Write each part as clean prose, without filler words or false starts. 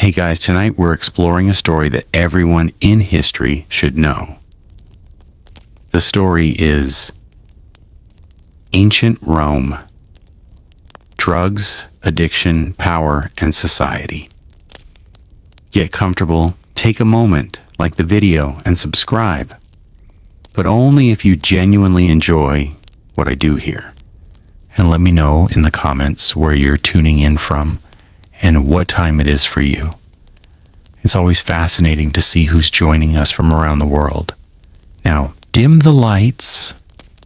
Hey guys, tonight we're exploring a story that everyone in history should know. The story is Ancient Rome. Drugs, addiction, power, and society. Get comfortable, take a moment, like the video, and subscribe. But only if you genuinely enjoy what I do here. And let me know in the comments where you're tuning in from and what time it is for you. It's always fascinating to see who's joining us from around the world. Now, dim the lights,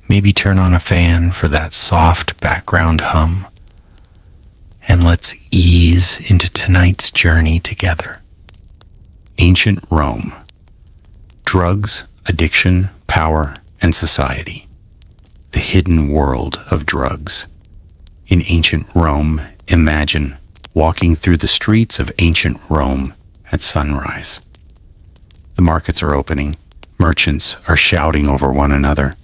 maybe turn on a fan for that soft background hum, and let's ease into tonight's journey together. Ancient Rome. Drugs, addiction, power, and society. The hidden world of drugs. In ancient Rome, imagine walking through the streets of ancient Rome at sunrise. The markets are opening, merchants are shouting over one another,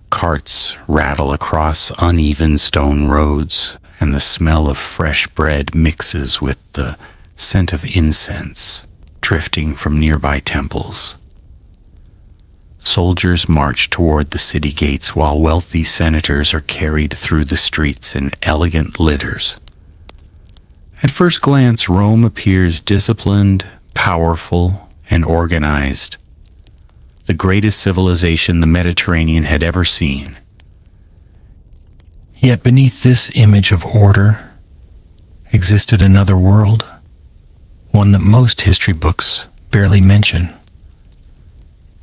carts rattle across uneven stone roads, and the smell of fresh bread mixes with the scent of incense drifting from nearby temples. Soldiers march toward the city gates while wealthy senators are carried through the streets in elegant litters. At first glance, Rome appears disciplined, powerful, and organized. The greatest civilization the Mediterranean had ever seen. Yet beneath this image of order existed another world, one that most history books barely mention.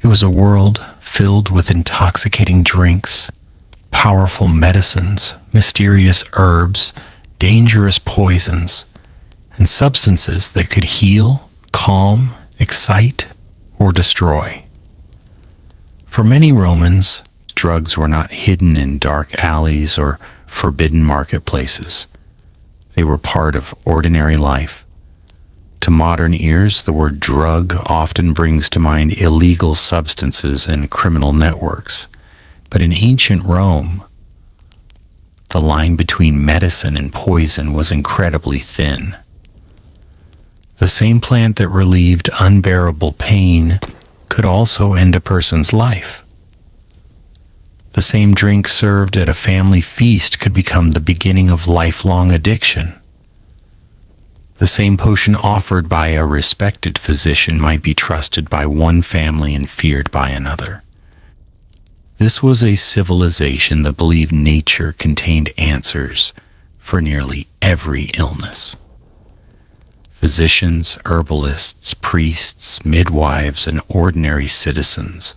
It was a world filled with intoxicating drinks, powerful medicines, mysterious herbs, dangerous poisons, and substances that could heal, calm, excite, or destroy. For many Romans, drugs were not hidden in dark alleys or forbidden marketplaces. They were part of ordinary life. To modern ears, the word drug often brings to mind illegal substances and criminal networks. But in ancient Rome, the line between medicine and poison was incredibly thin. The same plant that relieved unbearable pain could also end a person's life. The same drink served at a family feast could become the beginning of lifelong addiction. The same potion offered by a respected physician might be trusted by one family and feared by another. This was a civilization that believed nature contained answers for nearly every illness. Physicians, herbalists, priests, midwives, and ordinary citizens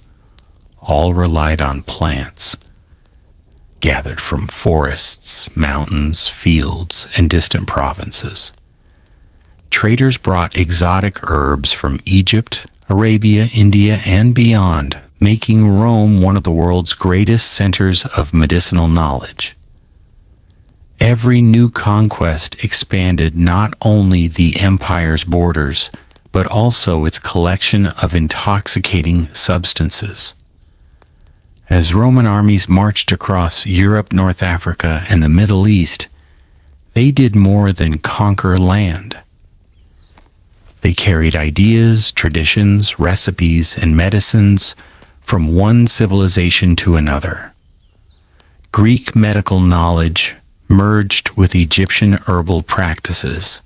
all relied on plants gathered from forests, mountains, fields, and distant provinces. Traders brought exotic herbs from Egypt, Arabia, India, and beyond, making Rome one of the world's greatest centers of medicinal knowledge. Every new conquest expanded not only the empire's borders, but also its collection of intoxicating substances. As Roman armies marched across Europe, North Africa, and the Middle East, they did more than conquer land. They carried ideas, traditions, recipes, and medicines from one civilization to another. Greek medical knowledge merged with Egyptian herbal practices.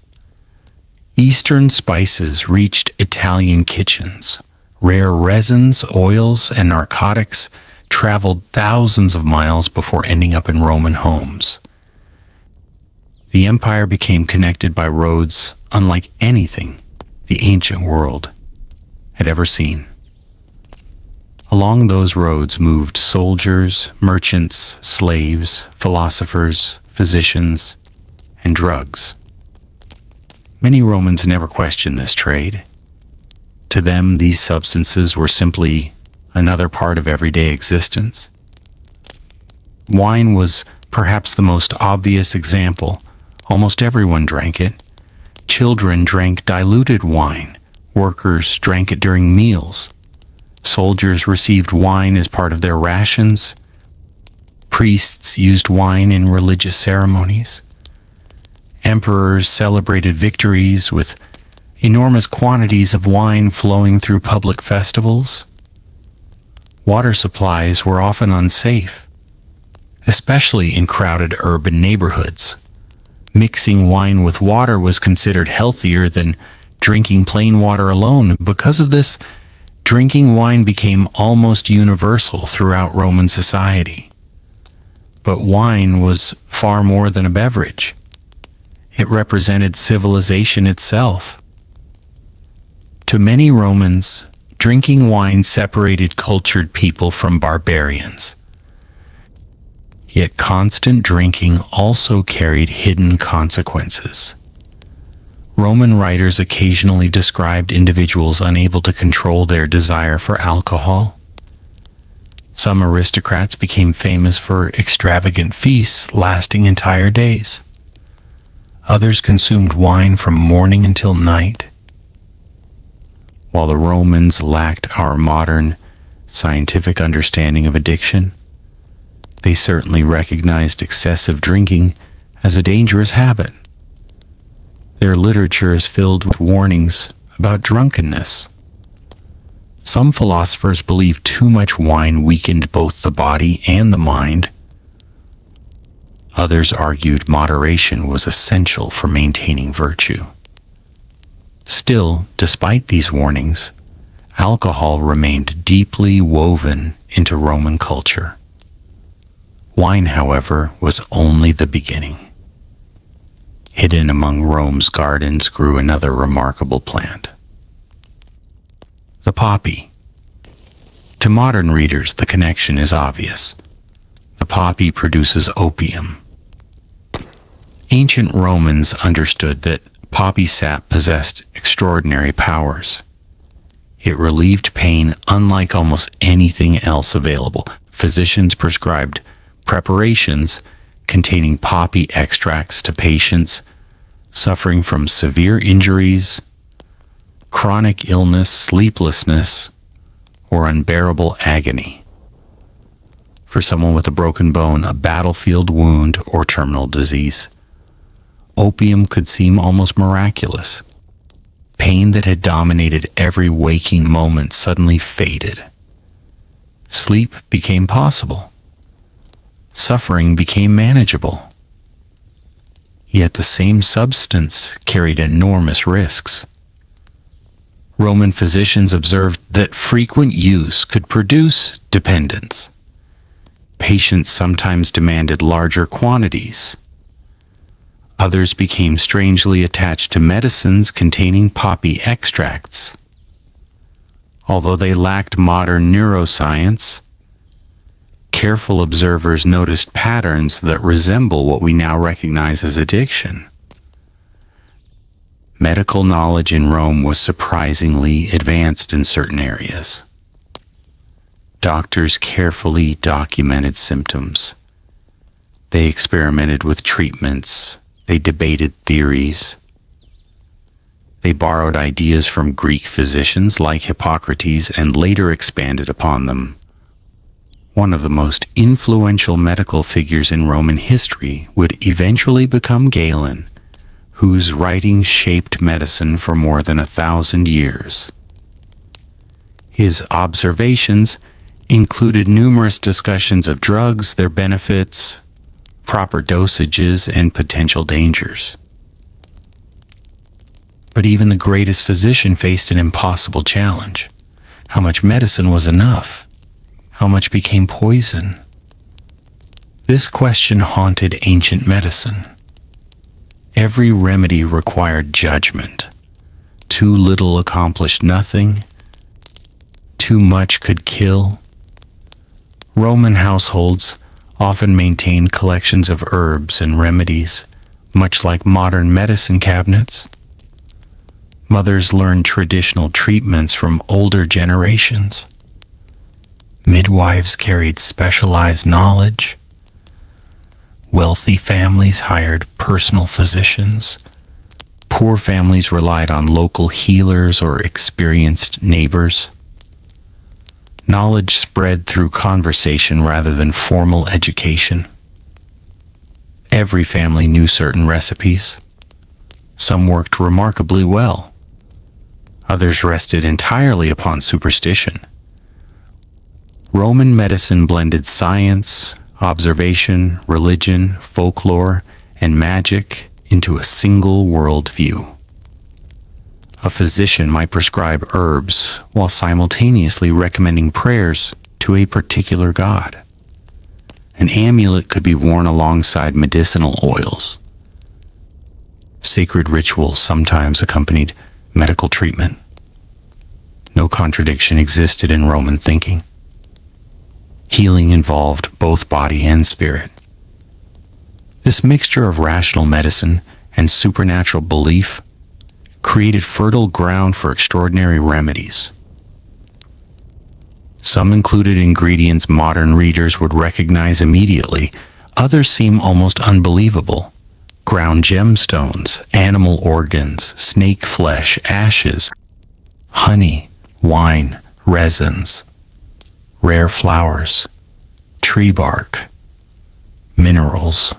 Eastern spices reached Italian kitchens. Rare resins, oils, and narcotics traveled thousands of miles before ending up in Roman homes. The empire became connected by roads unlike anything the ancient world had ever seen. Along those roads moved soldiers, merchants, slaves, philosophers, physicians, and drugs. Many Romans never questioned this trade. To them, these substances were simply another part of everyday existence. Wine was perhaps the most obvious example. Almost everyone drank it. Children drank diluted wine. Workers drank it during meals. Soldiers received wine as part of their rations. Priests used wine in religious ceremonies. Emperors celebrated victories with enormous quantities of wine flowing through public festivals. Water supplies were often unsafe, especially in crowded urban neighborhoods. Mixing wine with water was considered healthier than drinking plain water alone. Because of this, drinking wine became almost universal throughout Roman society. But wine was far more than a beverage. It represented civilization itself. To many Romans, drinking wine separated cultured people from barbarians. Yet constant drinking also carried hidden consequences. Roman writers occasionally described individuals unable to control their desire for alcohol. Some aristocrats became famous for extravagant feasts lasting entire days. Others consumed wine from morning until night. While the Romans lacked our modern scientific understanding of addiction, they certainly recognized excessive drinking as a dangerous habit. Their literature is filled with warnings about drunkenness. Some philosophers believed too much wine weakened both the body and the mind. Others argued moderation was essential for maintaining virtue. Still, despite these warnings, alcohol remained deeply woven into Roman culture. Wine, however, was only the beginning. Hidden among Rome's gardens grew another remarkable plant, the poppy. To modern readers, the connection is obvious. The poppy produces opium. Ancient Romans understood that poppy sap possessed extraordinary powers. It relieved pain unlike almost anything else available. Physicians prescribed preparations containing poppy extracts to patients suffering from severe injuries, chronic illness, sleeplessness, or unbearable agony. For someone with a broken bone, a battlefield wound, or terminal disease, opium could seem almost miraculous. Pain that had dominated every waking moment suddenly faded. Sleep became possible. Suffering became manageable. Yet the same substance carried enormous risks. Roman physicians observed that frequent use could produce dependence. Patients sometimes demanded larger quantities. Others became strangely attached to medicines containing poppy extracts. Although they lacked modern neuroscience, careful observers noticed patterns that resemble what we now recognize as addiction. Medical knowledge in Rome was surprisingly advanced in certain areas. Doctors carefully documented symptoms. They experimented with treatments. They debated theories. They borrowed ideas from Greek physicians like Hippocrates and later expanded upon them. One of the most influential medical figures in Roman history would eventually become Galen, whose writings shaped medicine for more than 1,000 years. His observations included numerous discussions of drugs, their benefits, proper dosages, and potential dangers. But even the greatest physician faced an impossible challenge. How much medicine was enough? How much became poison? This question haunted ancient medicine. Every remedy required judgment. Too little accomplished nothing. Too much could kill. Roman households often maintained collections of herbs and remedies, much like modern medicine cabinets. Mothers learned traditional treatments from older generations. Midwives carried specialized knowledge. Wealthy families hired personal physicians. Poor families relied on local healers or experienced neighbors. Knowledge spread through conversation rather than formal education. Every family knew certain recipes. Some worked remarkably well. Others rested entirely upon superstition. Roman medicine blended science, observation, religion, folklore, and magic into a single worldview. A physician might prescribe herbs while simultaneously recommending prayers to a particular god. An amulet could be worn alongside medicinal oils. Sacred rituals sometimes accompanied medical treatment. No contradiction existed in Roman thinking. Healing involved both body and spirit. This mixture of rational medicine and supernatural belief created fertile ground for extraordinary remedies. Some included ingredients modern readers would recognize immediately. Others seem almost unbelievable. Ground gemstones, animal organs, snake flesh, ashes, honey, wine, resins, rare flowers, tree bark, minerals.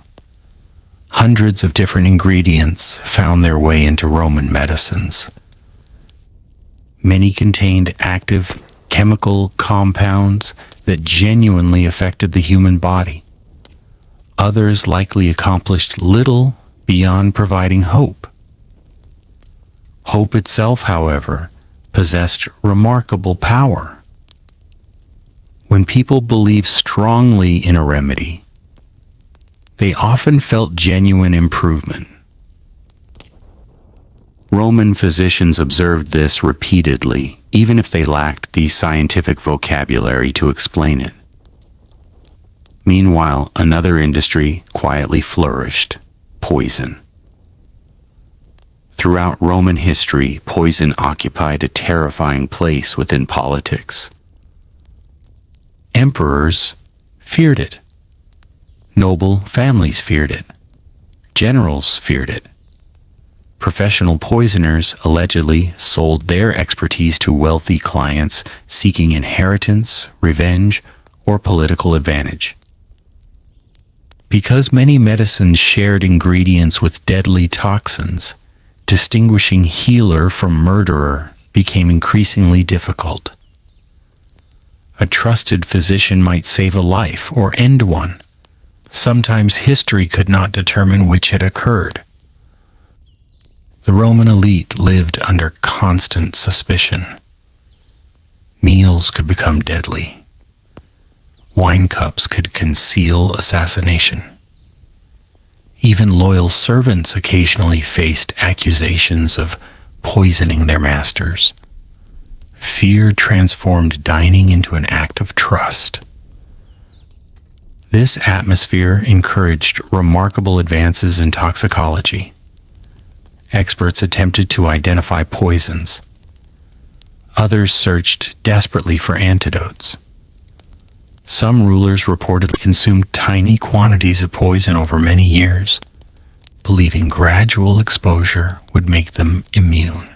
Hundreds of different ingredients found their way into Roman medicines. Many contained active chemical compounds that genuinely affected the human body. Others likely accomplished little beyond providing hope. Hope itself, however, possessed remarkable power. When people believed strongly in a remedy, they often felt genuine improvement. Roman physicians observed this repeatedly, even if they lacked the scientific vocabulary to explain it. Meanwhile, another industry quietly flourished: poison. Throughout Roman history, poison occupied a terrifying place within politics. Emperors feared it. Noble families feared it. Generals feared it. Professional poisoners allegedly sold their expertise to wealthy clients seeking inheritance, revenge, or political advantage. Because many medicines shared ingredients with deadly toxins, distinguishing healer from murderer became increasingly difficult. A trusted physician might save a life or end one. Sometimes history could not determine which had occurred. The Roman elite lived under constant suspicion. Meals could become deadly. Wine cups could conceal assassination. Even loyal servants occasionally faced accusations of poisoning their masters. Fear transformed dining into an act of trust. This atmosphere encouraged remarkable advances in toxicology. Experts attempted to identify poisons. Others searched desperately for antidotes. Some rulers reportedly consumed tiny quantities of poison over many years, believing gradual exposure would make them immune.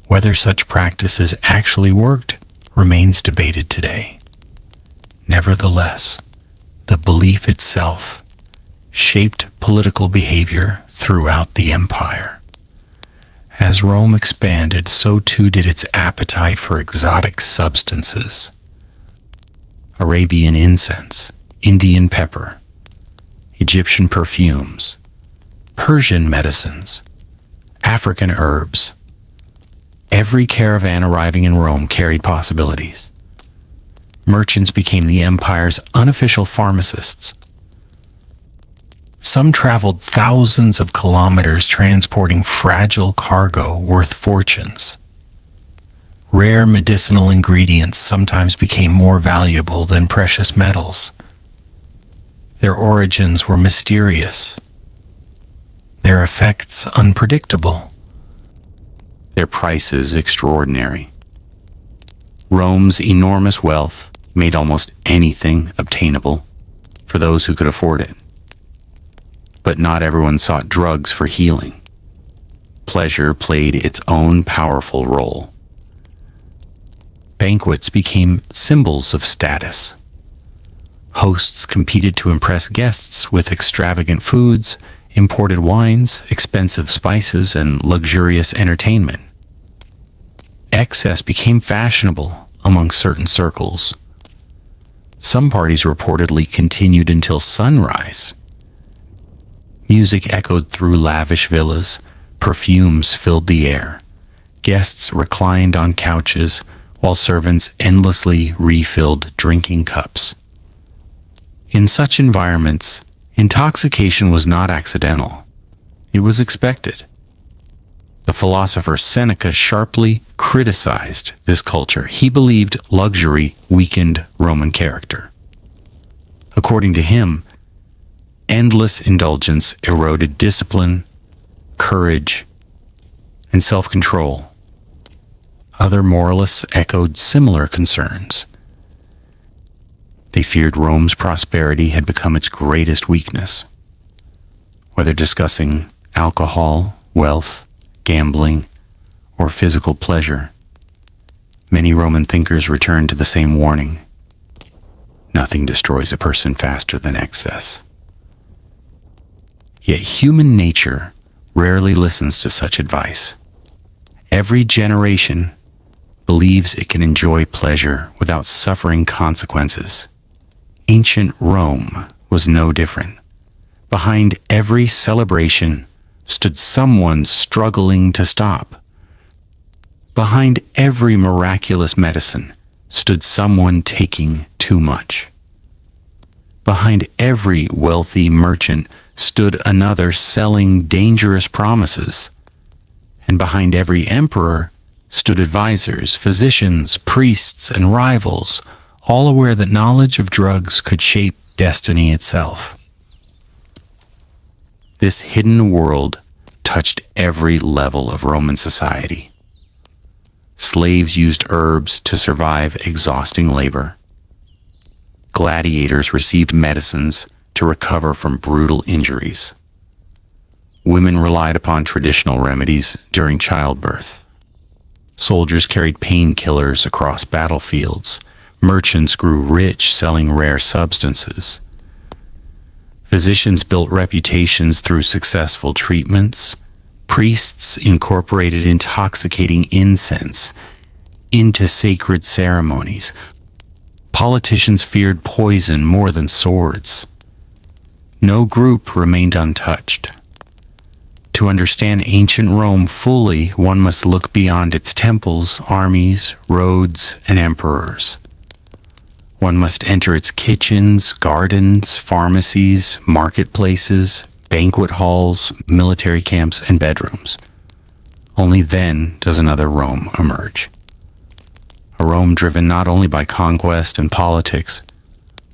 Whether such practices actually worked remains debated today. Nevertheless, the belief itself shaped political behavior throughout the empire. As Rome expanded, so too did its appetite for exotic substances. Arabian incense, Indian pepper, Egyptian perfumes, Persian medicines, African herbs. Every caravan arriving in Rome carried possibilities. Merchants became the empire's unofficial pharmacists. Some traveled thousands of kilometers transporting fragile cargo worth fortunes. Rare medicinal ingredients sometimes became more valuable than precious metals. Their origins were mysterious, their effects unpredictable, their prices extraordinary. Rome's enormous wealth made almost anything obtainable for those who could afford it. But not everyone sought drugs for healing. Pleasure played its own powerful role. Banquets became symbols of status. Hosts competed to impress guests with extravagant foods, imported wines, expensive spices, and luxurious entertainment. excess became fashionable among certain circles. Some parties reportedly continued until sunrise. Music echoed through lavish villas, perfumes filled the air. Guests reclined on couches, while servants endlessly refilled drinking cups. In such environments, intoxication was not accidental. It was expected. The philosopher Seneca sharply criticized this culture. He believed luxury weakened Roman character. According to him, endless indulgence eroded discipline, courage, and self-control. Other moralists echoed similar concerns. They feared Rome's prosperity had become its greatest weakness. Whether discussing alcohol, wealth, gambling, or physical pleasure, many Roman thinkers returned to the same warning. Nothing destroys a person faster than excess. Yet human nature rarely listens to such advice. Every generation believes it can enjoy pleasure without suffering consequences. Ancient Rome was no different. Behind every celebration stood someone struggling to stop. Behind every miraculous medicine stood someone taking too much. Behind every wealthy merchant stood another selling dangerous promises. And behind every emperor stood advisors, physicians, priests, and rivals, all aware that knowledge of drugs could shape destiny itself. This hidden world touched every level of Roman society. Slaves used herbs to survive exhausting labor. Gladiators received medicines to recover from brutal injuries. Women relied upon traditional remedies during childbirth. Soldiers carried painkillers across battlefields. Merchants grew rich selling rare substances. Physicians built reputations through successful treatments. Priests incorporated intoxicating incense into sacred ceremonies. Politicians feared poison more than swords. No group remained untouched. To understand ancient Rome fully, one must look beyond its temples, armies, roads, and emperors. One must enter its kitchens, gardens, pharmacies, marketplaces, banquet halls, military camps, and bedrooms. Only then does another Rome emerge. A Rome driven not only by conquest and politics,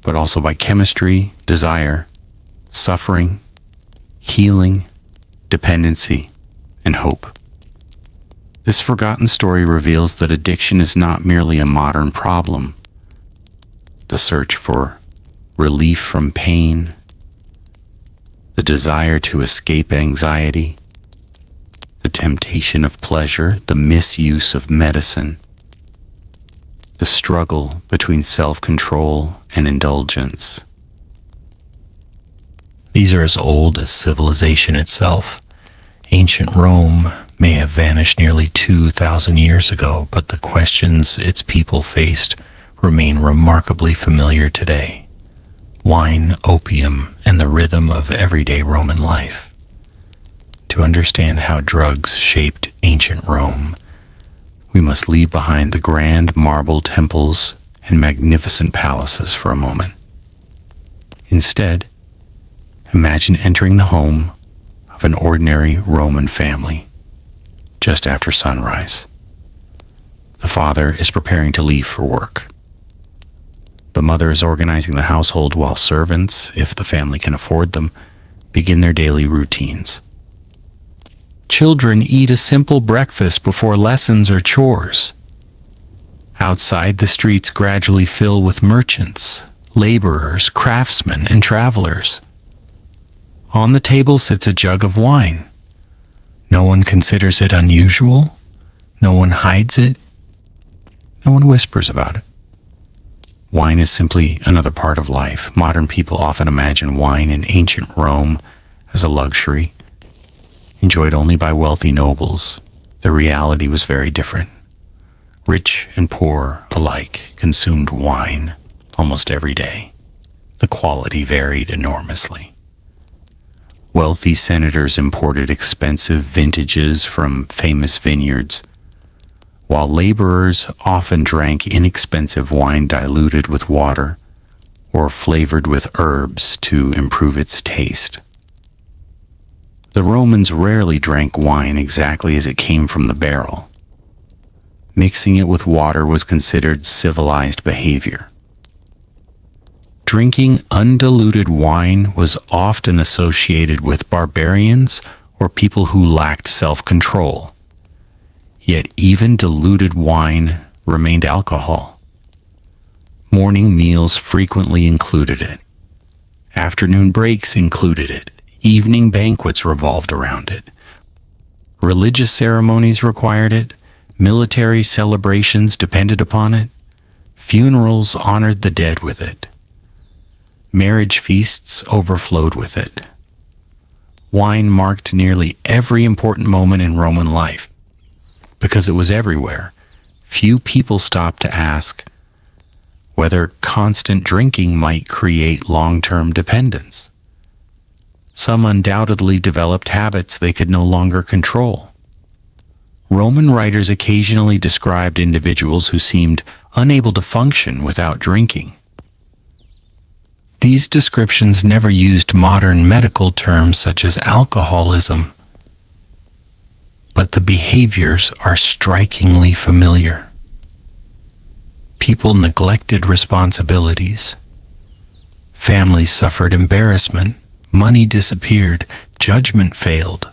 but also by chemistry, desire, suffering, healing, dependency, and hope. This forgotten story reveals that addiction is not merely a modern problem. The search for relief from pain, the desire to escape anxiety, the temptation of pleasure, the misuse of medicine, the struggle between self-control and indulgence. These are as old as civilization itself. Ancient Rome may have vanished nearly 2,000 years ago, but the questions its people faced remain remarkably familiar today. Wine, opium, and the rhythm of everyday Roman life. To understand how drugs shaped ancient Rome, we must leave behind the grand marble temples and magnificent palaces for a moment. Instead, imagine entering the home of an ordinary Roman family just after sunrise. The father is preparing to leave for work. The mother is organizing the household while servants, if the family can afford them, begin their daily routines. Children eat a simple breakfast before lessons or chores. Outside, the streets gradually fill with merchants, laborers, craftsmen, and travelers. On the table sits a jug of wine. No one considers it unusual. No one hides it. No one whispers about it. Wine is simply another part of life. Modern people often imagine wine in ancient Rome as a luxury, enjoyed only by wealthy nobles. The reality was very different. Rich and poor alike consumed wine almost every day. The quality varied enormously. Wealthy senators imported expensive vintages from famous vineyards, while laborers often drank inexpensive wine diluted with water or flavored with herbs to improve its taste. The Romans rarely drank wine exactly as it came from the barrel. Mixing it with water was considered civilized behavior. Drinking undiluted wine was often associated with barbarians or people who lacked self-control. Yet even diluted wine remained alcohol. Morning meals frequently included it. Afternoon breaks included it. Evening banquets revolved around it. Religious ceremonies required it. Military celebrations depended upon it. Funerals honored the dead with it. Marriage feasts overflowed with it. Wine marked nearly every important moment in Roman life. Because it was everywhere, few people stopped to ask whether constant drinking might create long-term dependence. Some undoubtedly developed habits they could no longer control. Roman writers occasionally described individuals who seemed unable to function without drinking. These descriptions never used modern medical terms such as alcoholism, but the behaviors are strikingly familiar. People neglected responsibilities. Families suffered embarrassment. Money disappeared. Judgment failed.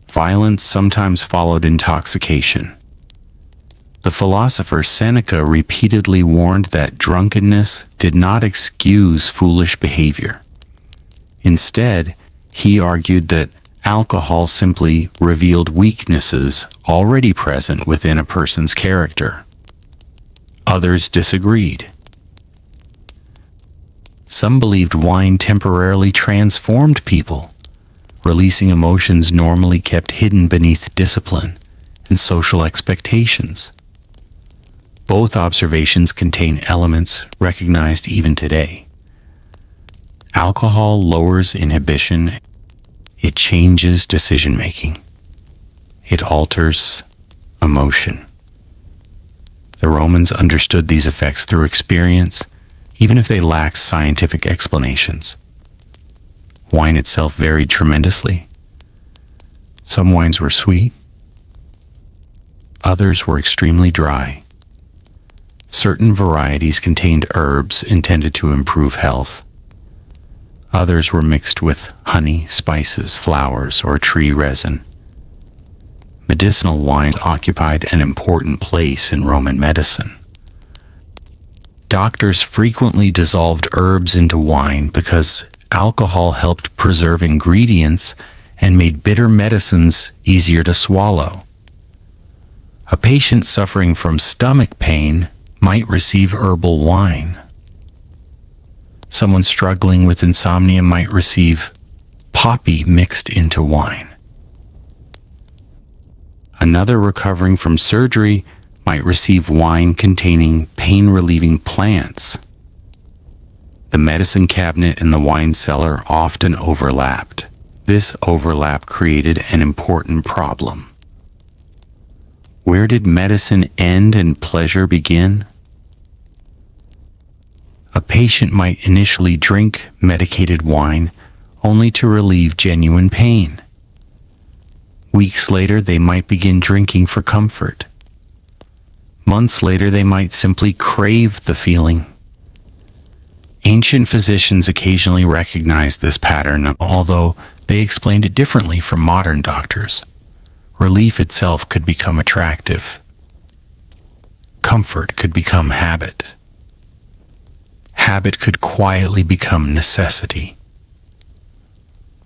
Violence sometimes followed intoxication. The philosopher Seneca repeatedly warned that drunkenness did not excuse foolish behavior. Instead, he argued that alcohol simply revealed weaknesses already present within a person's character. Others disagreed. Some believed wine temporarily transformed people, releasing emotions normally kept hidden beneath discipline and social expectations. Both observations contain elements recognized even today. Alcohol lowers inhibition. It changes decision-making. It alters emotion. The Romans understood these effects through experience, even if they lacked scientific explanations. Wine itself varied tremendously. Some wines were sweet. Others were extremely dry. Certain varieties contained herbs intended to improve health. Others were mixed with honey, spices, flowers, or tree resin. Medicinal wines occupied an important place in Roman medicine. Doctors frequently dissolved herbs into wine because alcohol helped preserve ingredients and made bitter medicines easier to swallow. A patient suffering from stomach pain might receive herbal wine. Someone struggling with insomnia might receive poppy mixed into wine. Another recovering from surgery might receive wine containing pain-relieving plants. The medicine cabinet and the wine cellar often overlapped. This overlap created an important problem. Where did medicine end and pleasure begin? A patient might initially drink medicated wine only to relieve genuine pain. Weeks later, they might begin drinking for comfort. Months later, they might simply crave the feeling. Ancient physicians occasionally recognized this pattern, although they explained it differently from modern doctors. Relief itself could become attractive. Comfort could become habit. Habit could quietly become necessity.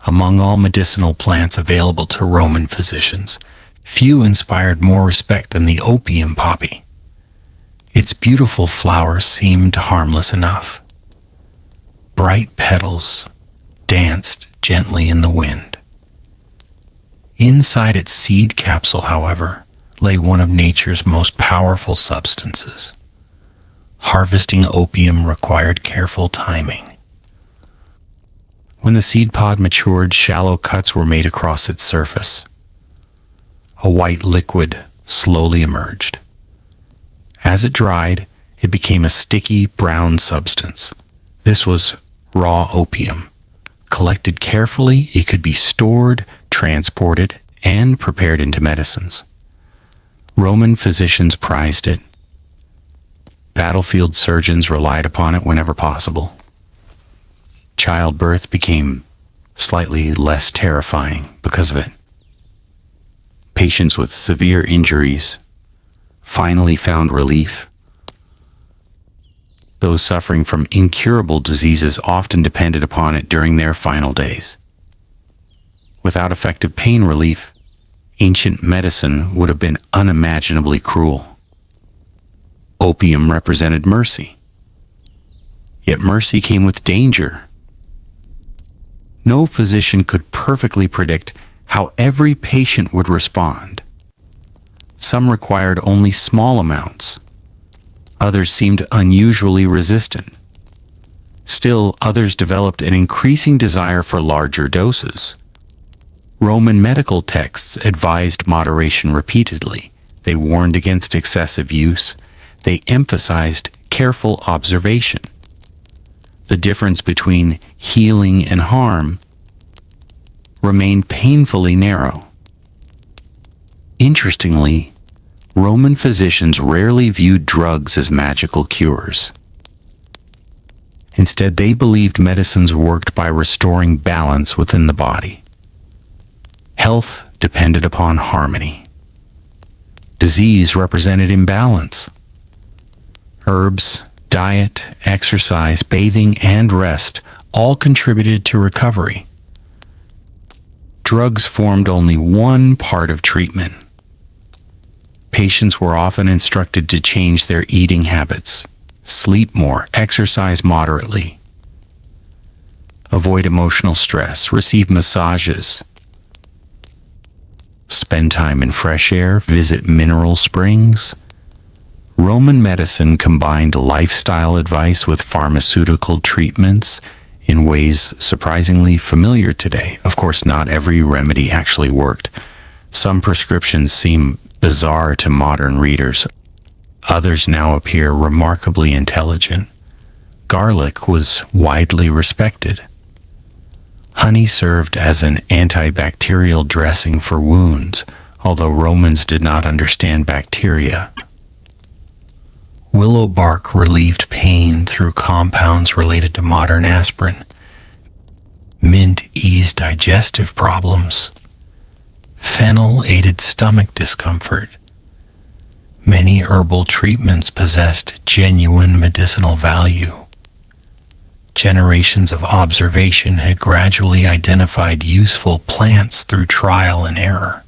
Among all medicinal plants available to Roman physicians, few inspired more respect than the opium poppy. Its beautiful flowers seemed harmless enough. Bright petals danced gently in the wind. Inside its seed capsule, however, lay one of nature's most powerful substances. Harvesting opium required careful timing. When the seed pod matured, shallow cuts were made across its surface. A white liquid slowly emerged. As it dried, it became a sticky brown substance. This was raw opium. Collected carefully, it could be stored, transported, and prepared into medicines. Roman physicians prized it. Battlefield surgeons relied upon it whenever possible. Childbirth became slightly less terrifying because of it. Patients with severe injuries finally found relief. Those suffering from incurable diseases often depended upon it during their final days. Without effective pain relief, ancient medicine would have been unimaginably cruel. Opium represented mercy. Yet mercy came with danger. No physician could perfectly predict how every patient would respond. Some required only small amounts. Others seemed unusually resistant. Still, others developed an increasing desire for larger doses. Roman medical texts advised moderation repeatedly. They warned against excessive use. They emphasized careful observation. The difference between healing and harm remained painfully narrow. Interestingly, Roman physicians rarely viewed drugs as magical cures. Instead, they believed medicines worked by restoring balance within the body. Health depended upon harmony. Disease represented imbalance. Herbs, diet, exercise, bathing, and rest all contributed to recovery. Drugs formed only one part of treatment. Patients were often instructed to change their eating habits, sleep more, exercise moderately, avoid emotional stress, receive massages, spend time in fresh air, visit mineral springs. Roman medicine combined lifestyle advice with pharmaceutical treatments in ways surprisingly familiar today. Of course, not every remedy actually worked. Some prescriptions seem bizarre to modern readers. Others now appear remarkably intelligent. Garlic was widely respected. Honey served as an antibacterial dressing for wounds, although Romans did not understand bacteria. Willow bark relieved pain through compounds related to modern aspirin. Mint eased digestive problems. Fennel aided stomach discomfort. Many herbal treatments possessed genuine medicinal value. Generations of observation had gradually identified useful plants through trial and error.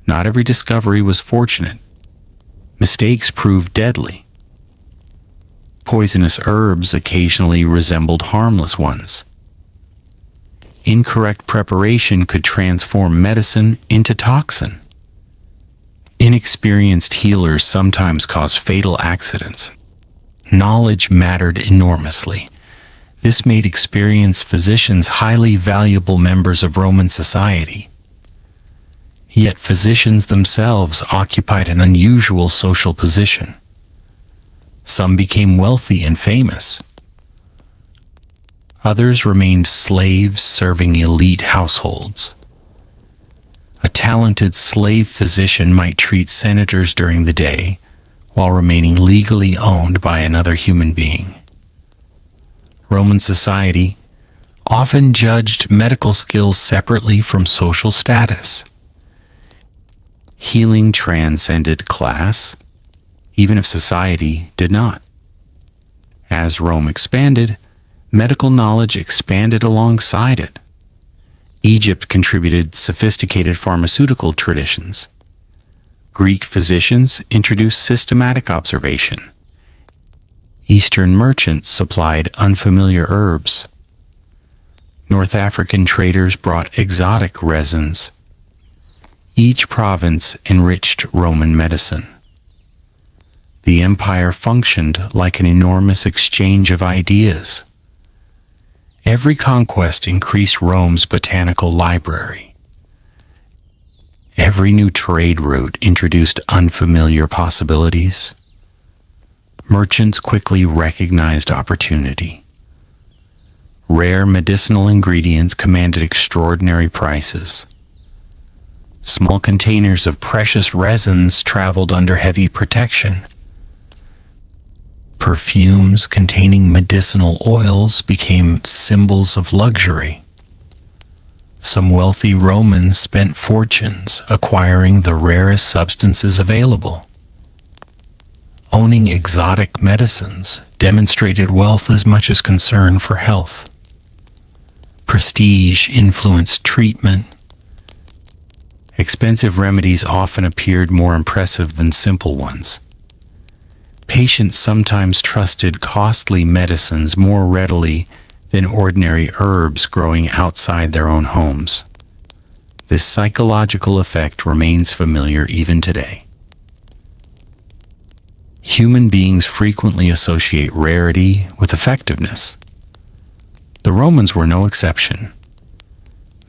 Not every discovery was fortunate. Mistakes proved deadly. Poisonous herbs occasionally resembled harmless ones. Incorrect preparation could transform medicine into toxin. Inexperienced healers sometimes caused fatal accidents. Knowledge mattered enormously. This made experienced physicians highly valuable members of Roman society. Yet physicians themselves occupied an unusual social position. Some became wealthy and famous. Others remained slaves serving elite households. A talented slave physician might treat senators during the day while remaining legally owned by another human being. Roman society often judged medical skills separately from social status. Healing transcended class, even if society did not. As Rome expanded, medical knowledge expanded alongside it. Egypt contributed sophisticated pharmaceutical traditions. Greek physicians introduced systematic observation. Eastern merchants supplied unfamiliar herbs. North African traders brought exotic resins. Each province enriched Roman medicine. The empire functioned like an enormous exchange of ideas. Every conquest increased Rome's botanical library. Every new trade route introduced unfamiliar possibilities. Merchants quickly recognized opportunity. Rare medicinal ingredients commanded extraordinary prices. Small containers of precious resins traveled under heavy protection. Perfumes containing medicinal oils became symbols of luxury. Some wealthy Romans spent fortunes acquiring the rarest substances available. Owning exotic medicines demonstrated wealth as much as concern for health. Prestige influenced treatment. Expensive remedies often appeared more impressive than simple ones. Patients sometimes trusted costly medicines more readily than ordinary herbs growing outside their own homes. This psychological effect remains familiar even today. Human beings frequently associate rarity with effectiveness. The Romans were no exception.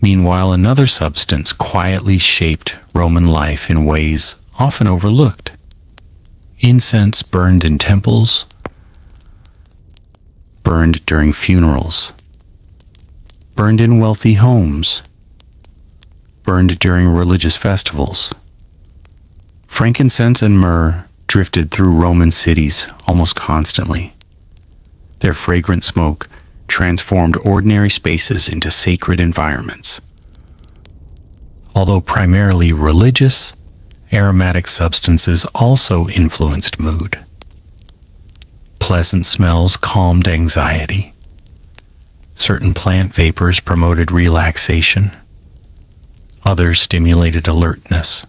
Meanwhile, another substance quietly shaped Roman life in ways often overlooked. Incense burned in temples, burned during funerals, burned in wealthy homes, burned during religious festivals. Frankincense and myrrh drifted through Roman cities almost constantly. Their fragrant smoke transformed ordinary spaces into sacred environments. Although primarily religious, aromatic substances also influenced mood. Pleasant smells calmed anxiety. Certain plant vapors promoted relaxation. Others stimulated alertness.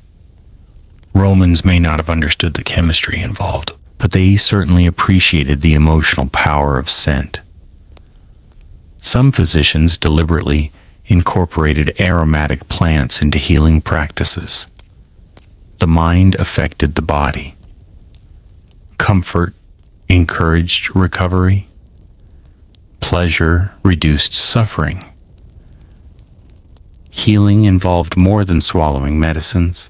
Romans may not have understood the chemistry involved, but they certainly appreciated the emotional power of scent. Some physicians deliberately incorporated aromatic plants into healing practices. The mind affected the body. Comfort encouraged recovery. Pleasure reduced suffering. Healing involved more than swallowing medicines.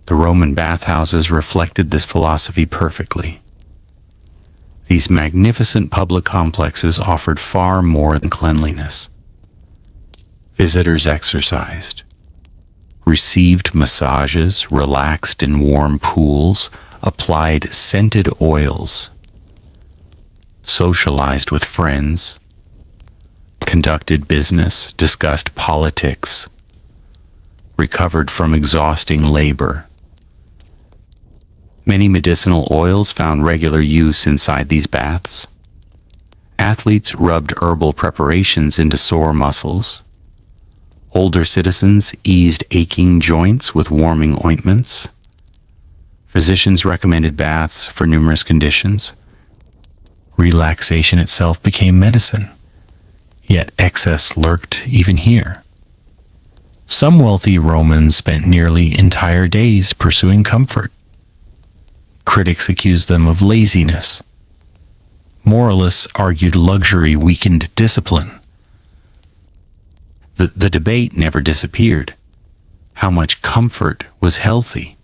The Roman bathhouses reflected this philosophy perfectly. These magnificent public complexes offered far more than cleanliness. Visitors exercised, received massages, relaxed in warm pools, applied scented oils, socialized with friends, conducted business, discussed politics, recovered from exhausting labor. Many medicinal oils found regular use inside these baths. Athletes rubbed herbal preparations into sore muscles. Older citizens eased aching joints with warming ointments. Physicians recommended baths for numerous conditions. Relaxation itself became medicine, yet excess lurked even here. Some wealthy Romans spent nearly entire days pursuing comfort. Critics accused them of laziness. Moralists argued luxury weakened discipline. The debate never disappeared. How much comfort was healthy?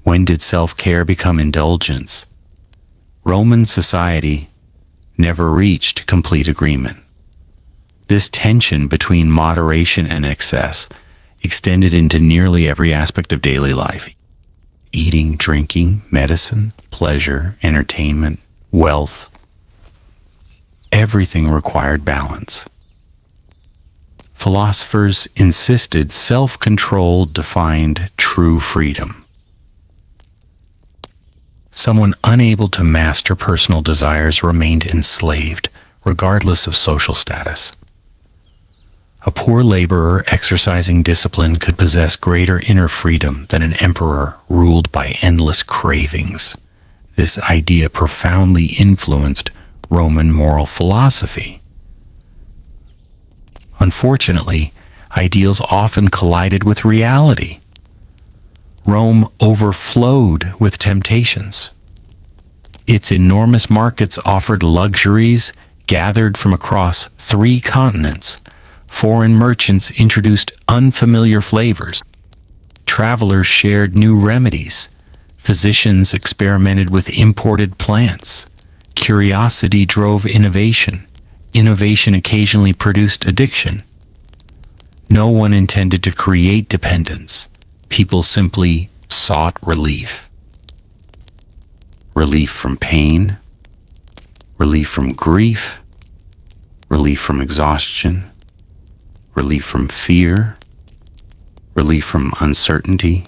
When did self-care become indulgence? Roman society never reached complete agreement. This tension between moderation and excess extended into nearly every aspect of daily life. Eating, drinking, medicine, pleasure, entertainment, wealth. Everything required balance. Philosophers insisted self-control defined true freedom. Someone unable to master personal desires remained enslaved, regardless of social status. A poor laborer exercising discipline could possess greater inner freedom than an emperor ruled by endless cravings. This idea profoundly influenced Roman moral philosophy. Unfortunately, ideals often collided with reality. Rome overflowed with temptations. Its enormous markets offered luxuries gathered from across 3 continents. Foreign merchants introduced unfamiliar flavors. Travelers shared new remedies. Physicians experimented with imported plants. Curiosity drove innovation. Innovation occasionally produced addiction. No one intended to create dependence. People simply sought relief. Relief from pain, relief from grief, relief from exhaustion, relief from fear, relief from uncertainty.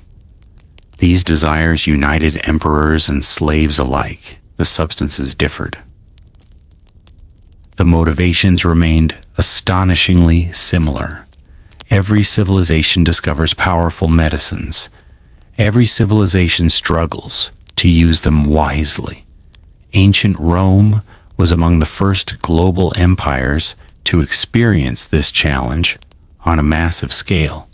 These desires united emperors and slaves alike. The substances differed. The motivations remained astonishingly similar. Every civilization discovers powerful medicines. Every civilization struggles to use them wisely. Ancient Rome was among the first global empires to experience this challenge on a massive scale.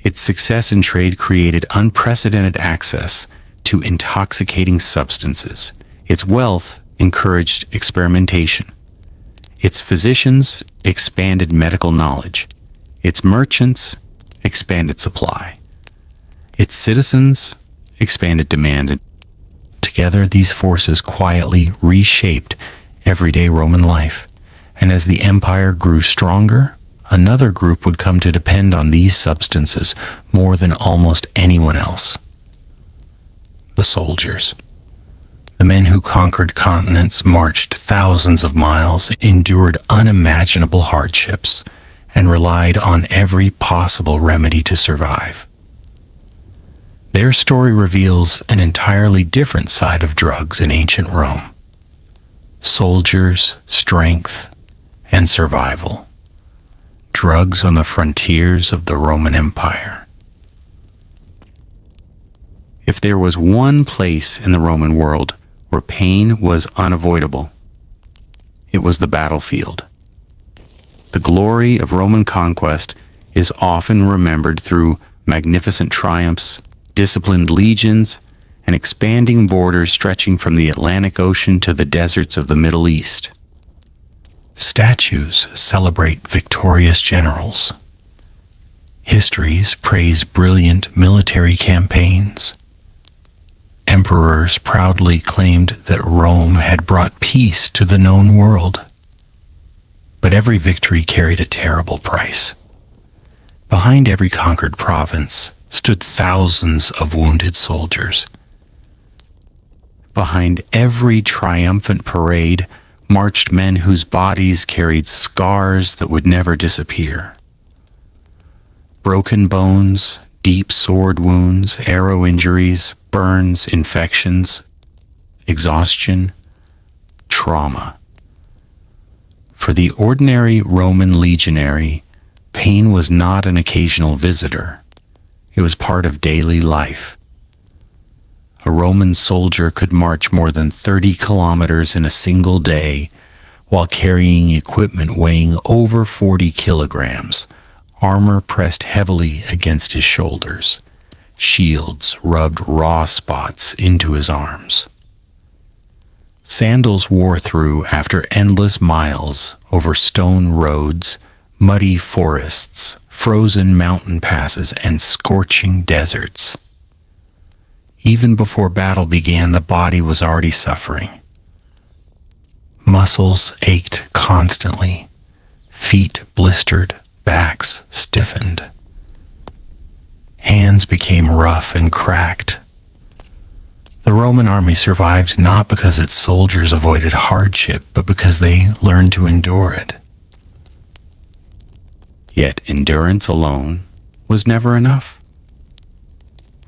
Its success in trade created unprecedented access to intoxicating substances. Its wealth encouraged experimentation. Its physicians expanded medical knowledge. Its merchants expanded supply. Its citizens expanded demand. Together, these forces quietly reshaped everyday Roman life. And as the empire grew stronger, another group would come to depend on these substances more than almost anyone else. The soldiers. The men who conquered continents, marched thousands of miles, endured unimaginable hardships, and relied on every possible remedy to survive. Their story reveals an entirely different side of drugs in ancient Rome. Soldiers, strength, and survival. Drugs on the frontiers of the Roman Empire. If there was one place in the Roman world where pain was unavoidable, it was the battlefield. The glory of Roman conquest is often remembered through magnificent triumphs, disciplined legions, and expanding borders stretching from the Atlantic Ocean to the deserts of the Middle East. Statues celebrate victorious generals. Histories praise brilliant military campaigns. Emperors proudly claimed that Rome had brought peace to the known world. But every victory carried a terrible price. Behind every conquered province stood thousands of wounded soldiers. Behind every triumphant parade marched men whose bodies carried scars that would never disappear. Broken bones, deep sword wounds, arrow injuries, burns, infections, exhaustion, trauma. For the ordinary Roman legionary, pain was not an occasional visitor. It was part of daily life. A Roman soldier could march more than 30 kilometers in a single day while carrying equipment weighing over 40 kilograms, armor pressed heavily against his shoulders. Shields rubbed raw spots into his arms. Sandals wore through after endless miles over stone roads, muddy forests, frozen mountain passes, and scorching deserts. Even before battle began, the body was already suffering. Muscles ached constantly, feet blistered, backs stiffened. Hands became rough and cracked. The Roman army survived not because its soldiers avoided hardship, but because they learned to endure it. Yet endurance alone was never enough.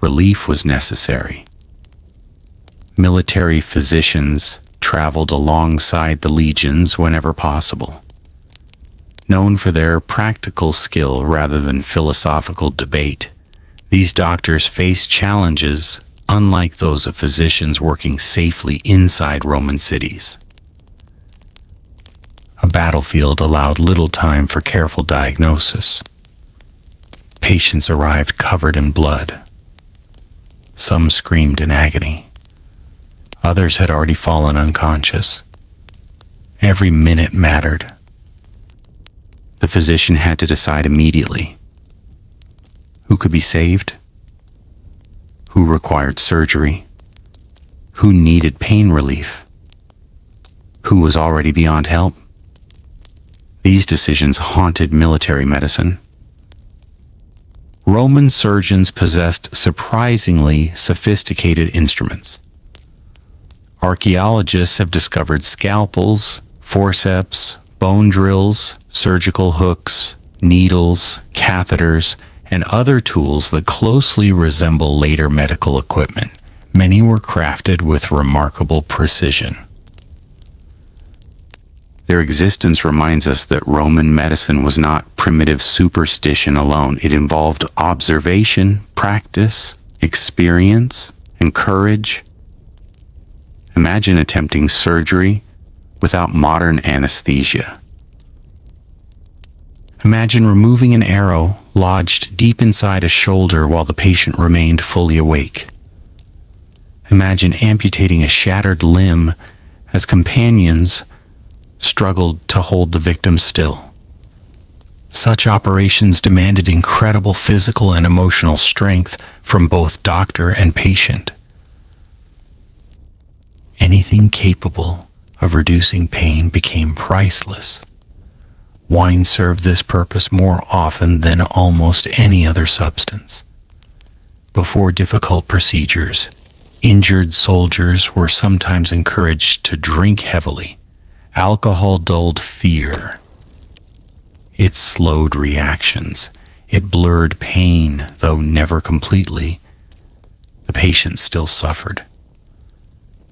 Relief was necessary. Military physicians traveled alongside the legions whenever possible. Known for their practical skill rather than philosophical debate, these doctors faced challenges unlike those of physicians working safely inside Roman cities. A battlefield allowed little time for careful diagnosis. Patients arrived covered in blood. Some screamed in agony. Others had already fallen unconscious. Every minute mattered. The physician had to decide immediately who could be saved, who required surgery, who needed pain relief, who was already beyond help. These decisions haunted military medicine. Roman surgeons possessed surprisingly sophisticated instruments. Archaeologists have discovered scalpels, forceps, bone drills, surgical hooks, needles, catheters, and other tools that closely resemble later medical equipment. Many were crafted with remarkable precision. Their existence reminds us that Roman medicine was not primitive superstition alone. It involved observation, practice, experience, and courage. Imagine attempting surgery without modern anesthesia. Imagine removing an arrow lodged deep inside a shoulder while the patient remained fully awake. Imagine amputating a shattered limb as companions struggled to hold the victim still. Such operations demanded incredible physical and emotional strength from both doctor and patient. Anything capable of reducing pain became priceless. Wine served this purpose more often than almost any other substance. Before difficult procedures, injured soldiers were sometimes encouraged to drink heavily. Alcohol dulled fear. It slowed reactions. It blurred pain, though never completely. The patient still suffered.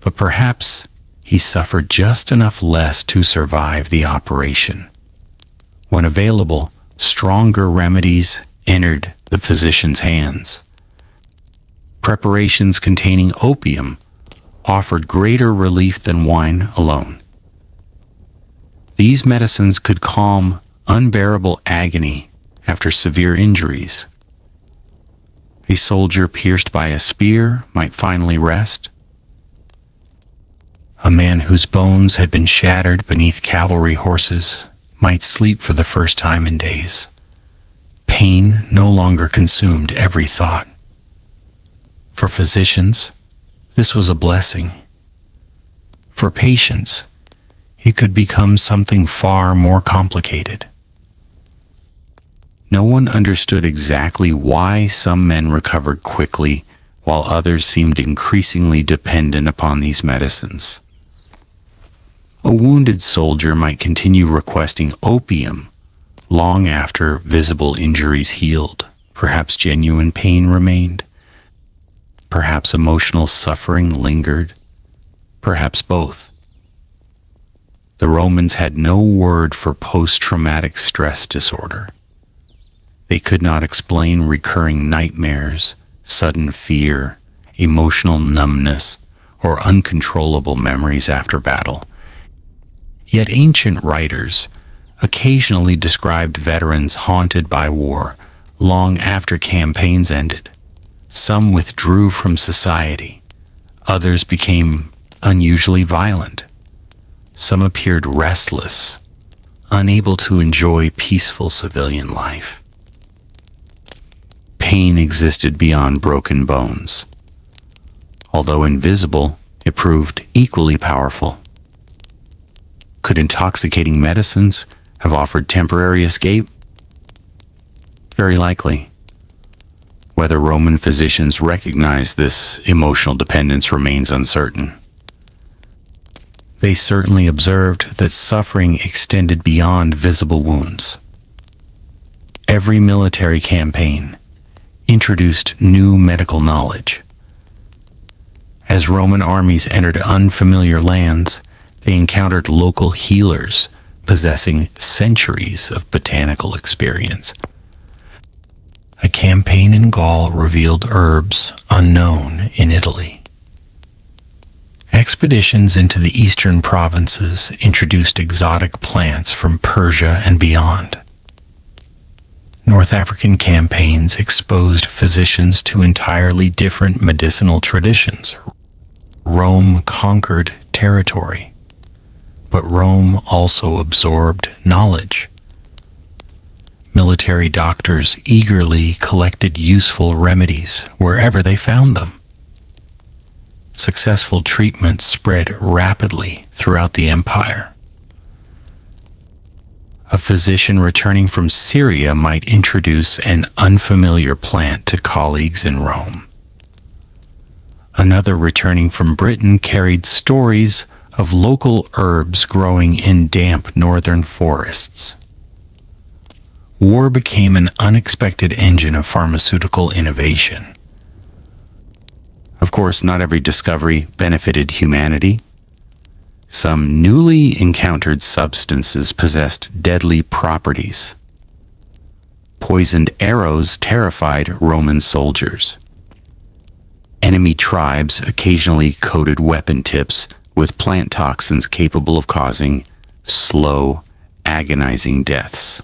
But perhaps he suffered just enough less to survive the operation. When available, stronger remedies entered the physician's hands. Preparations containing opium offered greater relief than wine alone. These medicines could calm unbearable agony after severe injuries. A soldier pierced by a spear might finally rest. A man whose bones had been shattered beneath cavalry horses might sleep for the first time in days. Pain no longer consumed every thought. For physicians, this was a blessing. For patients, it could become something far more complicated. No one understood exactly why some men recovered quickly while others seemed increasingly dependent upon these medicines. A wounded soldier might continue requesting opium long after visible injuries healed. Perhaps genuine pain remained. Perhaps emotional suffering lingered. Perhaps both. The Romans had no word for post-traumatic stress disorder. They could not explain recurring nightmares, sudden fear, emotional numbness, or uncontrollable memories after battle. Yet ancient writers occasionally described veterans haunted by war long after campaigns ended. Some withdrew from society. Others became unusually violent. Some appeared restless, unable to enjoy peaceful civilian life. Pain existed beyond broken bones. Although invisible, it proved equally powerful. Could intoxicating medicines have offered temporary escape? Very likely. Whether Roman physicians recognized this emotional dependence remains uncertain. They certainly observed that suffering extended beyond visible wounds. Every military campaign introduced new medical knowledge. As Roman armies entered unfamiliar lands, they encountered local healers possessing centuries of botanical experience. A campaign in Gaul revealed herbs unknown in Italy. Expeditions into the eastern provinces introduced exotic plants from Persia and beyond. North African campaigns exposed physicians to entirely different medicinal traditions. Rome conquered territory, but Rome also absorbed knowledge. Military doctors eagerly collected useful remedies wherever they found them. Successful treatments spread rapidly throughout the empire. A physician returning from Syria might introduce an unfamiliar plant to colleagues in Rome. Another returning from Britain carried stories of local herbs growing in damp northern forests. War became an unexpected engine of pharmaceutical innovation. Of course, not every discovery benefited humanity. Some newly encountered substances possessed deadly properties. Poisoned arrows terrified Roman soldiers. Enemy tribes occasionally coated weapon tips with plant toxins capable of causing slow, agonizing deaths.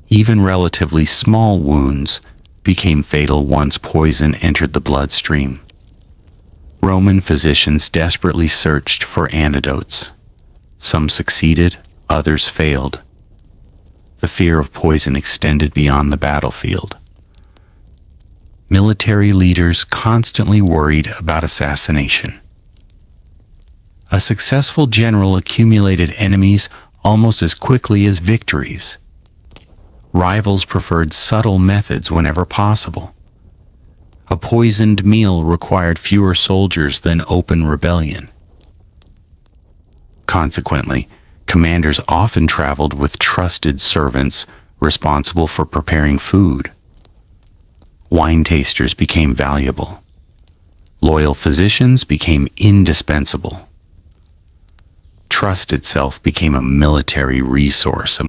Even relatively small wounds became fatal once poison entered the bloodstream. Roman physicians desperately searched for antidotes. Some succeeded, others failed. The fear of poison extended beyond the battlefield. Military leaders constantly worried about assassination. A successful general accumulated enemies almost as quickly as victories. Rivals preferred subtle methods whenever possible. A poisoned meal required fewer soldiers than open rebellion. Consequently, commanders often traveled with trusted servants responsible for preparing food. Wine tasters became valuable. Loyal physicians became indispensable. Trust itself became a military resource.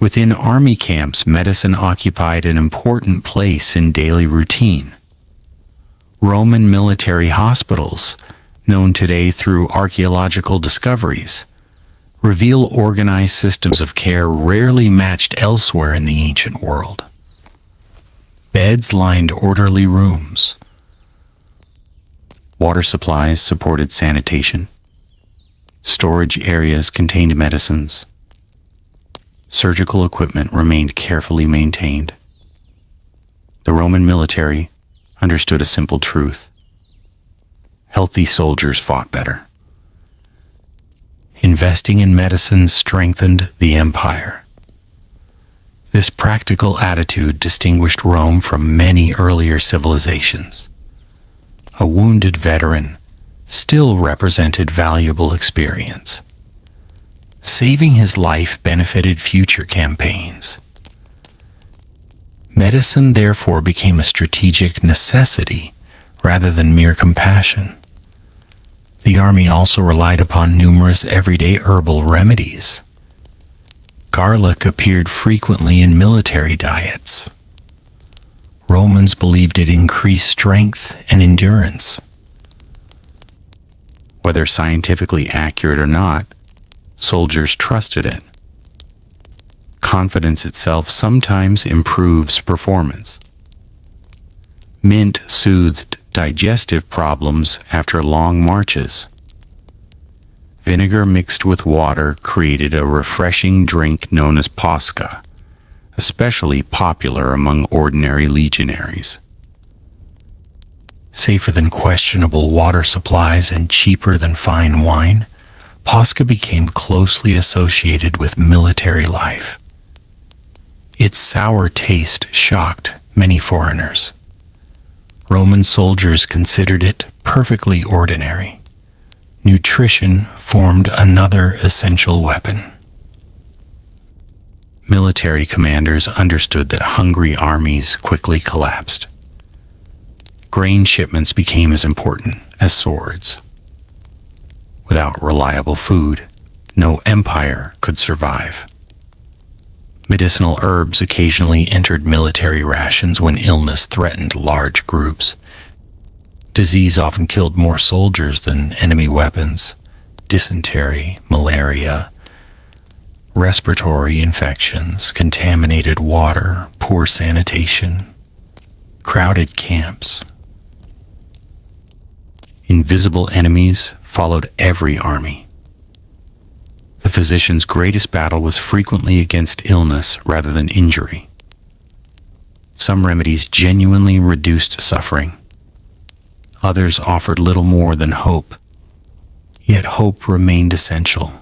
Within army camps, medicine occupied an important place in daily routine. Roman military hospitals, known today through archaeological discoveries, reveal organized systems of care rarely matched elsewhere in the ancient world. Beds lined orderly rooms. Water supplies supported sanitation. Storage areas contained medicines. Surgical equipment remained carefully maintained. The Roman military understood a simple truth. Healthy soldiers fought better. Investing in medicine strengthened the empire. This practical attitude distinguished Rome from many earlier civilizations. A wounded veteran still represented valuable experience. Saving his life benefited future campaigns. Medicine therefore became a strategic necessity rather than mere compassion. The army also relied upon numerous everyday herbal remedies. Garlic appeared frequently in military diets. Romans believed it increased strength and endurance. Whether scientifically accurate or not, soldiers trusted it. Confidence itself sometimes improves performance. Mint soothed digestive problems after long marches. Vinegar mixed with water created a refreshing drink known as posca, especially popular among ordinary legionaries. Safer than questionable water supplies and cheaper than fine wine, posca became closely associated with military life. Its sour taste shocked many foreigners. Roman soldiers considered it perfectly ordinary. Nutrition formed another essential weapon. Military commanders understood that hungry armies quickly collapsed. Grain shipments became as important as swords. Without reliable food, no empire could survive. Medicinal herbs occasionally entered military rations when illness threatened large groups. Disease often killed more soldiers than enemy weapons. Dysentery, malaria, respiratory infections, contaminated water, poor sanitation, crowded camps. Invisible enemies followed every army. The physician's greatest battle was frequently against illness rather than injury. Some remedies genuinely reduced suffering. Others offered little more than hope. Yet hope remained essential.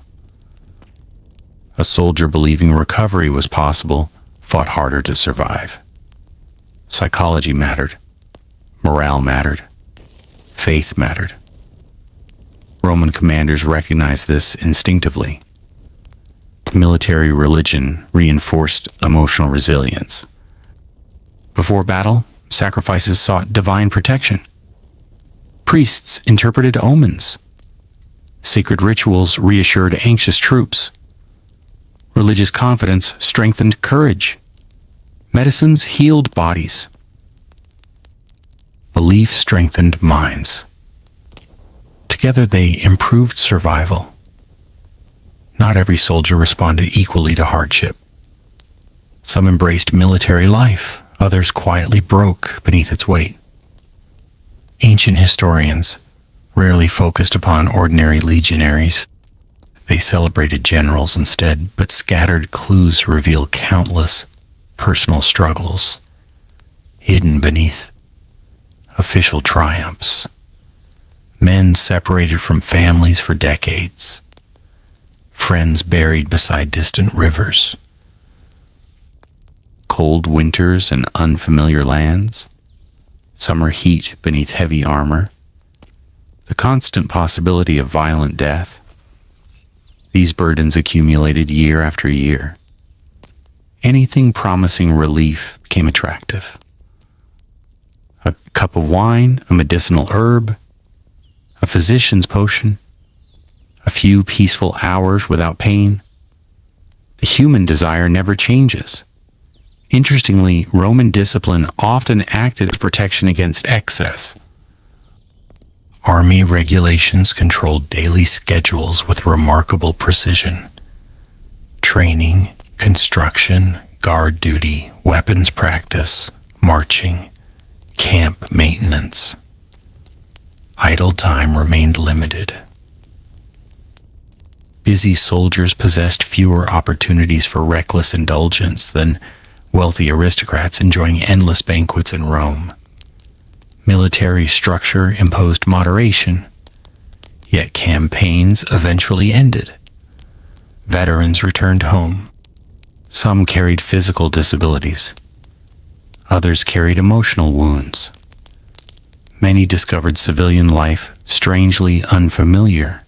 A soldier believing recovery was possible fought harder to survive. Psychology mattered. Morale mattered. Faith mattered. Roman commanders recognized this instinctively. Military religion reinforced emotional resilience. Before battle, sacrifices sought divine protection. Priests interpreted omens. Sacred rituals reassured anxious troops. Religious confidence strengthened courage. Medicines healed bodies. Belief strengthened minds. Together they improved survival. Not every soldier responded equally to hardship. Some embraced military life, others quietly broke beneath its weight. Ancient historians rarely focused upon ordinary legionaries. They celebrated generals instead, but scattered clues reveal countless personal struggles hidden beneath official triumphs. Men separated from families for decades. Friends buried beside distant rivers. Cold winters and unfamiliar lands. Summer heat beneath heavy armor. The constant possibility of violent death. These burdens accumulated year after year. Anything promising relief became attractive. A cup of wine, a medicinal herb, a physician's potion, a few peaceful hours without pain. The human desire never changes. Interestingly, Roman discipline often acted as protection against excess. Army regulations controlled daily schedules with remarkable precision. Training, construction, guard duty, weapons practice, marching, camp maintenance. Idle time remained limited. Busy soldiers possessed fewer opportunities for reckless indulgence than wealthy aristocrats enjoying endless banquets in Rome. Military structure imposed moderation, yet campaigns eventually ended. Veterans returned home. Some carried physical disabilities. Others carried emotional wounds. Many discovered civilian life strangely unfamiliar.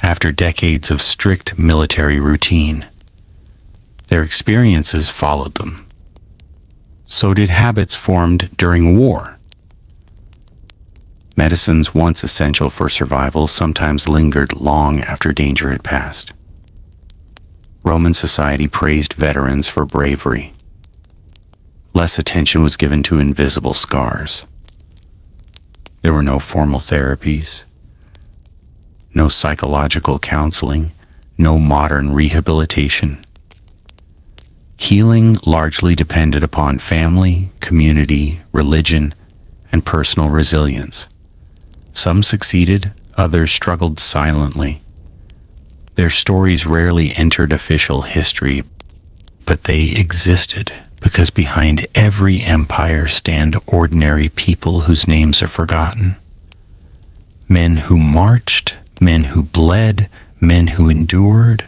After decades of strict military routine, their experiences followed them. So did habits formed during war. Medicines once essential for survival sometimes lingered long after danger had passed. Roman society praised veterans for bravery. Less attention was given to invisible scars. There were no formal therapies, no psychological counseling, no modern rehabilitation. Healing largely depended upon family, community, religion, and personal resilience. Some succeeded, others struggled silently. Their stories rarely entered official history, but they existed because behind every empire stand ordinary people whose names are forgotten. Men who marched, men who bled, men who endured,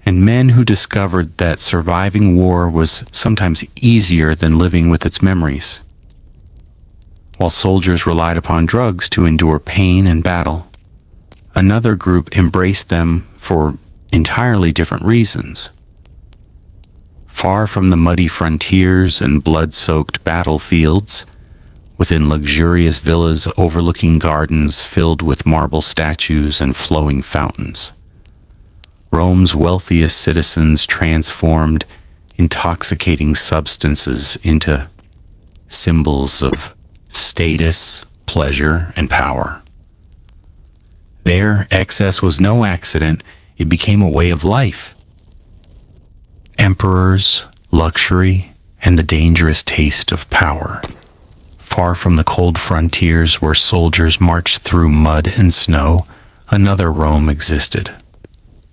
and men who discovered that surviving war was sometimes easier than living with its memories. While soldiers relied upon drugs to endure pain and battle, another group embraced them for entirely different reasons. Far from the muddy frontiers and blood-soaked battlefields, within luxurious villas overlooking gardens filled with marble statues and flowing fountains, Rome's wealthiest citizens transformed intoxicating substances into symbols of status, pleasure, and power. There, excess was no accident, it became a way of life. Emperors, luxury, and the dangerous taste of power. Far from the cold frontiers where soldiers marched through mud and snow, another Rome existed.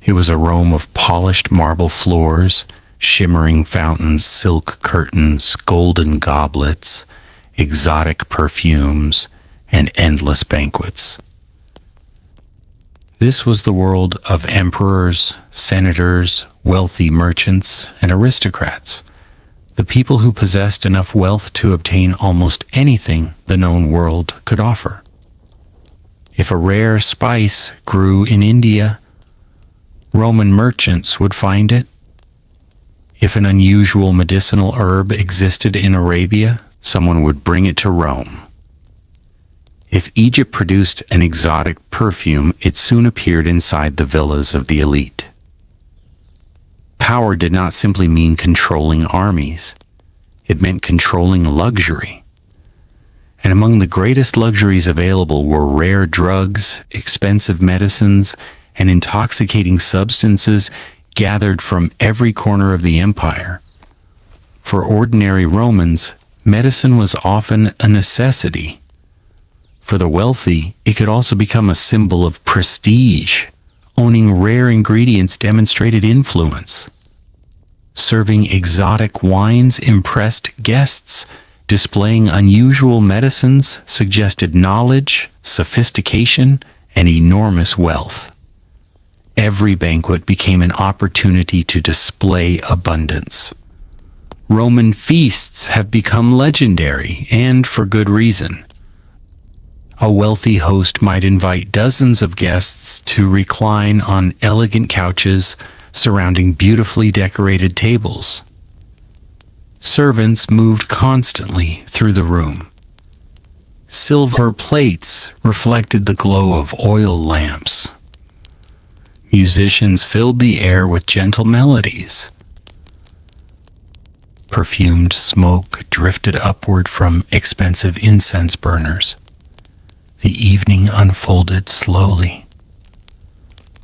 It was a Rome of polished marble floors, shimmering fountains, silk curtains, golden goblets, exotic perfumes, and endless banquets. This was the world of emperors, senators, wealthy merchants, and aristocrats, the people who possessed enough wealth to obtain almost anything the known world could offer. If a rare spice grew in India, Roman merchants would find it. If an unusual medicinal herb existed in Arabia, someone would bring it to Rome. If Egypt produced an exotic perfume, it soon appeared inside the villas of the elite. Power did not simply mean controlling armies. It meant controlling luxury. And among the greatest luxuries available were rare drugs, expensive medicines, and intoxicating substances gathered from every corner of the empire. For ordinary Romans, medicine was often a necessity. For the wealthy, it could also become a symbol of prestige. Owning rare ingredients demonstrated influence. Serving exotic wines impressed guests. Displaying unusual medicines suggested knowledge, sophistication, and enormous wealth. Every banquet became an opportunity to display abundance. Roman feasts have become legendary, and for good reason. A wealthy host might invite dozens of guests to recline on elegant couches surrounding beautifully decorated tables. Servants moved constantly through the room. Silver plates reflected the glow of oil lamps. Musicians filled the air with gentle melodies. Perfumed smoke drifted upward from expensive incense burners. The evening unfolded slowly.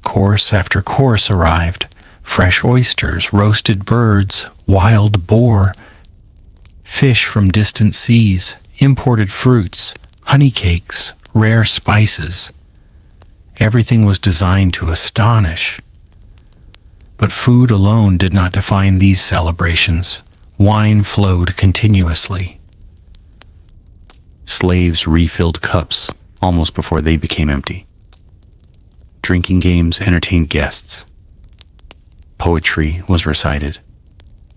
Course after course arrived. Fresh oysters, roasted birds, wild boar, fish from distant seas, imported fruits, honey cakes, rare spices. Everything was designed to astonish. But food alone did not define these celebrations. Wine flowed continuously. Slaves refilled cups almost before they became empty. Drinking games entertained guests. Poetry was recited.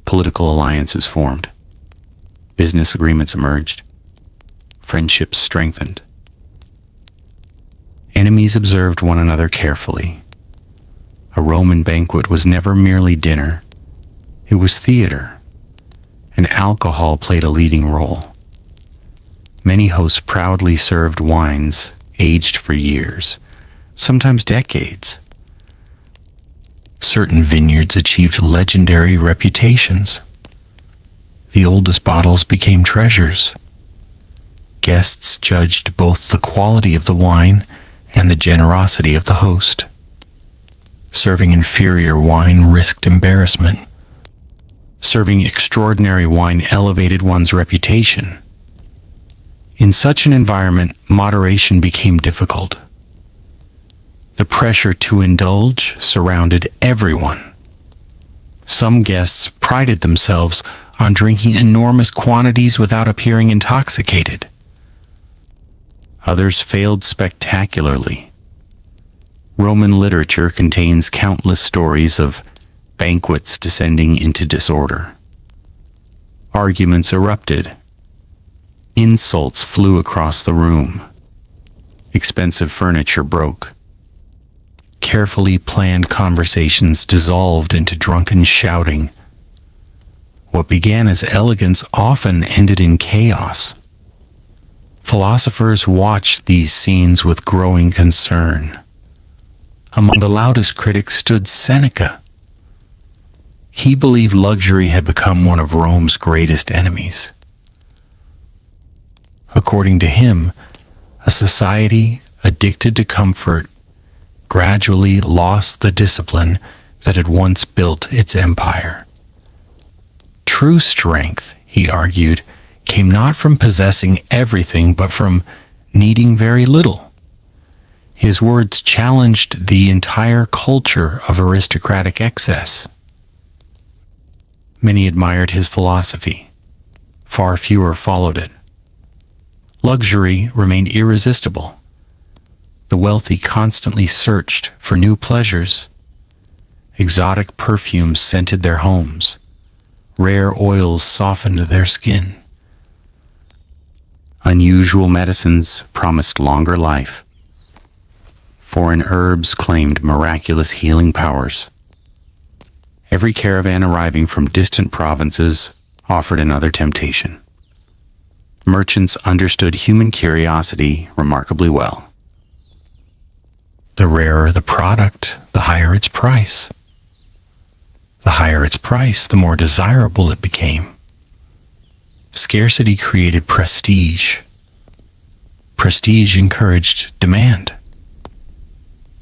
Political alliances formed. Business agreements emerged. Friendships strengthened. Enemies observed one another carefully. A Roman banquet was never merely dinner. It was theater, and alcohol played a leading role. Many hosts proudly served wines aged for years, sometimes decades. Certain vineyards achieved legendary reputations. The oldest bottles became treasures. Guests judged both the quality of the wine and the generosity of the host. Serving inferior wine risked embarrassment. Serving extraordinary wine elevated one's reputation. In such an environment, moderation became difficult. The pressure to indulge surrounded everyone. Some guests prided themselves on drinking enormous quantities without appearing intoxicated. Others failed spectacularly. Roman literature contains countless stories of banquets descending into disorder. Arguments erupted. Insults flew across the room. Expensive furniture broke. Carefully planned conversations dissolved into drunken shouting. What began as elegance often ended in chaos. Philosophers watched these scenes with growing concern. Among the loudest critics stood Seneca. He believed luxury had become one of Rome's greatest enemies. According to him, a society addicted to comfort gradually lost the discipline that had once built its empire. True strength, he argued, came not from possessing everything, but from needing very little. His words challenged the entire culture of aristocratic excess. Many admired his philosophy. Far fewer followed it. Luxury remained irresistible. The wealthy constantly searched for new pleasures. Exotic perfumes scented their homes. Rare oils softened their skin. Unusual medicines promised longer life. Foreign herbs claimed miraculous healing powers. Every caravan arriving from distant provinces offered another temptation. Merchants understood human curiosity remarkably well. The rarer the product, the higher its price. The higher its price, the more desirable it became. Scarcity created prestige. Prestige encouraged demand.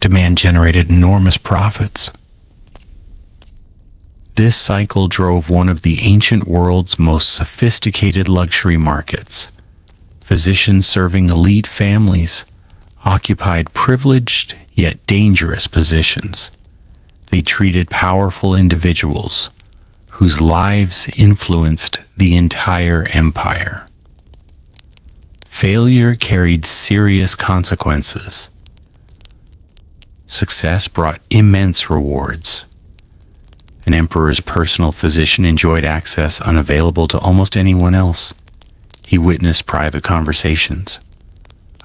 Demand generated enormous profits. This cycle drove one of the ancient world's most sophisticated luxury markets. Physicians serving elite families occupied privileged yet dangerous positions. They treated powerful individuals whose lives influenced the entire empire. Failure carried serious consequences. Success brought immense rewards. An emperor's personal physician enjoyed access unavailable to almost anyone else. He witnessed private conversations,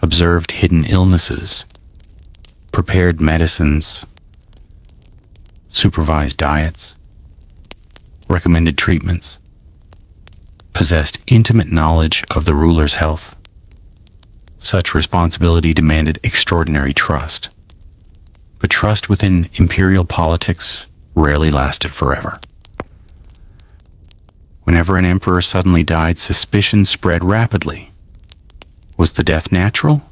observed hidden illnesses, prepared medicines, supervised diets, recommended treatments, possessed intimate knowledge of the ruler's health. Such responsibility demanded extraordinary trust. But trust within imperial politics rarely lasted forever. Whenever an emperor suddenly died, suspicion spread rapidly. Was the death natural?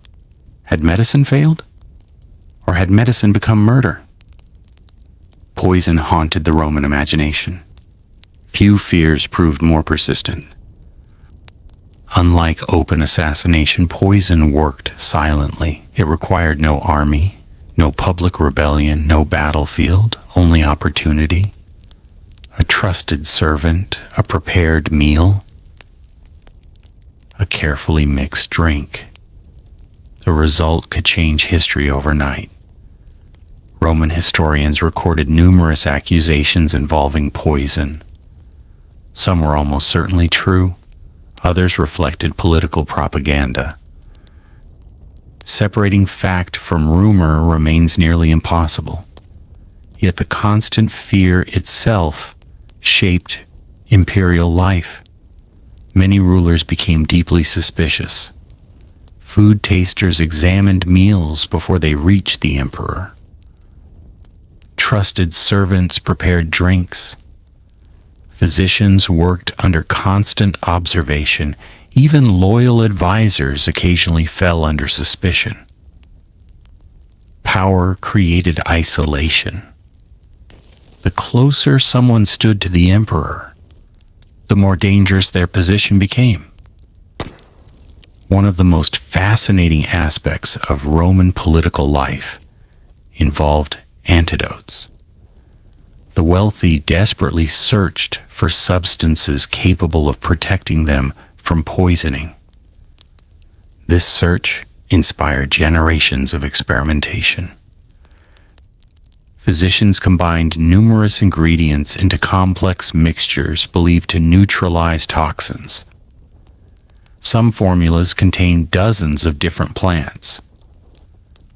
Had medicine failed? Or had medicine become murder? Poison haunted the Roman imagination. Few fears proved more persistent. Unlike open assassination, poison worked silently. It required no army, no public rebellion, no battlefield, only opportunity. A trusted servant, a prepared meal, a carefully mixed drink. The result could change history overnight. Roman historians recorded numerous accusations involving poison. Some were almost certainly true. Others reflected political propaganda. Separating fact from rumor remains nearly impossible. Yet the constant fear itself shaped imperial life. Many rulers became deeply suspicious. Food tasters examined meals before they reached the emperor. Trusted servants prepared drinks. Physicians worked under constant observation. Even loyal advisors occasionally fell under suspicion. Power created isolation. The closer someone stood to the emperor, the more dangerous their position became. One of the most fascinating aspects of Roman political life involved antidotes. The wealthy desperately searched for substances capable of protecting them from poisoning. This search inspired generations of experimentation. Physicians combined numerous ingredients into complex mixtures believed to neutralize toxins. Some formulas contained dozens of different plants.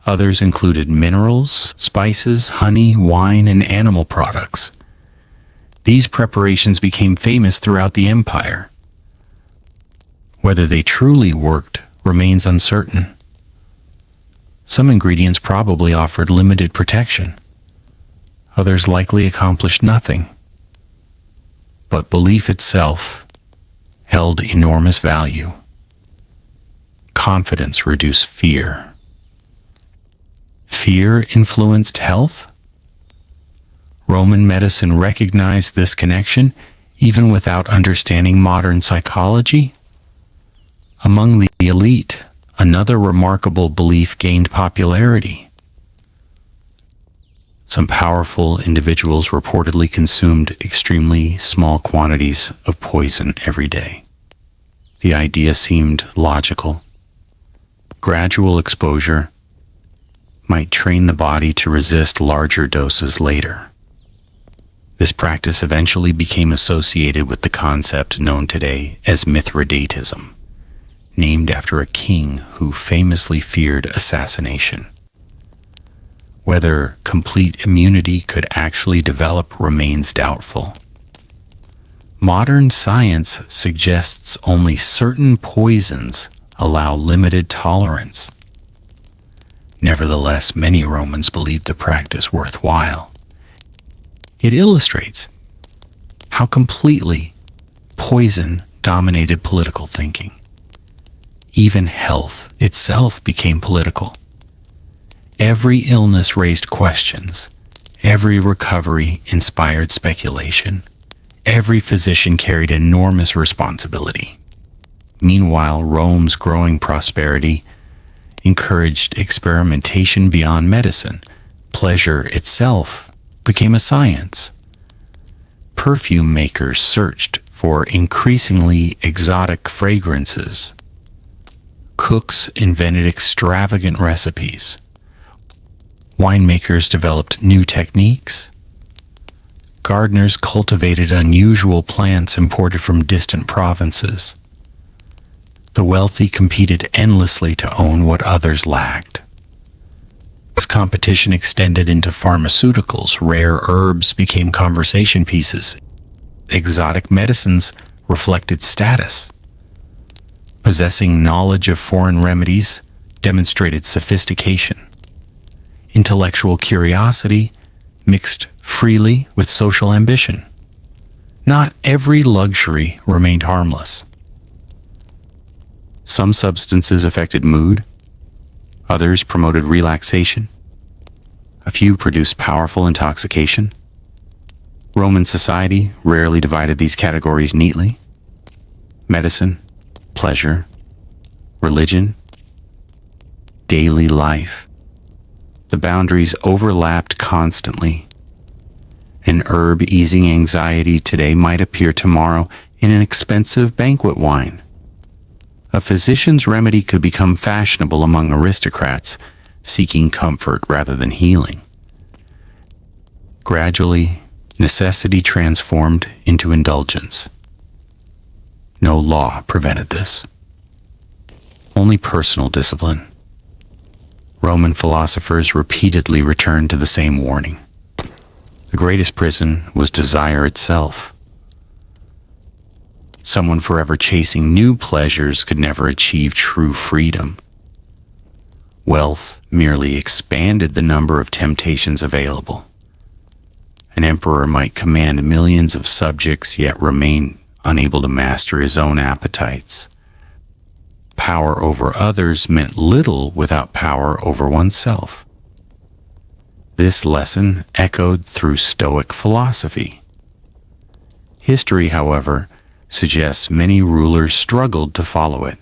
Others included minerals, spices, honey, wine, and animal products. These preparations became famous throughout the empire. Whether they truly worked remains uncertain. Some ingredients probably offered limited protection. Others likely accomplished nothing. But belief itself held enormous value. confidence reduce fear. Fear influenced health? Roman medicine recognized this connection even without understanding modern psychology. Among the elite, another remarkable belief gained popularity. Some powerful individuals reportedly consumed extremely small quantities of poison every day. The idea seemed logical. Gradual exposure might train the body to resist larger doses later. This practice eventually became associated with the concept known today as Mithridatism, named after a king who famously feared assassination. Whether complete immunity could actually develop remains doubtful. Modern science suggests only certain poisons allow limited tolerance. Nevertheless, many Romans believed the practice worthwhile. It illustrates how completely poison dominated political thinking. Even health itself became political. Every illness raised questions. Every recovery inspired speculation. Every physician carried enormous responsibility. Meanwhile, Rome's growing prosperity encouraged experimentation beyond medicine. Pleasure itself became a science. Perfume makers searched for increasingly exotic fragrances. Cooks invented extravagant recipes. Winemakers developed new techniques. Gardeners cultivated unusual plants imported from distant provinces. The wealthy competed endlessly to own what others lacked. As competition extended into pharmaceuticals, rare herbs became conversation pieces. Exotic medicines reflected status. Possessing knowledge of foreign remedies demonstrated sophistication. Intellectual curiosity mixed freely with social ambition. Not every luxury remained harmless. Some substances affected mood, others promoted relaxation, a few produced powerful intoxication. Roman society rarely divided these categories neatly. Medicine, pleasure, religion, daily life. The boundaries overlapped constantly. An herb easing anxiety today might appear tomorrow in an expensive banquet wine. A physician's remedy could become fashionable among aristocrats seeking comfort rather than healing. Gradually, necessity transformed into indulgence. No law prevented this. Only personal discipline. Roman philosophers repeatedly returned to the same warning. The greatest prison was desire itself. Someone forever chasing new pleasures could never achieve true freedom. Wealth merely expanded the number of temptations available. An emperor might command millions of subjects, yet remain unable to master his own appetites. Power over others meant little without power over oneself. This lesson echoed through Stoic philosophy. History, however, suggests many rulers struggled to follow it.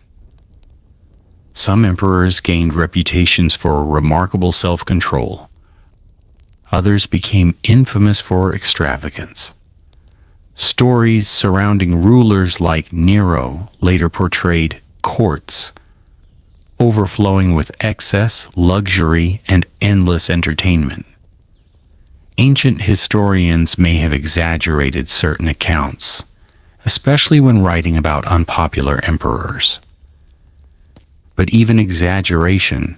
Some emperors gained reputations for remarkable self-control. Others became infamous for extravagance. Stories surrounding rulers like Nero later portrayed courts overflowing with excess, luxury, and endless entertainment. Ancient historians may have exaggerated certain accounts, especially when writing about unpopular emperors. But even exaggeration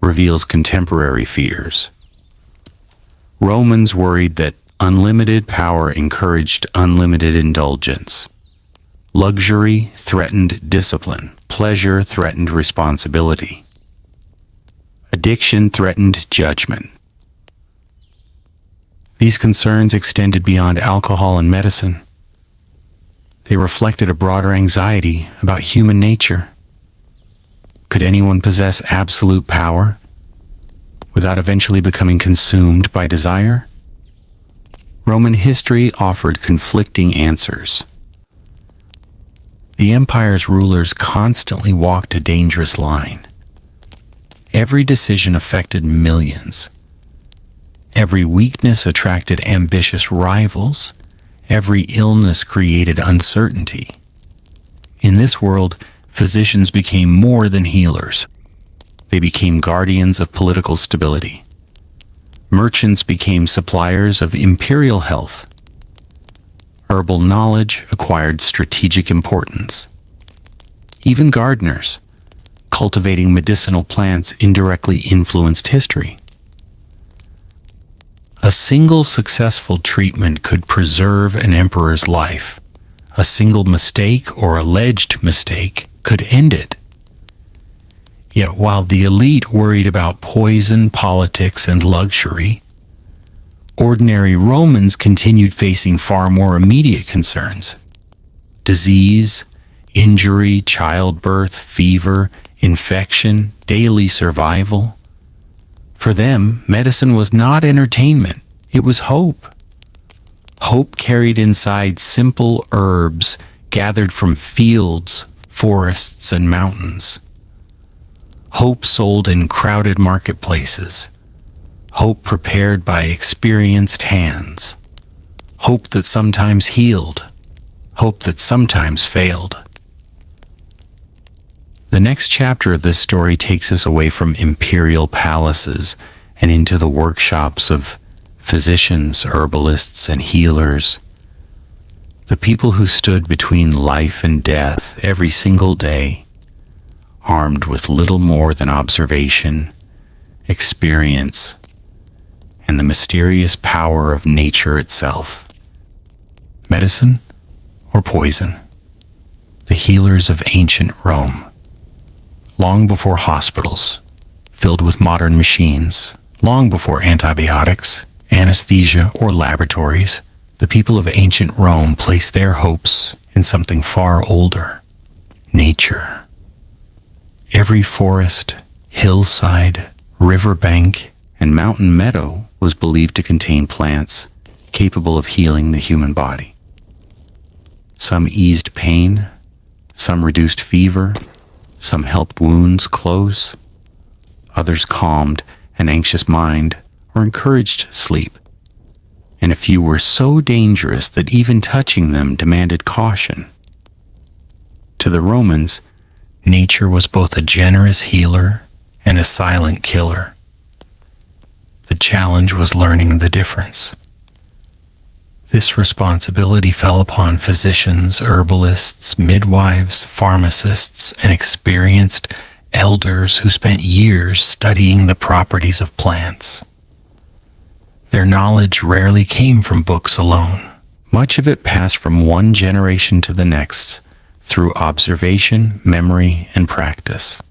reveals contemporary fears. Romans worried that unlimited power encouraged unlimited indulgence. Luxury threatened discipline. Pleasure threatened responsibility. Addiction threatened judgment. These concerns extended beyond alcohol and medicine. They reflected a broader anxiety about human nature. Could anyone possess absolute power without eventually becoming consumed by desire? Roman history offered conflicting answers. The empire's rulers constantly walked a dangerous line. Every decision affected millions. Every weakness attracted ambitious rivals. Every illness created uncertainty. In this world, physicians became more than healers. They became guardians of political stability. Merchants became suppliers of imperial health. Herbal knowledge acquired strategic importance. Even gardeners, cultivating medicinal plants, indirectly influenced history. A single successful treatment could preserve an emperor's life. A single mistake or alleged mistake could end it. Yet while the elite worried about poison, politics, and luxury, ordinary Romans continued facing far more immediate concerns. Disease, injury, childbirth, fever, infection, daily survival. For them, medicine was not entertainment, it was hope. Hope carried inside simple herbs gathered from fields, forests, and mountains. Hope sold in crowded marketplaces. Hope prepared by experienced hands. Hope that sometimes healed. Hope that sometimes failed. The next chapter of this story takes us away from imperial palaces and into the workshops of physicians, herbalists, and healers. The people who stood between life and death every single day, armed with little more than observation, experience, and the mysterious power of nature itself. Medicine or poison? The healers of ancient Rome. Long before hospitals, filled with modern machines, long before antibiotics, anesthesia, or laboratories, the people of ancient Rome placed their hopes in something far older: nature. Every forest, hillside, riverbank, and mountain meadow was believed to contain plants capable of healing the human body. Some eased pain, some reduced fever, some helped wounds close, others calmed an anxious mind or encouraged sleep, and a few were so dangerous that even touching them demanded caution. To the Romans, nature was both a generous healer and a silent killer. The challenge was learning the difference. This responsibility fell upon physicians, herbalists, midwives, pharmacists, and experienced elders who spent years studying the properties of plants. Their knowledge rarely came from books alone. Much of it passed from one generation to the next through observation, memory, and practice.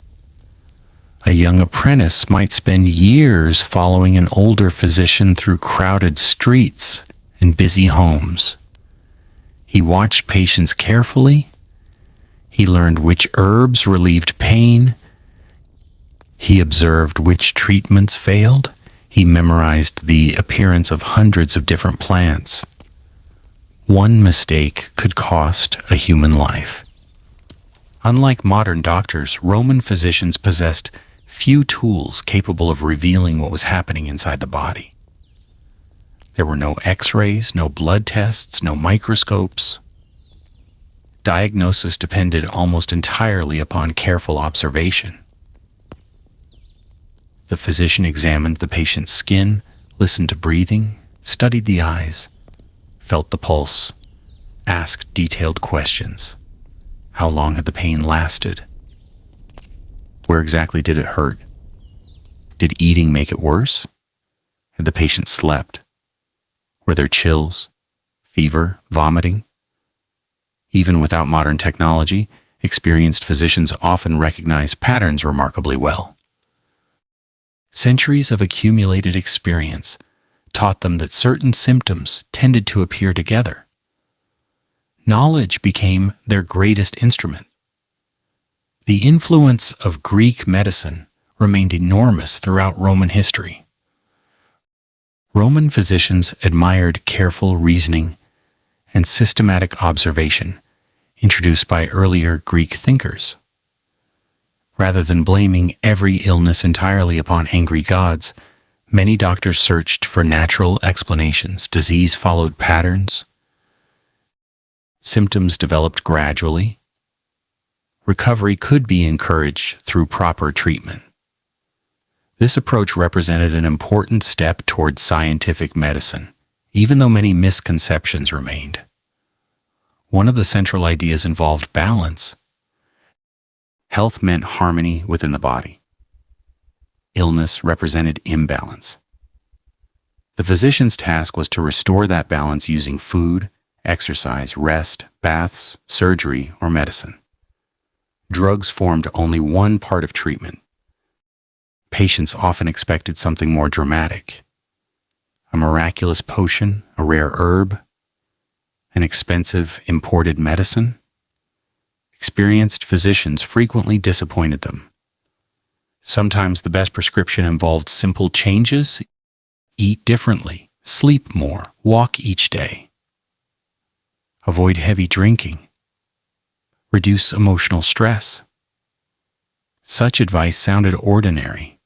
A young apprentice might spend years following an older physician through crowded streets and busy homes. He watched patients carefully. He learned which herbs relieved pain. He observed which treatments failed. He memorized the appearance of hundreds of different plants. One mistake could cost a human life. Unlike modern doctors, Roman physicians possessed few tools capable of revealing what was happening inside the body. There were no x-rays, no blood tests, no microscopes. Diagnosis depended almost entirely upon careful observation. The physician examined the patient's skin, listened to breathing, studied the eyes, felt the pulse, asked detailed questions. How long had the pain lasted? Where exactly did it hurt? Did eating make it worse? Had the patient slept? Were there chills, fever, vomiting? Even without modern technology, experienced physicians often recognize patterns remarkably well. Centuries of accumulated experience taught them that certain symptoms tended to appear together. Knowledge became their greatest instrument. The influence of Greek medicine remained enormous throughout Roman history. Roman physicians admired careful reasoning and systematic observation introduced by earlier Greek thinkers. Rather than blaming every illness entirely upon angry gods, many doctors searched for natural explanations. Disease followed patterns. Symptoms developed gradually. Recovery could be encouraged through proper treatment. This approach represented an important step towards scientific medicine, even though many misconceptions remained. One of the central ideas involved balance. Health meant harmony within the body. Illness represented imbalance. The physician's task was to restore that balance using food, exercise, rest, baths, surgery, or medicine. Drugs formed only one part of treatment. Patients often expected something more dramatic. A miraculous potion, a rare herb, an expensive imported medicine. Experienced physicians frequently disappointed them. Sometimes the best prescription involved simple changes: eat differently, sleep more, walk each day. Avoid heavy drinking. Reduce emotional stress. Such advice sounded ordinary,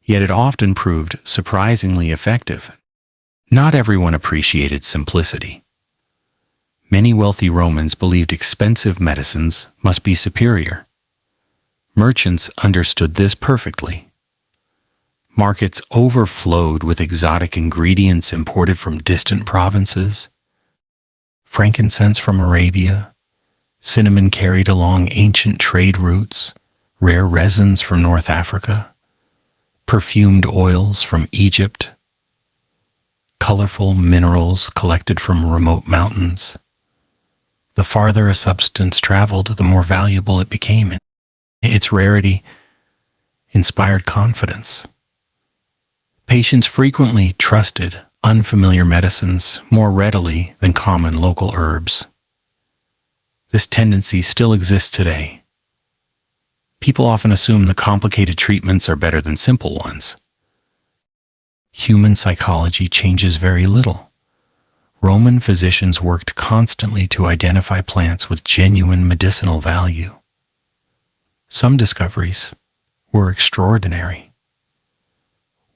yet it often proved surprisingly effective. Not everyone appreciated simplicity. Many wealthy Romans believed expensive medicines must be superior. Merchants understood this perfectly. Markets overflowed with exotic ingredients imported from distant provinces. Frankincense from Arabia, cinnamon carried along ancient trade routes, rare resins from North Africa, perfumed oils from Egypt, colorful minerals collected from remote mountains. The farther a substance traveled, the more valuable it became. Its rarity inspired confidence. Patients frequently trusted unfamiliar medicines more readily than common local herbs. This tendency still exists today. People often assume the complicated treatments are better than simple ones. Human psychology changes very little. Roman physicians worked constantly to identify plants with genuine medicinal value. Some discoveries were extraordinary.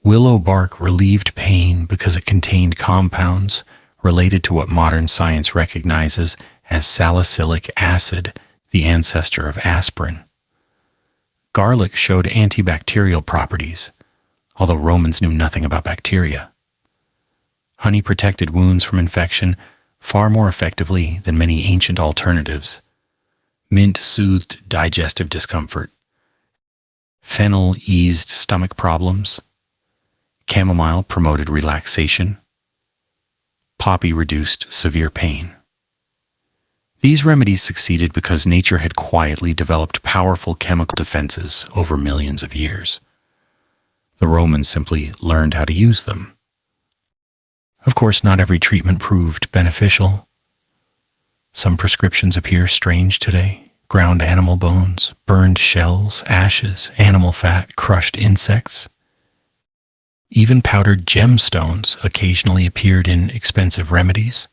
Willow bark relieved pain because it contained compounds related to what modern science recognizes as salicylic acid, the ancestor of aspirin. Garlic showed antibacterial properties, although Romans knew nothing about bacteria. Honey protected wounds from infection far more effectively than many ancient alternatives. Mint soothed digestive discomfort. Fennel eased stomach problems. Chamomile promoted relaxation. Poppy reduced severe pain. These remedies succeeded because nature had quietly developed powerful chemical defenses over millions of years. The Romans simply learned how to use them. Of course, not every treatment proved beneficial. Some prescriptions appear strange today. Ground animal bones, burned shells, ashes, animal fat, crushed insects. Even powdered gemstones occasionally appeared in expensive remedies.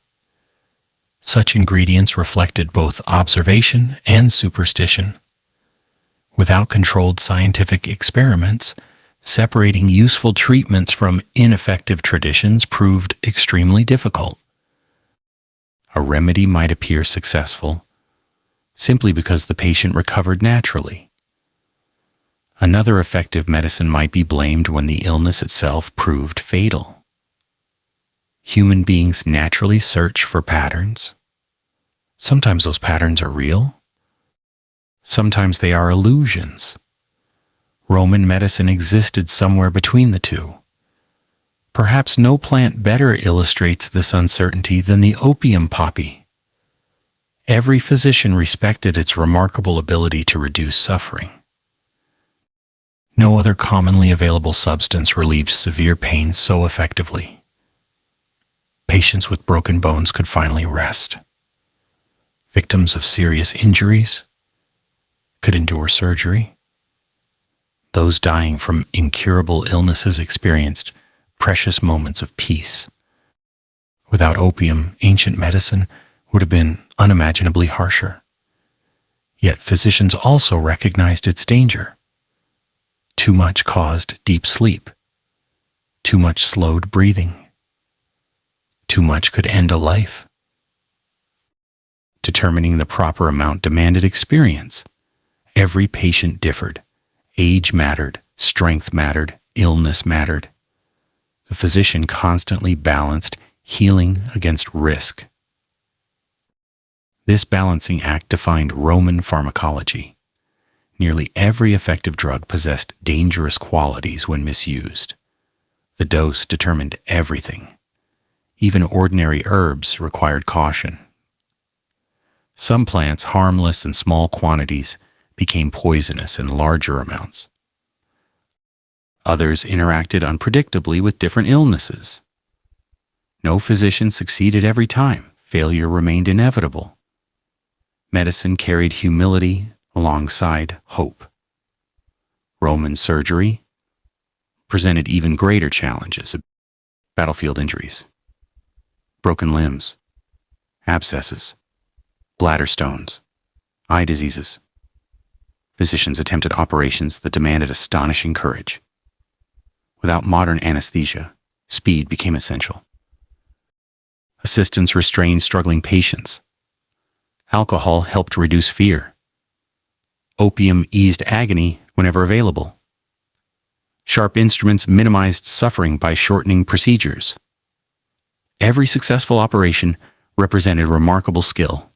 Such ingredients reflected both observation and superstition. Without controlled scientific experiments, separating useful treatments from ineffective traditions proved extremely difficult. A remedy might appear successful simply because the patient recovered naturally. Another effective medicine might be blamed when the illness itself proved fatal. Human beings naturally search for patterns. Sometimes those patterns are real. Sometimes they are illusions. Roman medicine existed somewhere between the two. Perhaps no plant better illustrates this uncertainty than the opium poppy. Every physician respected its remarkable ability to reduce suffering. No other commonly available substance relieved severe pain so effectively. Patients with broken bones could finally rest. Victims of serious injuries could endure surgery. Those dying from incurable illnesses experienced precious moments of peace. Without opium, ancient medicine would have been unimaginably harsher. Yet physicians also recognized its danger. Too much caused deep sleep. Too much slowed breathing. Too much could end a life. Determining the proper amount demanded experience. Every patient differed. Age mattered, strength mattered, illness mattered. The physician constantly balanced healing against risk. This balancing act defined Roman pharmacology. Nearly every effective drug possessed dangerous qualities when misused. The dose determined everything. Even ordinary herbs required caution. Some plants, harmless in small quantities, became poisonous in larger amounts. Others interacted unpredictably with different illnesses. No physician succeeded every time. Failure remained inevitable. Medicine carried humility alongside hope. Roman surgery presented even greater challenges: battlefield injuries, broken limbs, abscesses, bladder stones, eye diseases. Physicians attempted operations that demanded astonishing courage. Without modern anesthesia, speed became essential. Assistants restrained struggling patients. Alcohol helped reduce fear. Opium eased agony whenever available. Sharp instruments minimized suffering by shortening procedures. Every successful operation represented remarkable skill.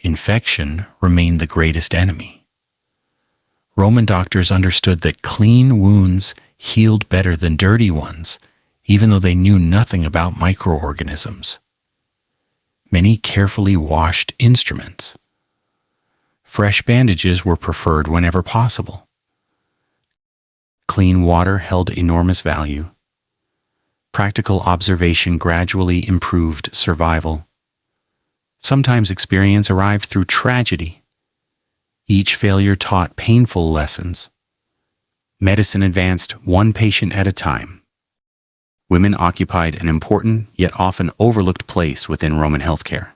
Infection remained the greatest enemy. Roman doctors understood that clean wounds healed better than dirty ones, even though they knew nothing about microorganisms. Many carefully washed instruments. Fresh bandages were preferred whenever possible. Clean water held enormous value. Practical observation gradually improved survival. Sometimes experience arrived through tragedy. Each failure taught painful lessons. Medicine advanced one patient at a time. Women occupied an important yet often overlooked place within Roman healthcare.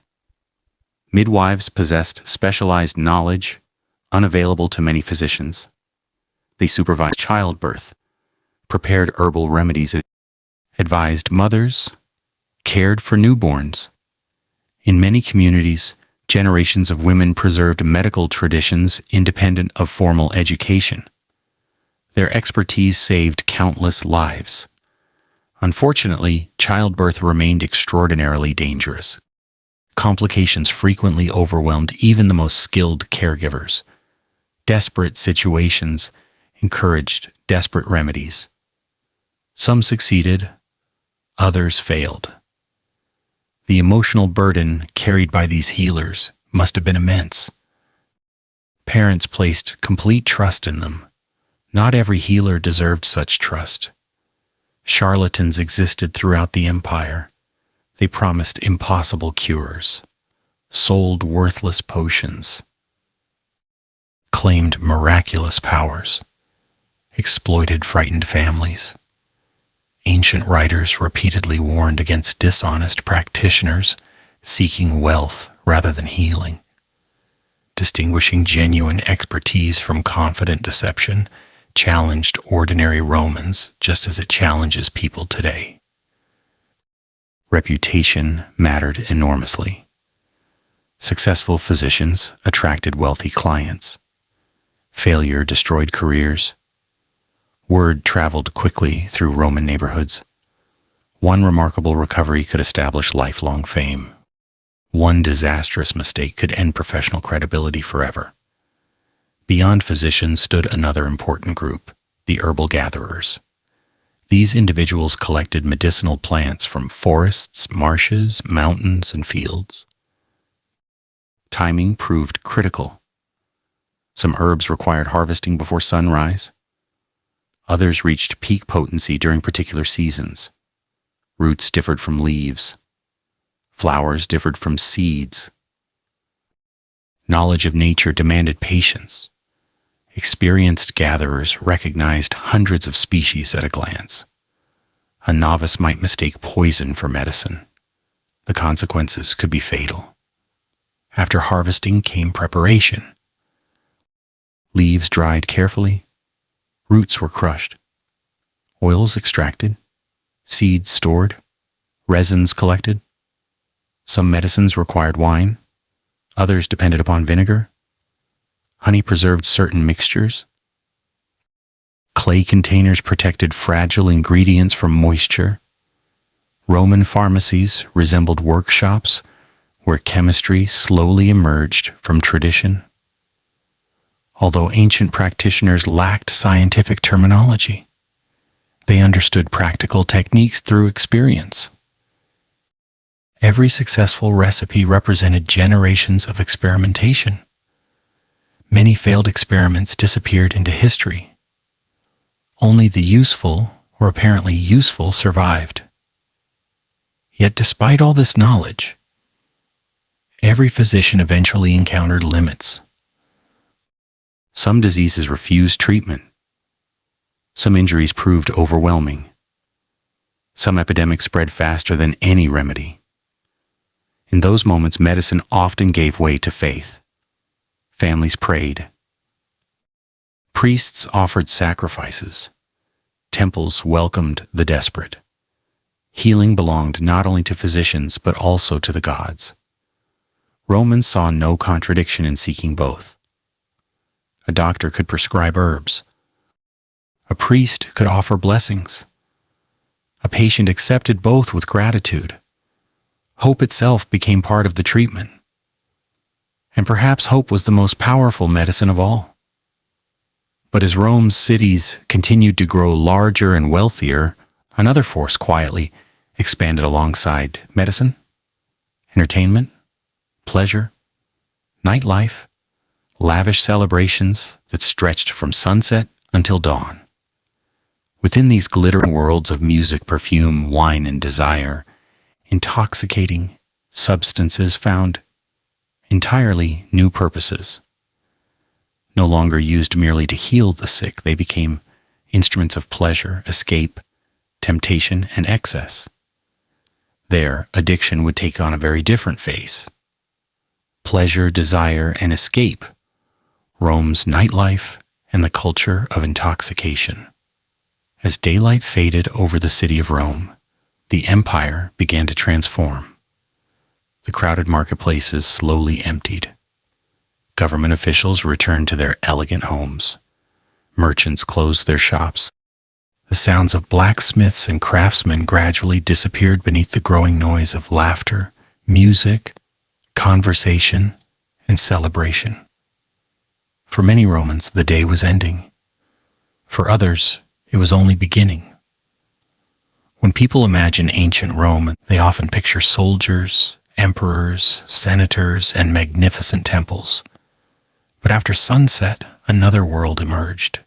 Midwives possessed specialized knowledge unavailable to many physicians. They supervised childbirth, prepared herbal remedies, advised mothers, cared for newborns. In many communities, generations of women preserved medical traditions independent of formal education. Their expertise saved countless lives. Unfortunately, childbirth remained extraordinarily dangerous. Complications frequently overwhelmed even the most skilled caregivers. Desperate situations encouraged desperate remedies. Some succeeded, others failed. The emotional burden carried by these healers must have been immense. Parents placed complete trust in them. Not every healer deserved such trust. Charlatans existed throughout the empire. They promised impossible cures, sold worthless potions, claimed miraculous powers, exploited frightened families. Ancient writers repeatedly warned against dishonest practitioners seeking wealth rather than healing. Distinguishing genuine expertise from confident deception challenged ordinary Romans just as it challenges people today. Reputation mattered enormously. Successful physicians attracted wealthy clients. Failure destroyed careers. Word traveled quickly through Roman neighborhoods. One remarkable recovery could establish lifelong fame. One disastrous mistake could end professional credibility forever. Beyond physicians stood another important group, the herbal gatherers. These individuals collected medicinal plants from forests, marshes, mountains, and fields. Timing proved critical. Some herbs required harvesting before sunrise. Others reached peak potency during particular seasons. Roots differed from leaves. Flowers differed from seeds. Knowledge of nature demanded patience. Experienced gatherers recognized hundreds of species at a glance. A novice might mistake poison for medicine. The consequences could be fatal. After harvesting came preparation. Leaves dried carefully, roots were crushed, oils extracted, seeds stored, resins collected. Some medicines required wine, others depended upon vinegar. Honey preserved certain mixtures. Clay containers protected fragile ingredients from moisture. Roman pharmacies resembled workshops where chemistry slowly emerged from tradition. Although ancient practitioners lacked scientific terminology, they understood practical techniques through experience. Every successful recipe represented generations of experimentation. Many failed experiments disappeared into history. Only the useful, or apparently useful, survived. Yet despite all this knowledge, every physician eventually encountered limits. Some diseases refused treatment. Some injuries proved overwhelming. Some epidemics spread faster than any remedy. In those moments, medicine often gave way to faith. Families prayed. Priests offered sacrifices. Temples welcomed the desperate. Healing belonged not only to physicians but also to the gods. Romans saw no contradiction in seeking both. A doctor could prescribe herbs. A priest could offer blessings. A patient accepted both with gratitude. Hope itself became part of the treatment. And perhaps hope was the most powerful medicine of all. But as Rome's cities continued to grow larger and wealthier, another force quietly expanded alongside medicine, entertainment, pleasure, nightlife, lavish celebrations that stretched from sunset until dawn. Within these glittering worlds of music, perfume, wine, and desire, intoxicating substances found entirely new purposes. No longer used merely to heal the sick, they became instruments of pleasure, escape, temptation, and excess. There, addiction would take on a very different face. Pleasure, desire, and escape, Rome's nightlife and the culture of intoxication. As daylight faded over the city of Rome, the empire began to transform. The crowded marketplaces slowly emptied. Government officials returned to their elegant homes. Merchants closed their shops. The sounds of blacksmiths and craftsmen gradually disappeared beneath the growing noise of laughter, music, conversation, and celebration. For many Romans, the day was ending. For others, it was only beginning. When people imagine ancient Rome, they often picture soldiers, emperors, senators, and magnificent temples. But after sunset, another world emerged.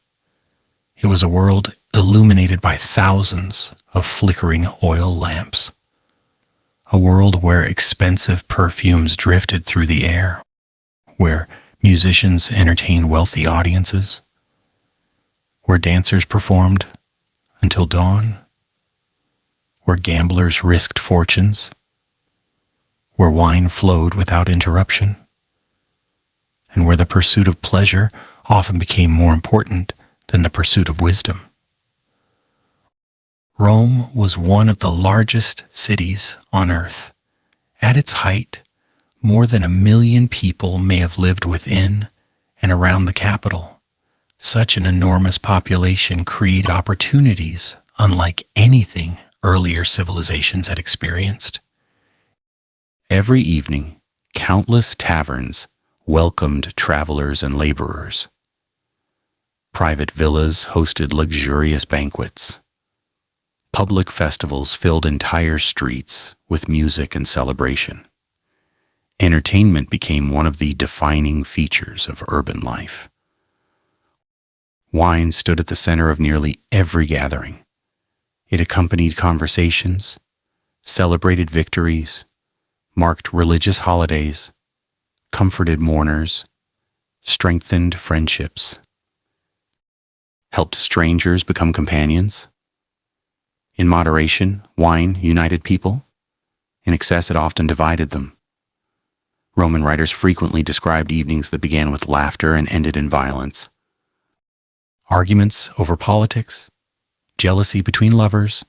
It was a world illuminated by thousands of flickering oil lamps. A world where expensive perfumes drifted through the air, where musicians entertained wealthy audiences, where dancers performed until dawn, where gamblers risked fortunes, where wine flowed without interruption, and where the pursuit of pleasure often became more important than the pursuit of wisdom. Rome was one of the largest cities on earth. At its height, more than 1 million people may have lived within and around the capital. Such an enormous population created opportunities unlike anything earlier civilizations had experienced. Every evening, countless taverns welcomed travelers and laborers. Private villas hosted luxurious banquets. Public festivals filled entire streets with music and celebration. Entertainment became one of the defining features of urban life. Wine stood at the center of nearly every gathering. It accompanied conversations, celebrated victories, marked religious holidays, comforted mourners, strengthened friendships, helped strangers become companions. In moderation, wine united people. In excess, it often divided them. Roman writers frequently described evenings that began with laughter and ended in violence. Arguments over politics, jealousy between lovers,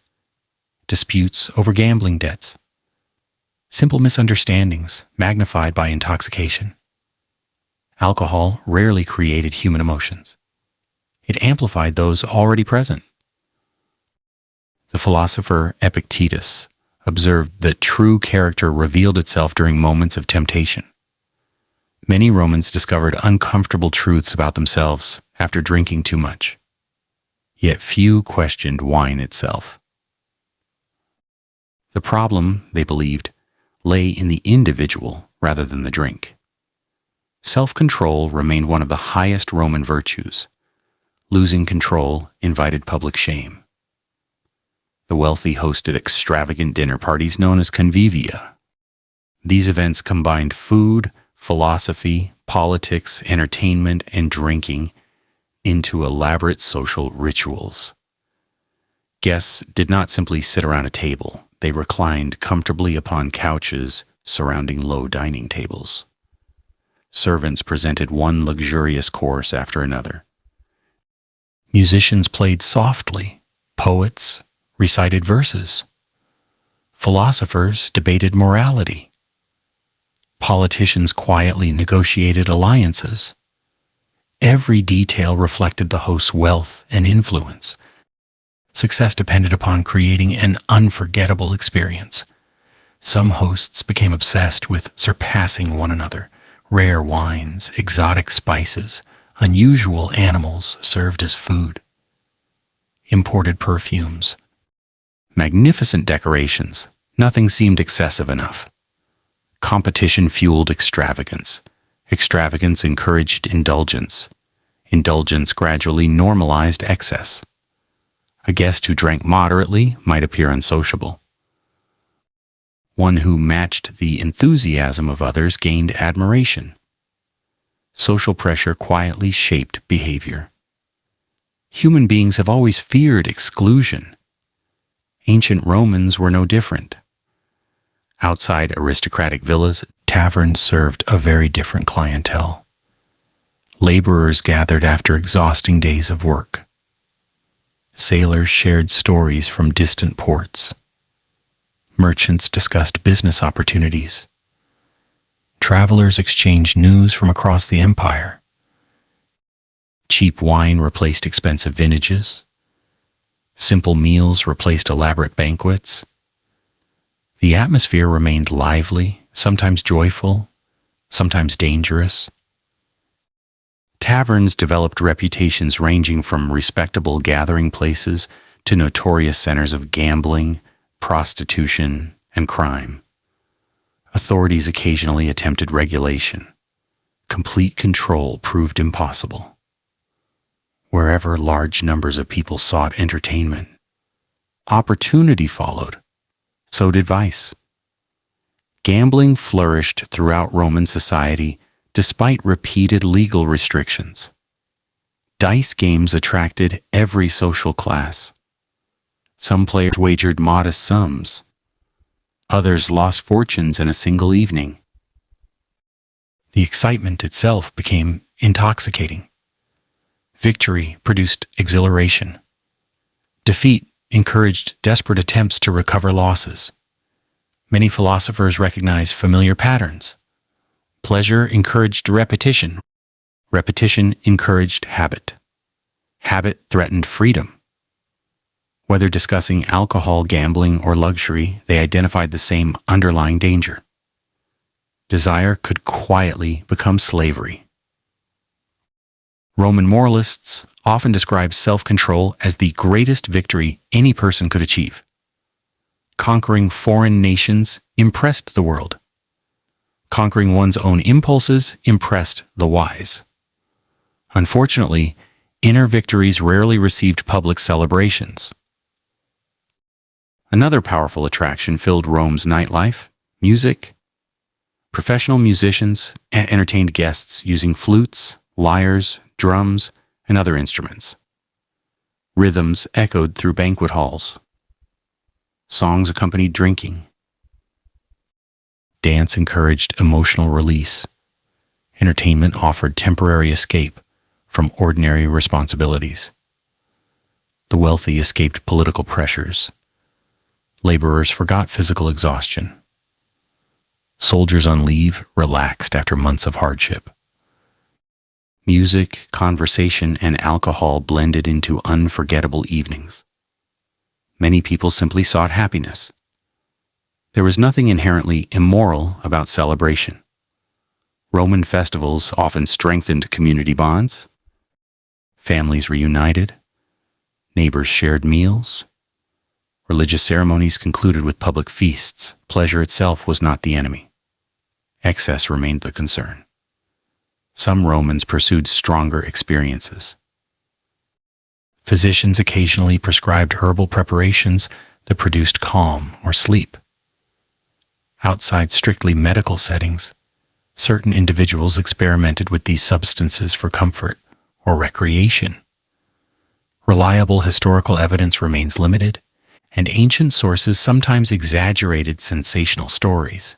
disputes over gambling debts, simple misunderstandings magnified by intoxication. Alcohol rarely created human emotions. It amplified those already present. The philosopher Epictetus observed that true character revealed itself during moments of temptation. Many Romans discovered uncomfortable truths about themselves after drinking too much. Yet few questioned wine itself. The problem, they believed, lay in the individual rather than the drink. Self-control remained one of the highest Roman virtues. Losing control invited public shame. The wealthy hosted extravagant dinner parties known as convivia. These events combined food, philosophy, politics, entertainment, and drinking into elaborate social rituals. Guests did not simply sit around a table. They reclined comfortably upon couches surrounding low dining tables. Servants presented one luxurious course after another. Musicians played softly. Poets recited verses. Philosophers debated morality. Politicians quietly negotiated alliances. Every detail reflected the host's wealth and influence. Success depended upon creating an unforgettable experience. Some hosts became obsessed with surpassing one another. Rare wines, exotic spices, unusual animals served as food. Imported perfumes, magnificent decorations, nothing seemed excessive enough. Competition fueled extravagance. Extravagance encouraged indulgence. Indulgence gradually normalized excess. A guest who drank moderately might appear unsociable. One who matched the enthusiasm of others gained admiration. Social pressure quietly shaped behavior. Human beings have always feared exclusion. Ancient Romans were no different. Outside aristocratic villas, taverns served a very different clientele. Laborers gathered after exhausting days of work. Sailors shared stories from distant ports. Merchants discussed business opportunities. Travelers exchanged news from across the empire. Cheap wine replaced expensive vintages. Simple meals replaced elaborate banquets. The atmosphere remained lively, sometimes joyful, sometimes dangerous. Taverns developed reputations ranging from respectable gathering places to notorious centers of gambling, prostitution, and crime. Authorities occasionally attempted regulation. Complete control proved impossible. Wherever large numbers of people sought entertainment, opportunity followed. So did vice. Gambling flourished throughout Roman society despite repeated legal restrictions. Dice games attracted every social class. Some players wagered modest sums. Others lost fortunes in a single evening. The excitement itself became intoxicating. Victory produced exhilaration. Defeat encouraged desperate attempts to recover losses. Many philosophers recognized familiar patterns. Pleasure encouraged repetition. Repetition encouraged habit. Habit threatened freedom. Whether discussing alcohol, gambling, or luxury, they identified the same underlying danger. Desire could quietly become slavery. Roman moralists often describe self-control as the greatest victory any person could achieve. Conquering foreign nations impressed the world. Conquering one's own impulses impressed the wise. Unfortunately, inner victories rarely received public celebrations. Another powerful attraction filled Rome's nightlife: music. Professional musicians entertained guests using flutes, lyres, drums, and other instruments. Rhythms echoed through banquet halls. Songs accompanied drinking. Dance encouraged emotional release. Entertainment offered temporary escape from ordinary responsibilities. The wealthy escaped political pressures. Laborers forgot physical exhaustion. Soldiers on leave relaxed after months of hardship. Music, conversation, and alcohol blended into unforgettable evenings. Many people simply sought happiness. There was nothing inherently immoral about celebration. Roman festivals often strengthened community bonds. Families reunited. Neighbors shared meals. Religious ceremonies concluded with public feasts. Pleasure itself was not the enemy. Excess remained the concern. Some Romans pursued stronger experiences. Physicians occasionally prescribed herbal preparations that produced calm or sleep. Outside strictly medical settings, certain individuals experimented with these substances for comfort or recreation. Reliable historical evidence remains limited, and ancient sources sometimes exaggerated sensational stories.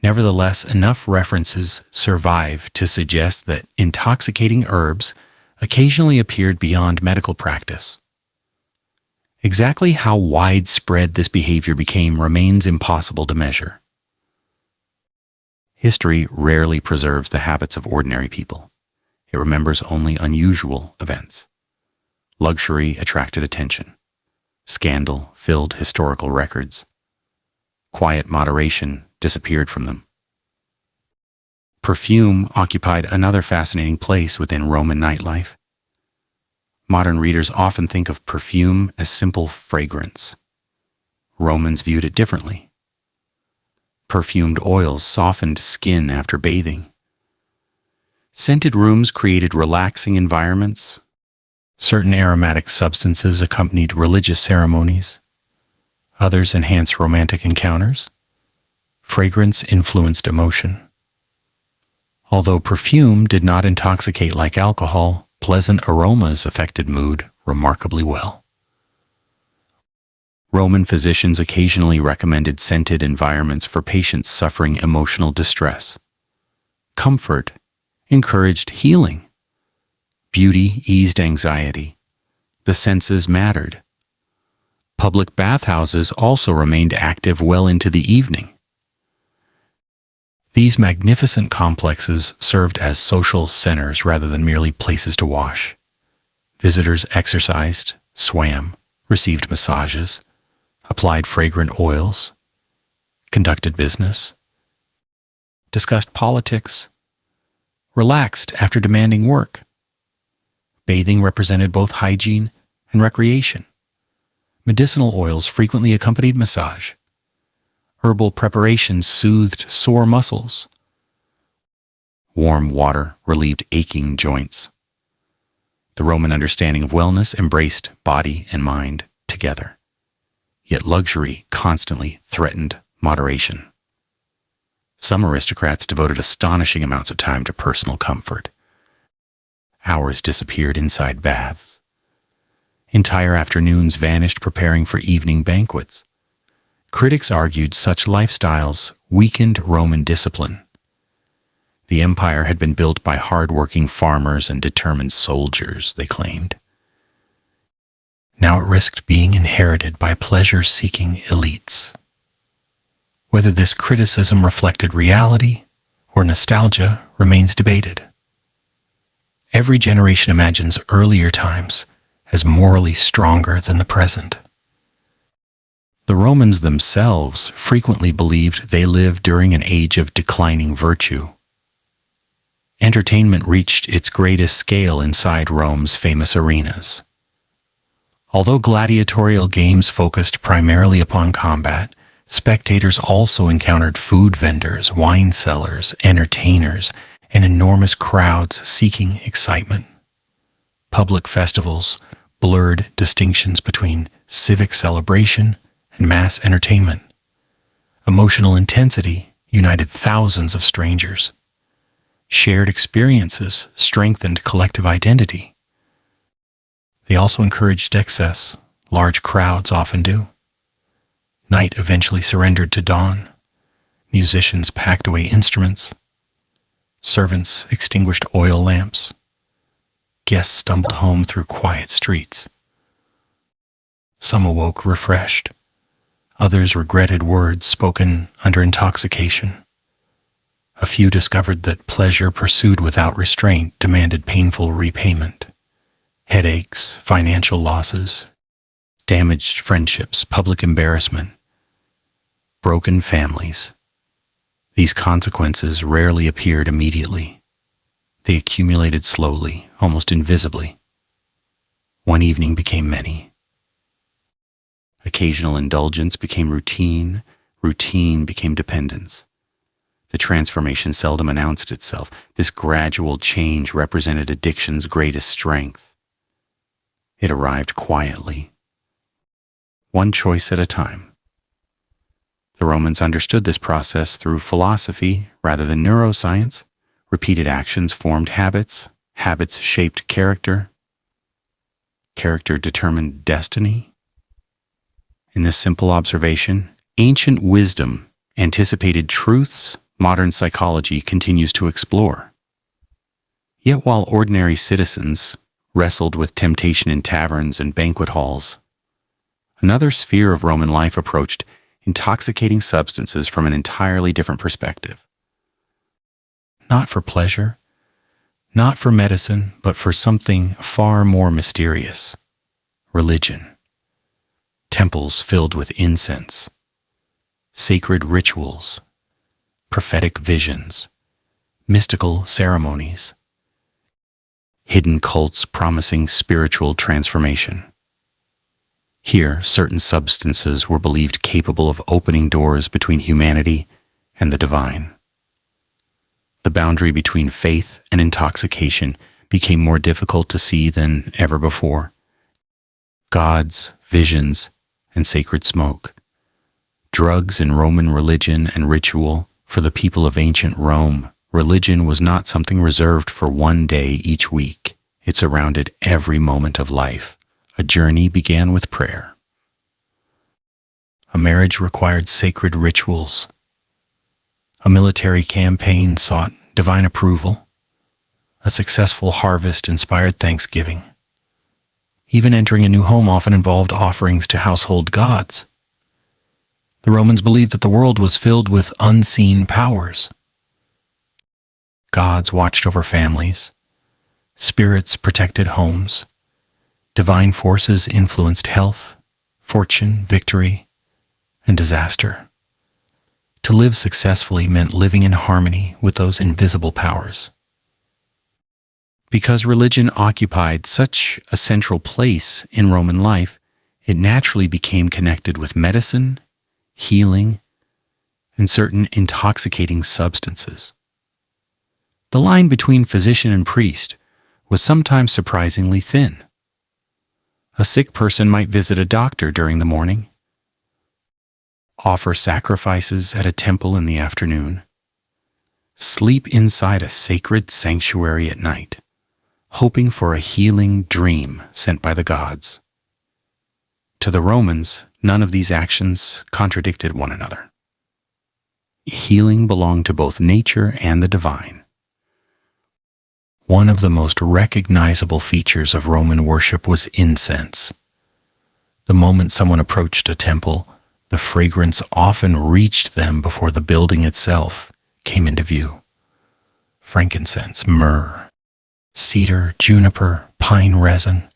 Nevertheless, enough references survive to suggest that intoxicating herbs occasionally appeared beyond medical practice. Exactly how widespread this behavior became remains impossible to measure. History rarely preserves the habits of ordinary people. It remembers only unusual events. Luxury attracted attention. Scandal filled historical records. Quiet moderation disappeared from them. Perfume occupied another fascinating place within Roman nightlife. Modern readers often think of perfume as simple fragrance. Romans viewed it differently. Perfumed oils softened skin after bathing. Scented rooms created relaxing environments. Certain aromatic substances accompanied religious ceremonies. Others enhanced romantic encounters. Fragrance influenced emotion. Although perfume did not intoxicate like alcohol, pleasant aromas affected mood remarkably well. Roman physicians occasionally recommended scented environments for patients suffering emotional distress. Comfort encouraged healing. Beauty eased anxiety. The senses mattered. Public bathhouses also remained active well into the evening. These magnificent complexes served as social centers rather than merely places to wash. Visitors exercised, swam, received massages, applied fragrant oils, conducted business, discussed politics, relaxed after demanding work. Bathing represented both hygiene and recreation. Medicinal oils frequently accompanied massage. Herbal preparations soothed sore muscles. Warm water relieved aching joints. The Roman understanding of wellness embraced body and mind together. Yet luxury constantly threatened moderation. Some aristocrats devoted astonishing amounts of time to personal comfort. Hours disappeared inside baths. Entire afternoons vanished preparing for evening banquets. Critics argued such lifestyles weakened Roman discipline. The empire had been built by hard-working farmers and determined soldiers, they claimed. Now it risked being inherited by pleasure-seeking elites. Whether this criticism reflected reality or nostalgia remains debated. Every generation imagines earlier times as morally stronger than the present. The Romans themselves frequently believed they lived during an age of declining virtue. Entertainment reached its greatest scale inside Rome's famous arenas. Although gladiatorial games focused primarily upon combat, spectators also encountered food vendors, wine sellers, entertainers, and enormous crowds seeking excitement. Public festivals blurred distinctions between civic celebration and mass entertainment. Emotional intensity united thousands of strangers. Shared experiences strengthened collective identity. They also encouraged excess. Large crowds often do. Night eventually surrendered to dawn. Musicians packed away instruments. Servants extinguished oil lamps. Guests stumbled home through quiet streets. Some awoke refreshed. Others regretted words spoken under intoxication. A few discovered that pleasure pursued without restraint demanded painful repayment. Headaches, financial losses, damaged friendships, public embarrassment, broken families. These consequences rarely appeared immediately. They accumulated slowly, almost invisibly. One evening became many. Occasional indulgence became routine, routine became dependence. The transformation seldom announced itself. This gradual change represented addiction's greatest strength. It arrived quietly, one choice at a time. The Romans understood this process through philosophy rather than neuroscience. Repeated actions formed habits, habits shaped character, character determined destiny. In this simple observation, ancient wisdom anticipated truths modern psychology continues to explore. Yet while ordinary citizens wrestled with temptation in taverns and banquet halls, another sphere of Roman life approached intoxicating substances from an entirely different perspective. Not for pleasure, not for medicine, but for something far more mysterious: religion. Temples filled with incense, sacred rituals, prophetic visions, mystical ceremonies, hidden cults promising spiritual transformation. Here, certain substances were believed capable of opening doors between humanity and the divine. The boundary between faith and intoxication became more difficult to see than ever before. Gods, visions, and sacred smoke. Drugs in Roman religion and ritual. For the people of ancient Rome, religion was not something reserved for one day each week. It surrounded every moment of life. A journey began with prayer. A marriage required sacred rituals. A military campaign sought divine approval. A successful harvest inspired thanksgiving. Even entering a new home often involved offerings to household gods. The Romans believed that the world was filled with unseen powers. Gods watched over families. Spirits protected homes. Divine forces influenced health, fortune, victory, and disaster. To live successfully meant living in harmony with those invisible powers. Because religion occupied such a central place in Roman life, it naturally became connected with medicine, healing, and certain intoxicating substances. The line between physician and priest was sometimes surprisingly thin. A sick person might visit a doctor during the morning, offer sacrifices at a temple in the afternoon, sleep inside a sacred sanctuary at night, hoping for a healing dream sent by the gods. To the Romans, none of these actions contradicted one another. Healing belonged to both nature and the divine. One of the most recognizable features of Roman worship was incense. The moment someone approached a temple, the fragrance often reached them before the building itself came into view. Frankincense, myrrh, cedar, juniper, pine resin.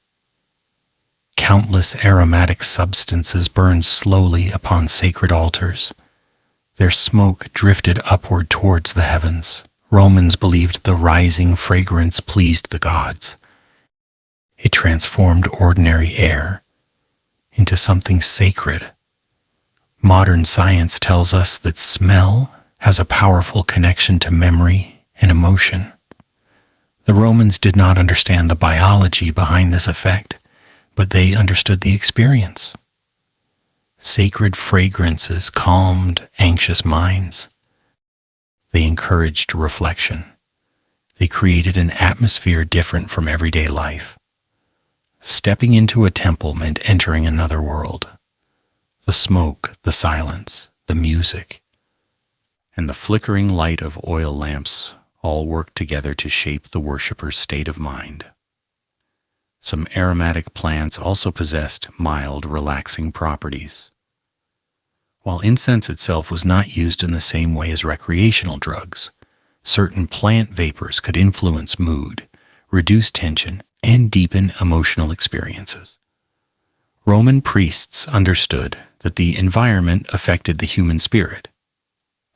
Countless aromatic substances burned slowly upon sacred altars. Their smoke drifted upward towards the heavens. Romans believed the rising fragrance pleased the gods. It transformed ordinary air into something sacred. Modern science tells us that smell has a powerful connection to memory and emotion. The Romans did not understand the biology behind this effect, but they understood the experience. Sacred fragrances calmed anxious minds. They encouraged reflection. They created an atmosphere different from everyday life. Stepping into a temple meant entering another world. The smoke, the silence, the music, and the flickering light of oil lamps all worked together to shape the worshipper's state of mind. Some aromatic plants also possessed mild, relaxing properties. While incense itself was not used in the same way as recreational drugs, certain plant vapors could influence mood, reduce tension, and deepen emotional experiences. Roman priests understood that the environment affected the human spirit.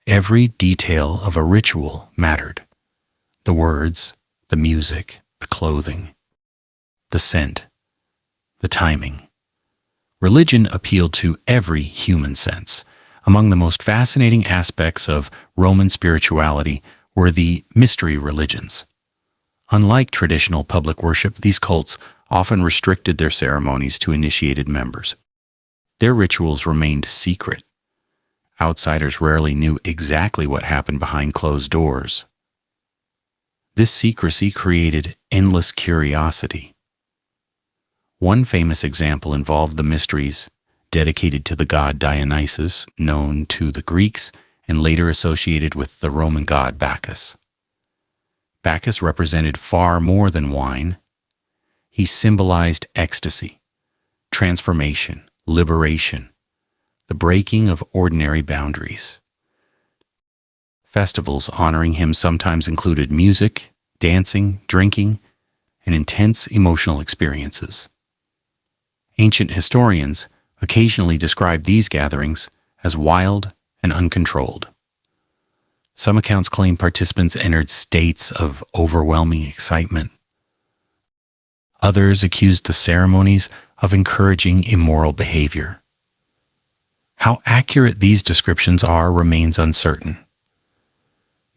Every detail of a ritual mattered. The words, the music, the clothing, the scent, the timing. Religion appealed to every human sense. Among the most fascinating aspects of Roman spirituality were the mystery religions. Unlike traditional public worship, these cults often restricted their ceremonies to initiated members. Their rituals remained secret. Outsiders rarely knew exactly what happened behind closed doors. This secrecy created endless curiosity. One famous example involved the mysteries dedicated to the god Dionysus, known to the Greeks and later associated with the Roman god Bacchus. Bacchus represented far more than wine. He symbolized ecstasy, transformation, liberation, the breaking of ordinary boundaries. Festivals honoring him sometimes included music, dancing, drinking, and intense emotional experiences. Ancient historians occasionally describe these gatherings as wild and uncontrolled. Some accounts claim participants entered states of overwhelming excitement. Others accused the ceremonies of encouraging immoral behavior. How accurate these descriptions are remains uncertain.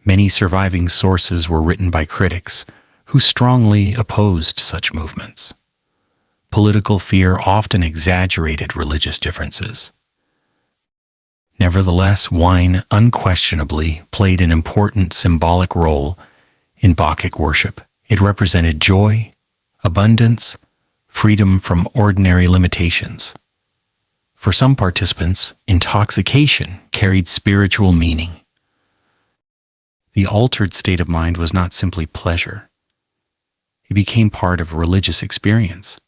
Many surviving sources were written by critics who strongly opposed such movements. Political fear often exaggerated religious differences. Nevertheless, wine unquestionably played an important symbolic role in Bacchic worship. It represented joy, abundance, freedom from ordinary limitations. For some participants, intoxication carried spiritual meaning. The altered state of mind was not simply pleasure. It became part of religious experience.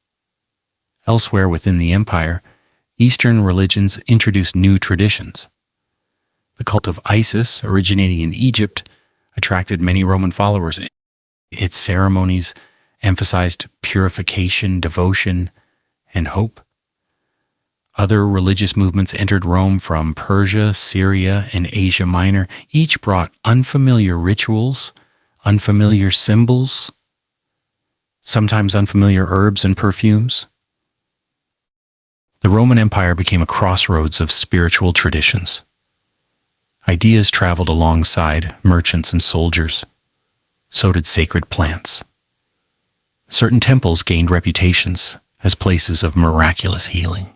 Elsewhere within the empire, Eastern religions introduced new traditions. The cult of Isis, originating in Egypt, attracted many Roman followers. Its ceremonies emphasized purification, devotion, and hope. Other religious movements entered Rome from Persia, Syria, and Asia Minor. Each brought unfamiliar rituals, unfamiliar symbols, sometimes unfamiliar herbs and perfumes. The Roman Empire became a crossroads of spiritual traditions. Ideas traveled alongside merchants and soldiers. So did sacred plants. Certain temples gained reputations as places of miraculous healing.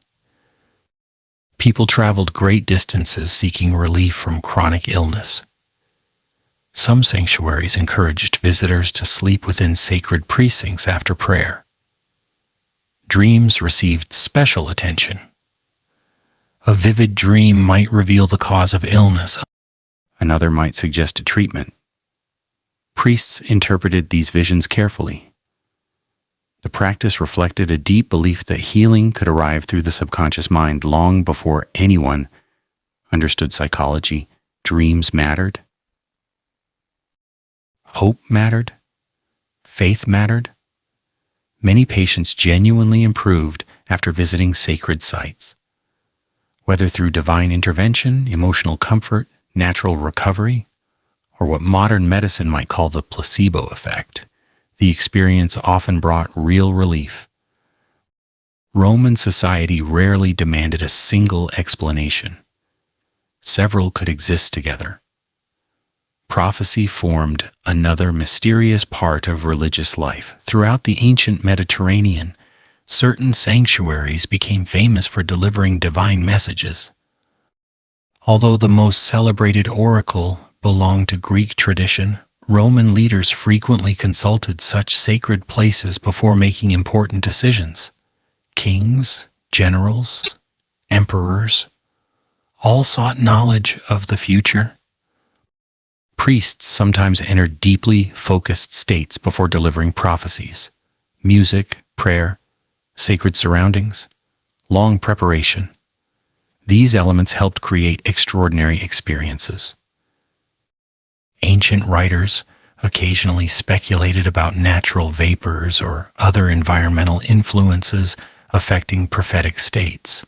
People traveled great distances seeking relief from chronic illness. Some sanctuaries encouraged visitors to sleep within sacred precincts after prayer. Dreams received special attention. A vivid dream might reveal the cause of illness. Another might suggest a treatment. Priests interpreted these visions carefully. The practice reflected a deep belief that healing could arrive through the subconscious mind long before anyone understood psychology. Dreams mattered. Hope mattered. Faith mattered. Many patients genuinely improved after visiting sacred sites. Whether through divine intervention, emotional comfort, natural recovery, or what modern medicine might call the placebo effect, the experience often brought real relief. Roman society rarely demanded a single explanation. Several could exist together. Prophecy formed another mysterious part of religious life. Throughout the ancient Mediterranean, certain sanctuaries became famous for delivering divine messages. Although the most celebrated oracle belonged to Greek tradition, Roman leaders frequently consulted such sacred places before making important decisions. Kings, generals, emperors, all sought knowledge of the future. Priests sometimes entered deeply focused states before delivering prophecies. Music, prayer, sacred surroundings, long preparation. These elements helped create extraordinary experiences. Ancient writers occasionally speculated about natural vapors or other environmental influences affecting prophetic states,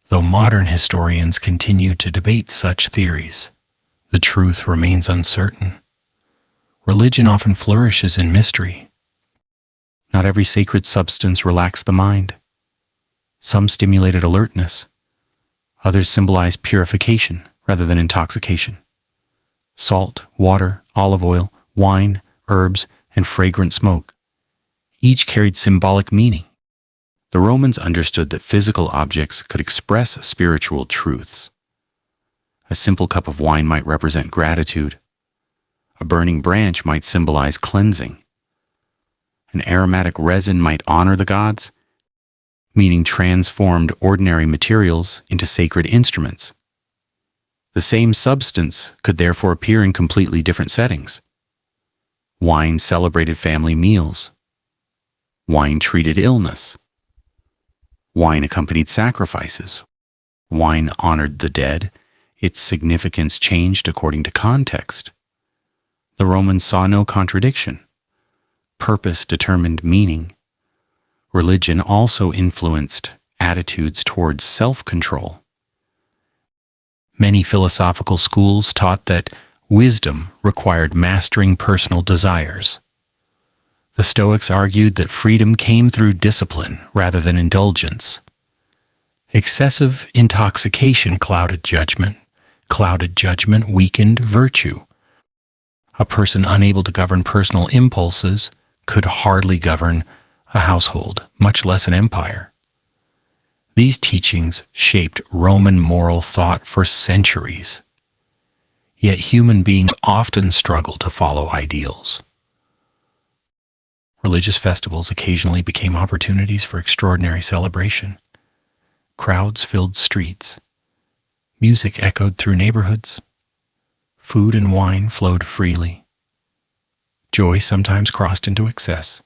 though modern historians continue to debate such theories. The truth remains uncertain. Religion often flourishes in mystery. Not every sacred substance relaxed the mind. Some stimulated alertness. Others symbolized purification rather than intoxication. Salt, water, olive oil, wine, herbs, and fragrant smoke. Each carried symbolic meaning. The Romans understood that physical objects could express spiritual truths. A simple cup of wine might represent gratitude. A burning branch might symbolize cleansing. An aromatic resin might honor the gods, meaning transformed ordinary materials into sacred instruments. The same substance could therefore appear in completely different settings. Wine celebrated family meals. Wine treated illness. Wine accompanied sacrifices. Wine honored the dead. Its significance changed according to context. The Romans saw no contradiction. Purpose determined meaning. Religion also influenced attitudes towards self-control. Many philosophical schools taught that wisdom required mastering personal desires. The Stoics argued that freedom came through discipline rather than indulgence. Excessive intoxication clouded judgment. Clouded judgment weakened virtue. A person unable to govern personal impulses could hardly govern a household, much less an empire. These teachings shaped Roman moral thought for centuries. Yet human beings often struggle to follow ideals. Religious festivals occasionally became opportunities for extraordinary celebration. Crowds filled streets. Music echoed through neighborhoods. Food and wine flowed freely. Joy sometimes crossed into excess.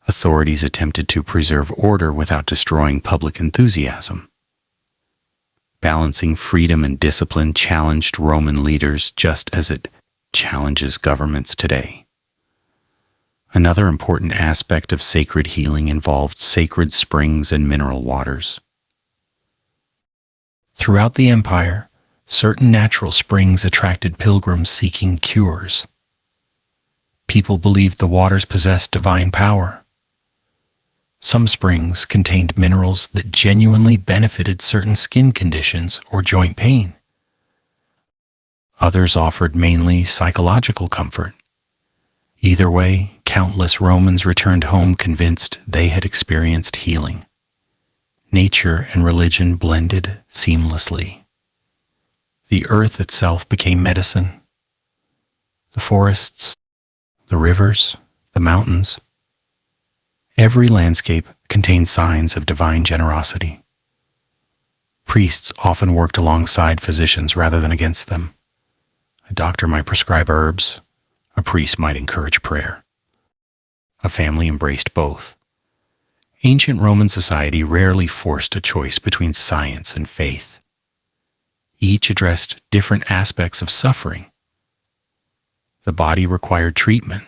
Authorities attempted to preserve order without destroying public enthusiasm. Balancing freedom and discipline challenged Roman leaders just as it challenges governments today. Another important aspect of sacred healing involved sacred springs and mineral waters. Throughout the empire, certain natural springs attracted pilgrims seeking cures. People believed the waters possessed divine power. Some springs contained minerals that genuinely benefited certain skin conditions or joint pain. Others offered mainly psychological comfort. Either way, countless Romans returned home convinced they had experienced healing. Nature and religion blended seamlessly. The earth itself became medicine. The forests, the rivers, the mountains. Every landscape contained signs of divine generosity. Priests often worked alongside physicians rather than against them. A doctor might prescribe herbs. A priest might encourage prayer. A family embraced both. Ancient Roman society rarely forced a choice between science and faith. Each addressed different aspects of suffering. The body required treatment.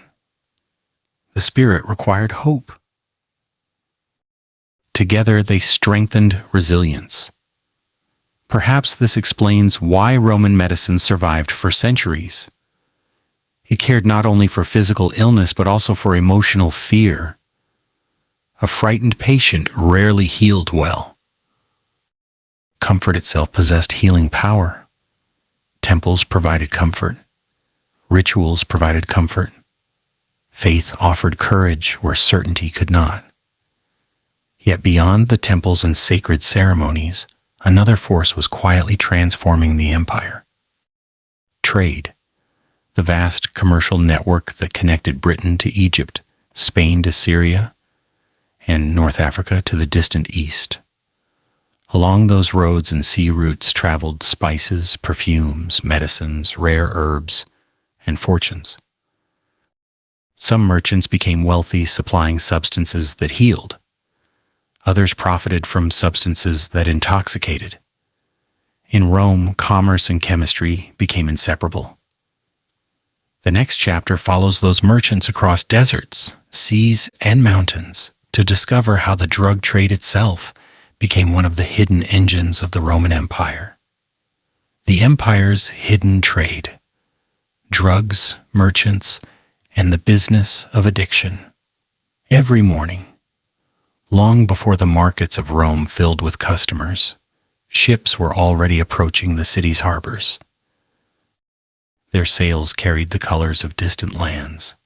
The spirit required hope. Together they strengthened resilience. Perhaps this explains why Roman medicine survived for centuries. It cared not only for physical illness but also for emotional fear. A frightened patient rarely healed well. Comfort itself possessed healing power. Temples provided comfort. Rituals provided comfort. Faith offered courage where certainty could not. Yet beyond the temples and sacred ceremonies, another force was quietly transforming the empire. trade, the vast commercial network that connected Britain to Egypt, Spain to Syria, and North Africa to the distant east. Along those roads and sea routes traveled spices, perfumes, medicines, rare herbs, and fortunes. Some merchants became wealthy supplying substances that healed. Others profited from substances that intoxicated. In Rome, commerce and chemistry became inseparable. The next chapter follows those merchants across deserts, seas, and mountains to discover how the drug trade itself became one of the hidden engines of the Roman Empire. The empire's hidden trade: drugs, merchants, and the business of addiction. Every morning, long before the markets of Rome filled with customers, ships were already approaching the city's harbors. Their sails carried the colors of distant lands.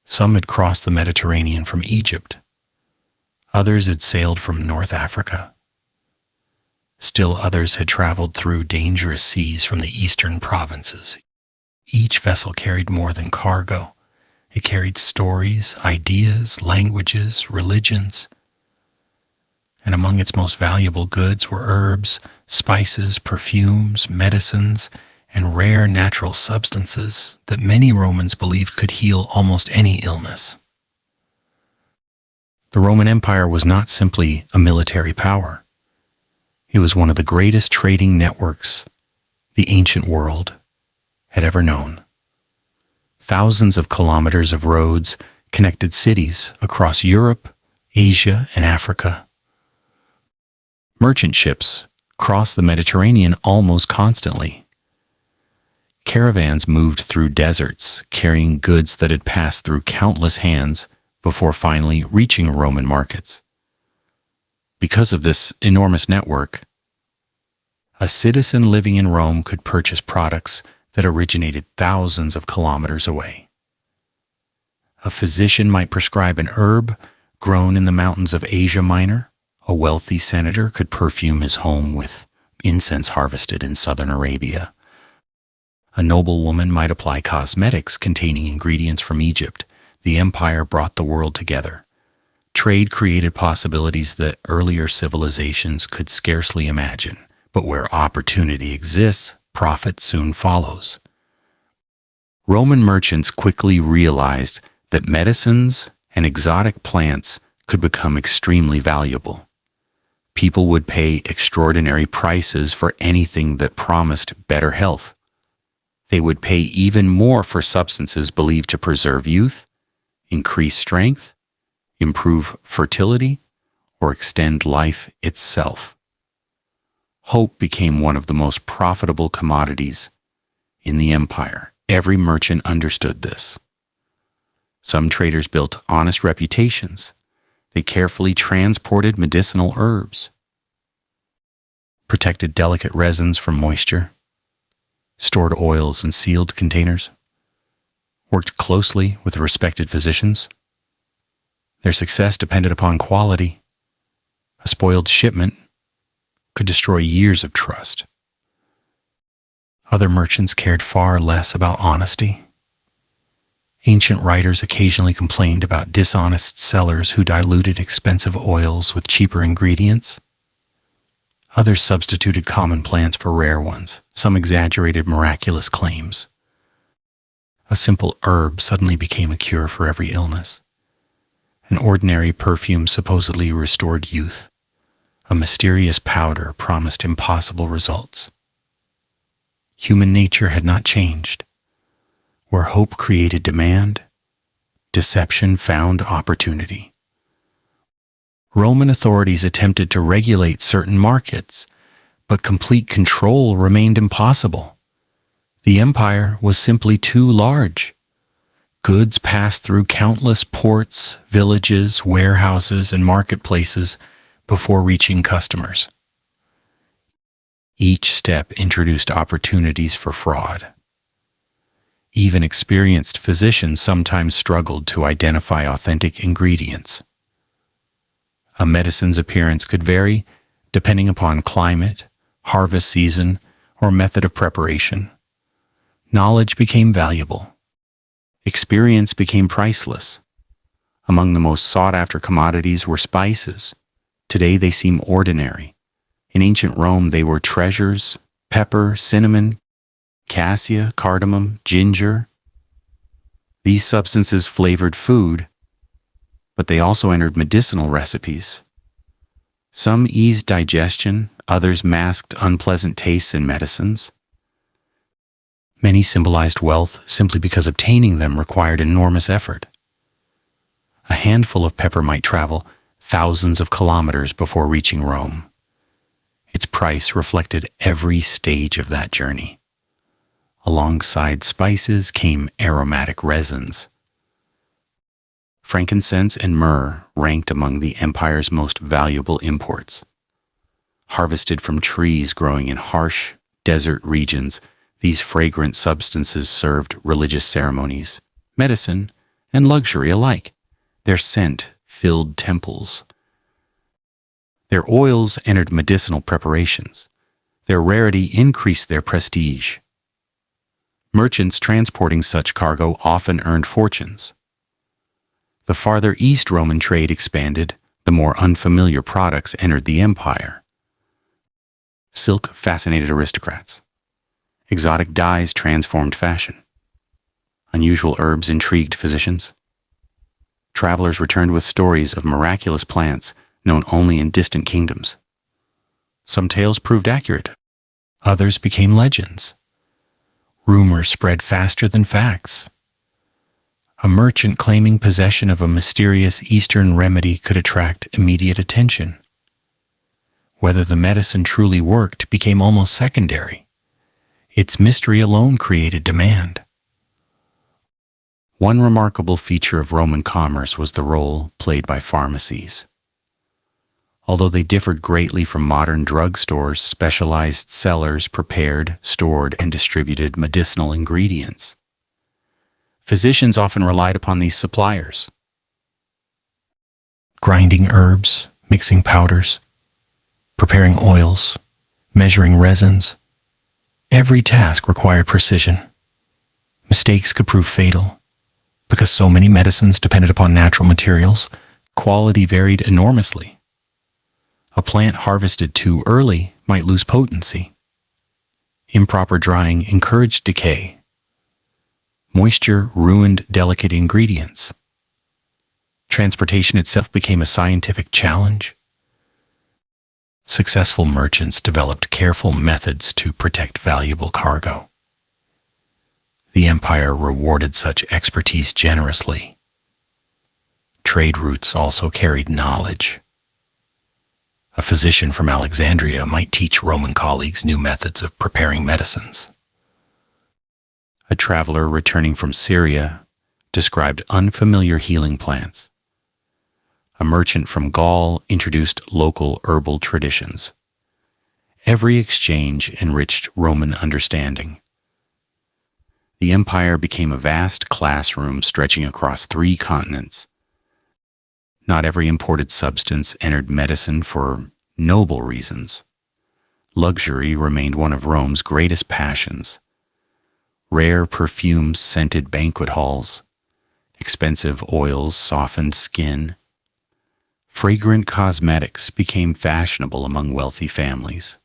Some had crossed the Mediterranean from Egypt. Others had sailed from North Africa. Still others had traveled through dangerous seas from the eastern provinces. Each vessel carried more than cargo. It carried stories, ideas, languages, religions. And among its most valuable goods were herbs, spices, perfumes, medicines, and rare natural substances that many Romans believed could heal almost any illness. The Roman Empire was not simply a military power. It was one of the greatest trading networks the ancient world had ever known. Thousands of kilometers of roads connected cities across Europe, Asia, and Africa. Merchant ships crossed the Mediterranean almost constantly. Caravans moved through deserts, carrying goods that had passed through countless hands before finally reaching Roman markets. Because of this enormous network, a citizen living in Rome could purchase products that originated thousands of kilometers away. A physician might prescribe an herb grown in the mountains of Asia Minor. A wealthy senator could perfume his home with incense harvested in southern Arabia. A noblewoman might apply cosmetics containing ingredients from Egypt. The empire brought the world together. Trade created possibilities that earlier civilizations could scarcely imagine. But where opportunity exists, profit soon follows. Roman merchants quickly realized that medicines and exotic plants could become extremely valuable. People would pay extraordinary prices for anything that promised better health. They would pay even more for substances believed to preserve youth, increase strength, improve fertility, or extend life itself. Hope became one of the most profitable commodities in the empire. Every merchant understood this. Some traders built honest reputations. They carefully transported medicinal herbs, protected delicate resins from moisture, stored oils in sealed containers, worked closely with respected physicians. Their success depended upon quality. A spoiled shipment could destroy years of trust. Other merchants cared far less about honesty. Ancient writers occasionally complained about dishonest sellers who diluted expensive oils with cheaper ingredients. Others substituted common plants for rare ones. Some exaggerated miraculous claims. A simple herb suddenly became a cure for every illness. An ordinary perfume supposedly restored youth. A mysterious powder promised impossible results. Human nature had not changed. Where hope created demand, deception found opportunity. Roman authorities attempted to regulate certain markets, but complete control remained impossible. The empire was simply too large. Goods passed through countless ports, villages, warehouses, and marketplaces before reaching customers. Each step introduced opportunities for fraud. Even experienced physicians sometimes struggled to identify authentic ingredients. A medicine's appearance could vary depending upon climate, harvest season, or method of preparation. Knowledge became valuable. Experience became priceless. Among the most sought-after commodities were spices. Today they seem ordinary. In ancient Rome they were treasures: pepper, cinnamon, cassia, cardamom, ginger. These substances flavored food, but they also entered medicinal recipes. Some eased digestion, others masked unpleasant tastes in medicines. Many symbolized wealth simply because obtaining them required enormous effort. A handful of pepper might travel thousands of kilometers before reaching Rome. Its price reflected every stage of that journey. Alongside spices came aromatic resins. Frankincense and myrrh ranked among the empire's most valuable imports. Harvested from trees growing in harsh, desert regions, these fragrant substances served religious ceremonies, medicine, and luxury alike. Their scent filled temples. Their oils entered medicinal preparations. Their rarity increased their prestige. Merchants transporting such cargo often earned fortunes. The farther east Roman trade expanded, the more unfamiliar products entered the empire. Silk fascinated aristocrats. Exotic dyes transformed fashion. Unusual herbs intrigued physicians. Travelers returned with stories of miraculous plants known only in distant kingdoms. Some tales proved accurate. Others became legends. Rumors spread faster than facts. A merchant claiming possession of a mysterious Eastern remedy could attract immediate attention. Whether the medicine truly worked became almost secondary. Its mystery alone created demand. One remarkable feature of Roman commerce was the role played by pharmacies. Although they differed greatly from modern drugstores, specialized sellers prepared, stored, and distributed medicinal ingredients. Physicians often relied upon these suppliers. Grinding herbs, mixing powders, preparing oils, measuring resins. Every task required precision. Mistakes could prove fatal. Because so many medicines depended upon natural materials, quality varied enormously. A plant harvested too early might lose potency. Improper drying encouraged decay. Moisture ruined delicate ingredients. Transportation itself became a scientific challenge. Successful merchants developed careful methods to protect valuable cargo. The empire rewarded such expertise generously. Trade routes also carried knowledge. A physician from Alexandria might teach Roman colleagues new methods of preparing medicines. A traveler returning from Syria described unfamiliar healing plants. A merchant from Gaul introduced local herbal traditions. Every exchange enriched Roman understanding. The empire became a vast classroom stretching across 3 continents. Not every imported substance entered medicine for noble reasons. Luxury remained one of Rome's greatest passions. Rare perfumes scented banquet halls. Expensive oils softened skin. Fragrant cosmetics became fashionable among wealthy families.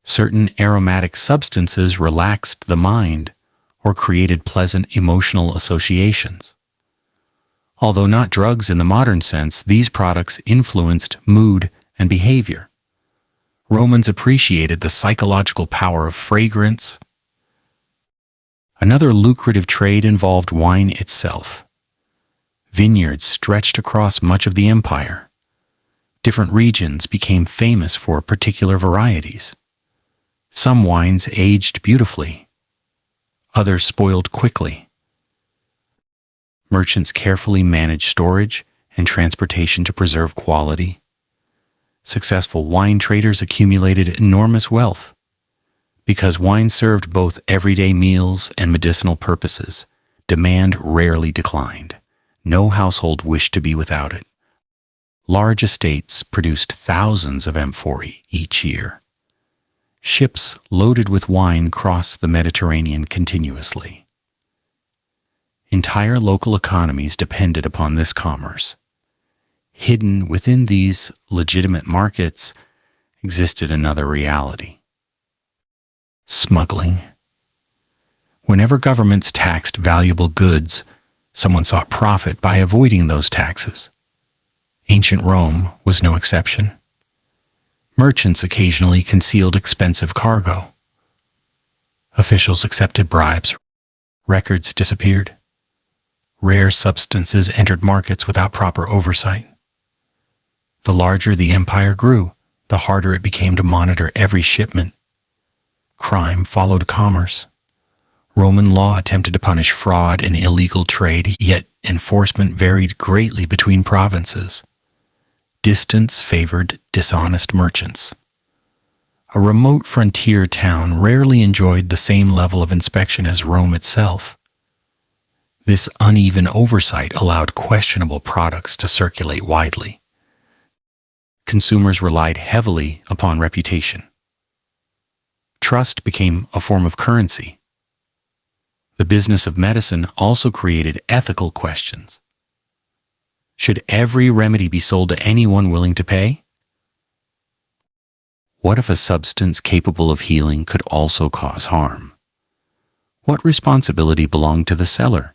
Certain aromatic substances relaxed the mind or created pleasant emotional associations. Although not drugs in the modern sense, these products influenced mood and behavior. Romans appreciated the psychological power of fragrance. Another lucrative trade involved wine itself. Vineyards stretched across much of the empire. Different regions became famous for particular varieties. Some wines aged beautifully. Others spoiled quickly. Merchants carefully managed storage and transportation to preserve quality. Successful wine traders accumulated enormous wealth. Because wine served both everyday meals and medicinal purposes, demand rarely declined. No household wished to be without it. Large estates produced thousands of amphorae each year. Ships loaded with wine crossed the Mediterranean continuously. Entire local economies depended upon this commerce. Hidden within these legitimate markets existed another reality: smuggling. Whenever governments taxed valuable goods, someone sought profit by avoiding those taxes. Ancient Rome was no exception. Merchants occasionally concealed expensive cargo. Officials accepted bribes. Records disappeared. Rare substances entered markets without proper oversight. The larger the empire grew, the harder it became to monitor every shipment. Crime followed commerce. Roman law attempted to punish fraud and illegal trade, yet enforcement varied greatly between provinces. Distance favored dishonest merchants. A remote frontier town rarely enjoyed the same level of inspection as Rome itself. This uneven oversight allowed questionable products to circulate widely. Consumers relied heavily upon reputation. Trust became a form of currency. The business of medicine also created ethical questions. Should every remedy be sold to anyone willing to pay? What if a substance capable of healing could also cause harm? What responsibility belonged to the seller?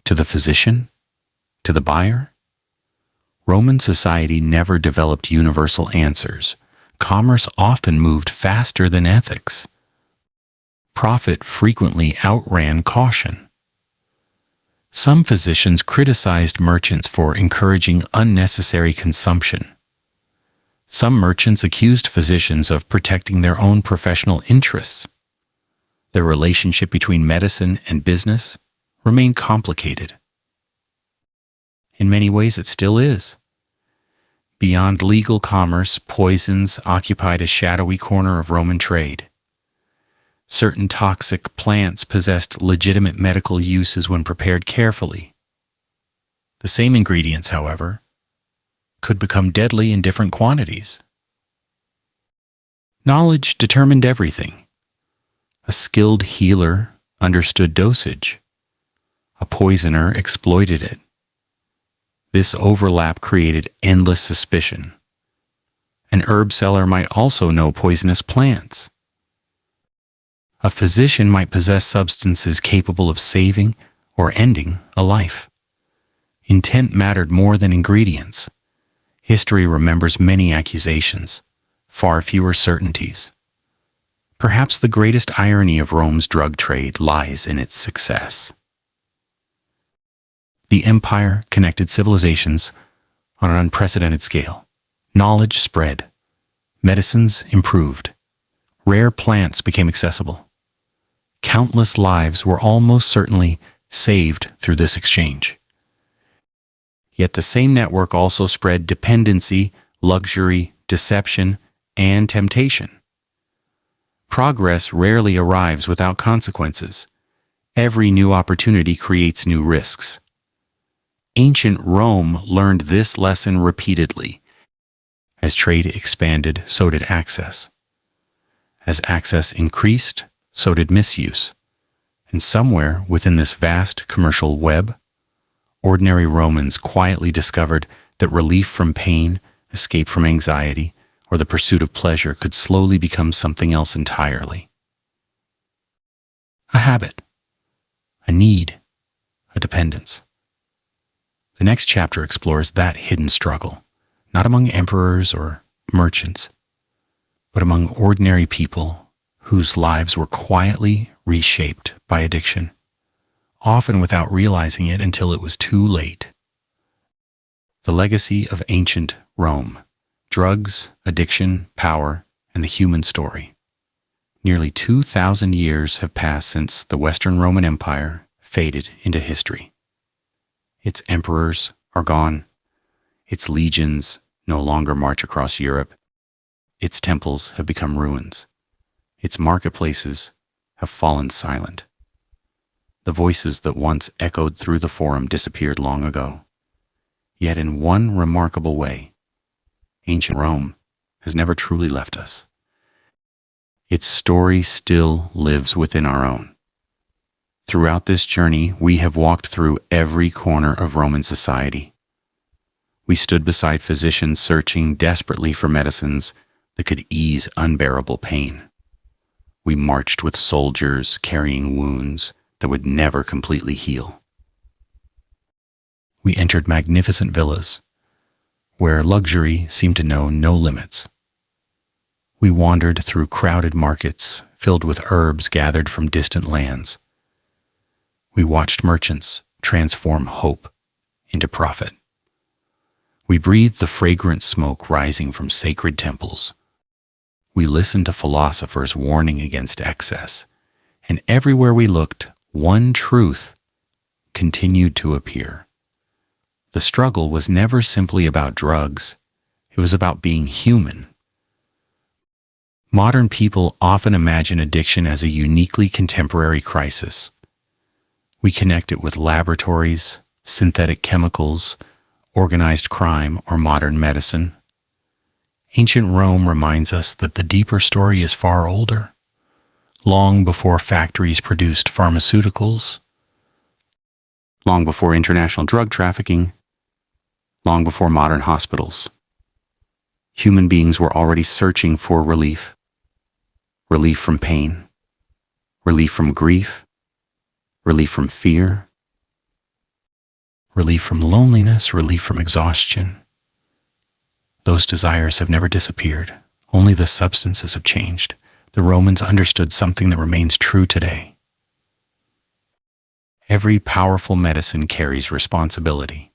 To the physician? To the buyer? Roman society never developed universal answers. Commerce often moved faster than ethics. Profit frequently outran caution. Some physicians criticized merchants for encouraging unnecessary consumption. Some merchants accused physicians of protecting their own professional interests. The relationship between medicine and business remained complicated. In many ways, it still is. Beyond legal commerce, poisons occupied a shadowy corner of Roman trade. Certain toxic plants possessed legitimate medical uses when prepared carefully. The same ingredients, however, could become deadly in different quantities. Knowledge determined everything. A skilled healer understood dosage. A poisoner exploited it. This overlap created endless suspicion. An herb seller might also know poisonous plants. A physician might possess substances capable of saving or ending a life. Intent mattered more than ingredients. History remembers many accusations, far fewer certainties. Perhaps the greatest irony of Rome's drug trade lies in its success. The empire connected civilizations on an unprecedented scale. Knowledge spread. Medicines improved. Rare plants became accessible. Countless lives were almost certainly saved through this exchange. Yet the same network also spread dependency, luxury, deception, and temptation. Progress rarely arrives without consequences. Every new opportunity creates new risks. Ancient Rome learned this lesson repeatedly. As trade expanded, so did access. As access increased, so did misuse. And somewhere within this vast commercial web, ordinary Romans quietly discovered that relief from pain, escape from anxiety, or the pursuit of pleasure could slowly become something else entirely. A habit, a need, a dependence. The next chapter explores that hidden struggle, not among emperors or merchants, but among ordinary people whose lives were quietly reshaped by addiction, often without realizing it until it was too late. The legacy of ancient Rome: drugs, addiction, power, and the human story. Nearly 2,000 years have passed since the Western Roman Empire faded into history. Its emperors are gone. Its legions no longer march across Europe. Its temples have become ruins. Its marketplaces have fallen silent. The voices that once echoed through the forum disappeared long ago. Yet in one remarkable way, ancient Rome has never truly left us. its story still lives within our own. Throughout this journey, we have walked through every corner of Roman society. We stood beside physicians searching desperately for medicines that could ease unbearable pain. We marched with soldiers carrying wounds that would never completely heal. We entered magnificent villas, where luxury seemed to know no limits. We wandered through crowded markets filled with herbs gathered from distant lands. We watched merchants transform hope into profit. We breathed the fragrant smoke rising from sacred temples. We listened to philosophers warning against excess, and everywhere we looked, one truth continued to appear. The struggle was never simply about drugs. It was about being human. Modern people often imagine addiction as a uniquely contemporary crisis. We connect it with laboratories, synthetic chemicals, organized crime, or modern medicine. Ancient Rome reminds us that the deeper story is far older. Long before factories produced pharmaceuticals, long before international drug trafficking, long before modern hospitals, human beings were already searching for relief. Relief from pain, relief from grief, relief from fear, relief from loneliness, relief from exhaustion. Those desires have never disappeared. Only the substances have changed. The Romans understood something that remains true today. Every powerful medicine carries responsibility.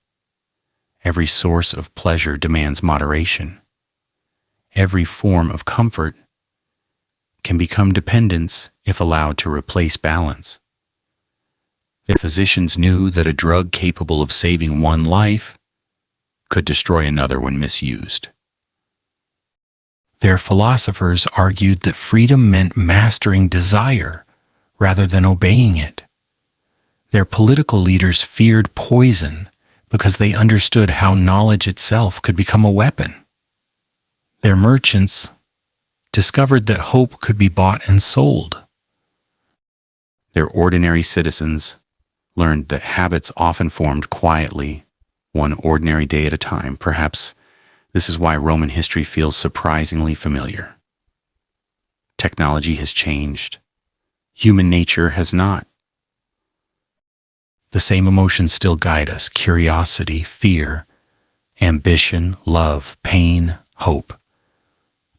Every source of pleasure demands moderation. Every form of comfort can become dependence if allowed to replace balance. The physicians knew that a drug capable of saving one life could destroy another when misused. Their philosophers argued that freedom meant mastering desire rather than obeying it. Their political leaders feared poison because they understood how knowledge itself could become a weapon. Their merchants discovered that hope could be bought and sold. Their ordinary citizens learned that habits often formed quietly, one ordinary day at a time. Perhaps this is why Roman history feels surprisingly familiar. Technology has changed. Human nature has not. The same emotions still guide us: curiosity, fear, ambition, love, pain, hope.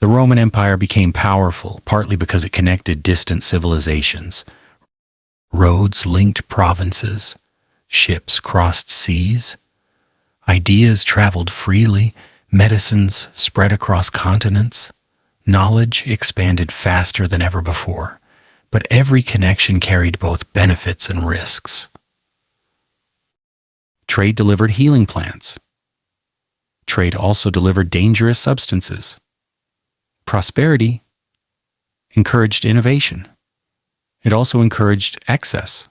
The Roman Empire became powerful partly because it connected distant civilizations. Roads linked provinces, ships crossed seas, ideas traveled freely, medicines spread across continents, knowledge expanded faster than ever before, but every connection carried both benefits and risks. Trade delivered healing plants. Trade also delivered dangerous substances. Prosperity encouraged innovation. It also encouraged excess.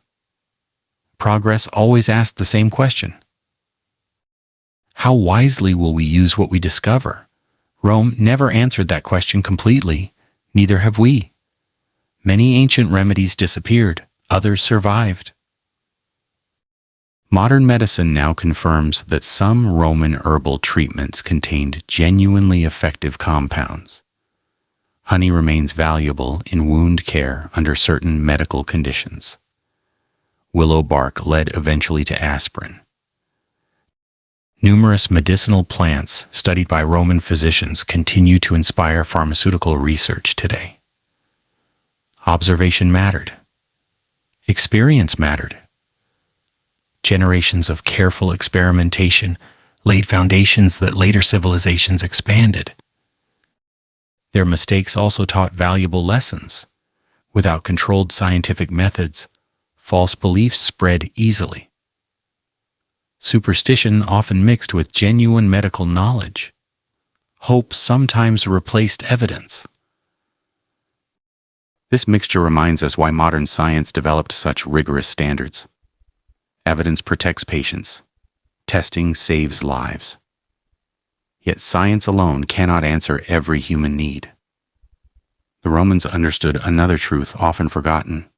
Progress always asked the same question: how wisely will we use what we discover? Rome never answered that question completely. Neither have we. Many ancient remedies disappeared. Others survived. Modern medicine now confirms that some Roman herbal treatments contained genuinely effective compounds. Honey remains valuable in wound care under certain medical conditions. Willow bark led eventually to aspirin. Numerous medicinal plants studied by Roman physicians continue to inspire pharmaceutical research today. Observation mattered. Experience mattered. Generations of careful experimentation laid foundations that later civilizations expanded. Their mistakes also taught valuable lessons. Without controlled scientific methods, false beliefs spread easily. Superstition often mixed with genuine medical knowledge. Hope sometimes replaced evidence. This mixture reminds us why modern science developed such rigorous standards. Evidence protects patients. Testing saves lives. Yet science alone cannot answer every human need. The Romans understood another truth often forgotten.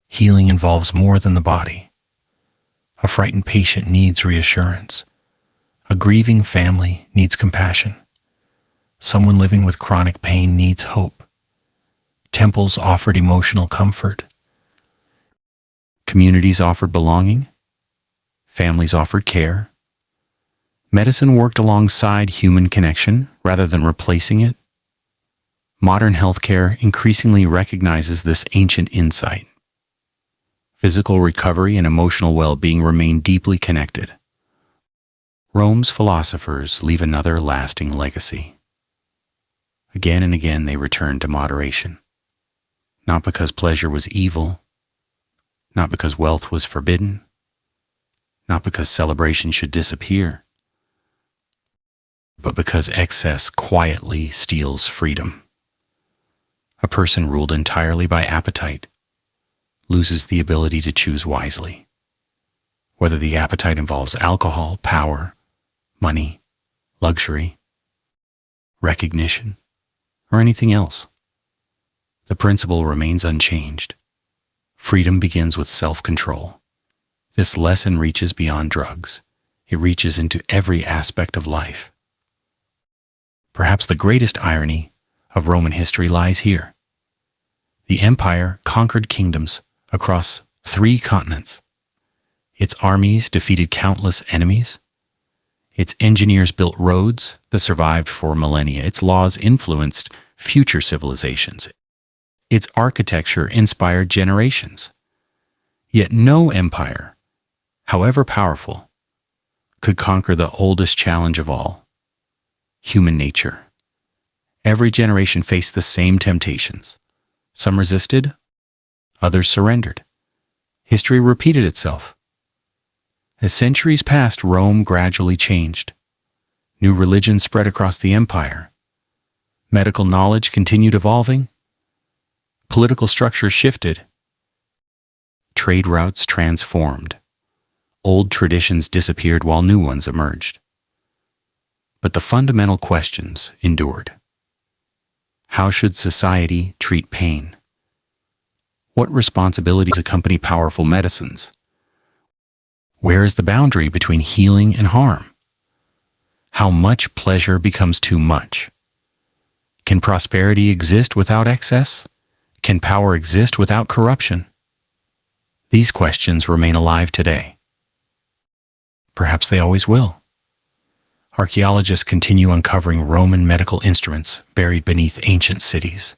Healing involves more than the body. A frightened patient needs reassurance. A grieving family needs compassion. Someone living with chronic pain needs hope. Temples offered emotional comfort. Communities offered belonging. Families offered care. Medicine worked alongside human connection rather than replacing it. Modern healthcare increasingly recognizes this ancient insight. Physical recovery and emotional well-being remain deeply connected. Rome's philosophers leave another lasting legacy. Again and again they return to moderation. Not because pleasure was evil, not because wealth was forbidden, not because celebration should disappear, but because excess quietly steals freedom. A person ruled entirely by appetite loses the ability to choose wisely. Whether the appetite involves alcohol, power, money, luxury, recognition, or anything else, the principle remains unchanged. Freedom begins with self-control. This lesson reaches beyond drugs. It reaches into every aspect of life. Perhaps the greatest irony of Roman history lies here. The empire conquered kingdoms across 3 continents. Its armies defeated countless enemies. Its engineers built roads that survived for millennia. Its laws influenced future civilizations. Its architecture inspired generations. Yet no empire, however powerful, could conquer the oldest challenge of all: human nature. Every generation faced the same temptations. Some resisted, others surrendered. History repeated itself. As centuries passed, Rome gradually changed. New religions spread across the empire. Medical knowledge continued evolving. Political structures shifted. Trade routes transformed. Old traditions disappeared while new ones emerged. But the fundamental questions endured. How should society treat pain? What responsibilities accompany powerful medicines? Where is the boundary between healing and harm? How much pleasure becomes too much? Can prosperity exist without excess? Can power exist without corruption? These questions remain alive today. Perhaps they always will. Archaeologists continue uncovering Roman medical instruments buried beneath ancient cities.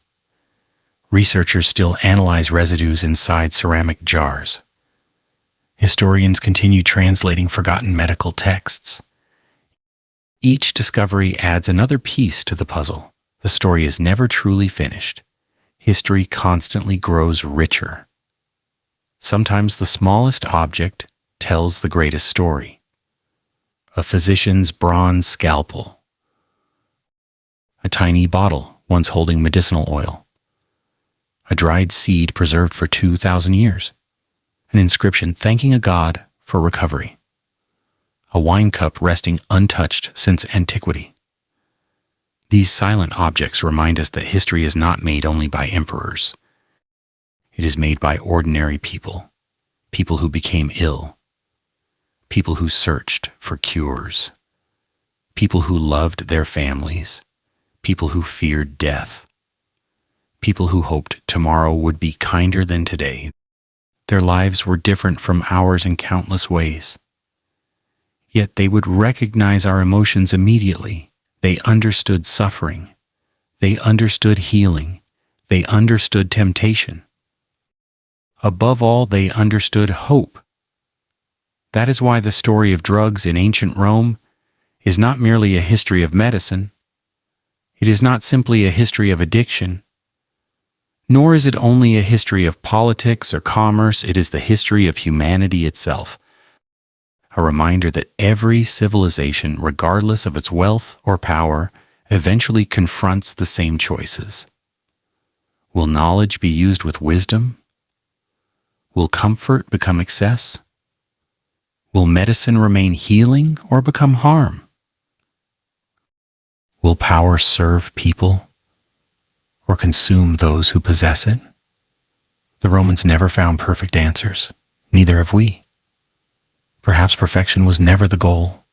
Researchers still analyze residues inside ceramic jars. Historians continue translating forgotten medical texts. Each discovery adds another piece to the puzzle. The story is never truly finished. History constantly grows richer. Sometimes the smallest object tells the greatest story. A physician's bronze scalpel. A tiny bottle once holding medicinal oil. A dried seed preserved for 2,000 years. An inscription thanking a god for recovery. A wine cup resting untouched since antiquity. These silent objects remind us that history is not made only by emperors. It is made by ordinary people, people who became ill, people who searched for cures, people who loved their families, people who feared death, people who hoped tomorrow would be kinder than today. Their lives were different from ours in countless ways. Yet they would recognize our emotions immediately. They understood suffering. They understood healing. They understood temptation. Above all, they understood hope. That is why the story of drugs in ancient Rome is not merely a history of medicine. It is not simply a history of addiction. Nor is it only a history of politics or commerce. It is the history of humanity itself. A reminder that every civilization, regardless of its wealth or power, eventually confronts the same choices. Will knowledge be used with wisdom? Will comfort become excess? Will medicine remain healing or become harm? Will power serve people or consume those who possess it? The Romans never found perfect answers. Neither have we. Perhaps perfection was never the goal.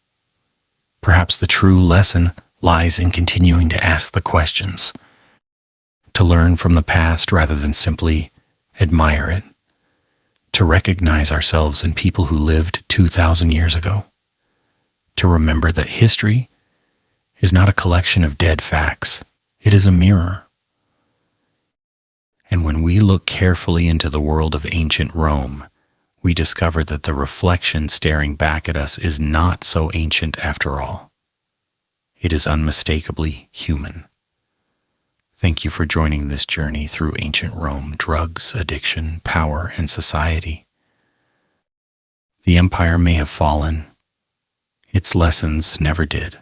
Perhaps the true lesson lies in continuing to ask the questions, to learn from the past rather than simply admire it, to recognize ourselves in people who lived 2,000 years ago, to remember that history is not a collection of dead facts, it is a mirror. And when we look carefully into the world of ancient Rome, we discover that the reflection staring back at us is not so ancient after all. It is unmistakably human. Thank you for joining this journey through ancient Rome, drugs, addiction, power, and society. The empire may have fallen. Its lessons never did.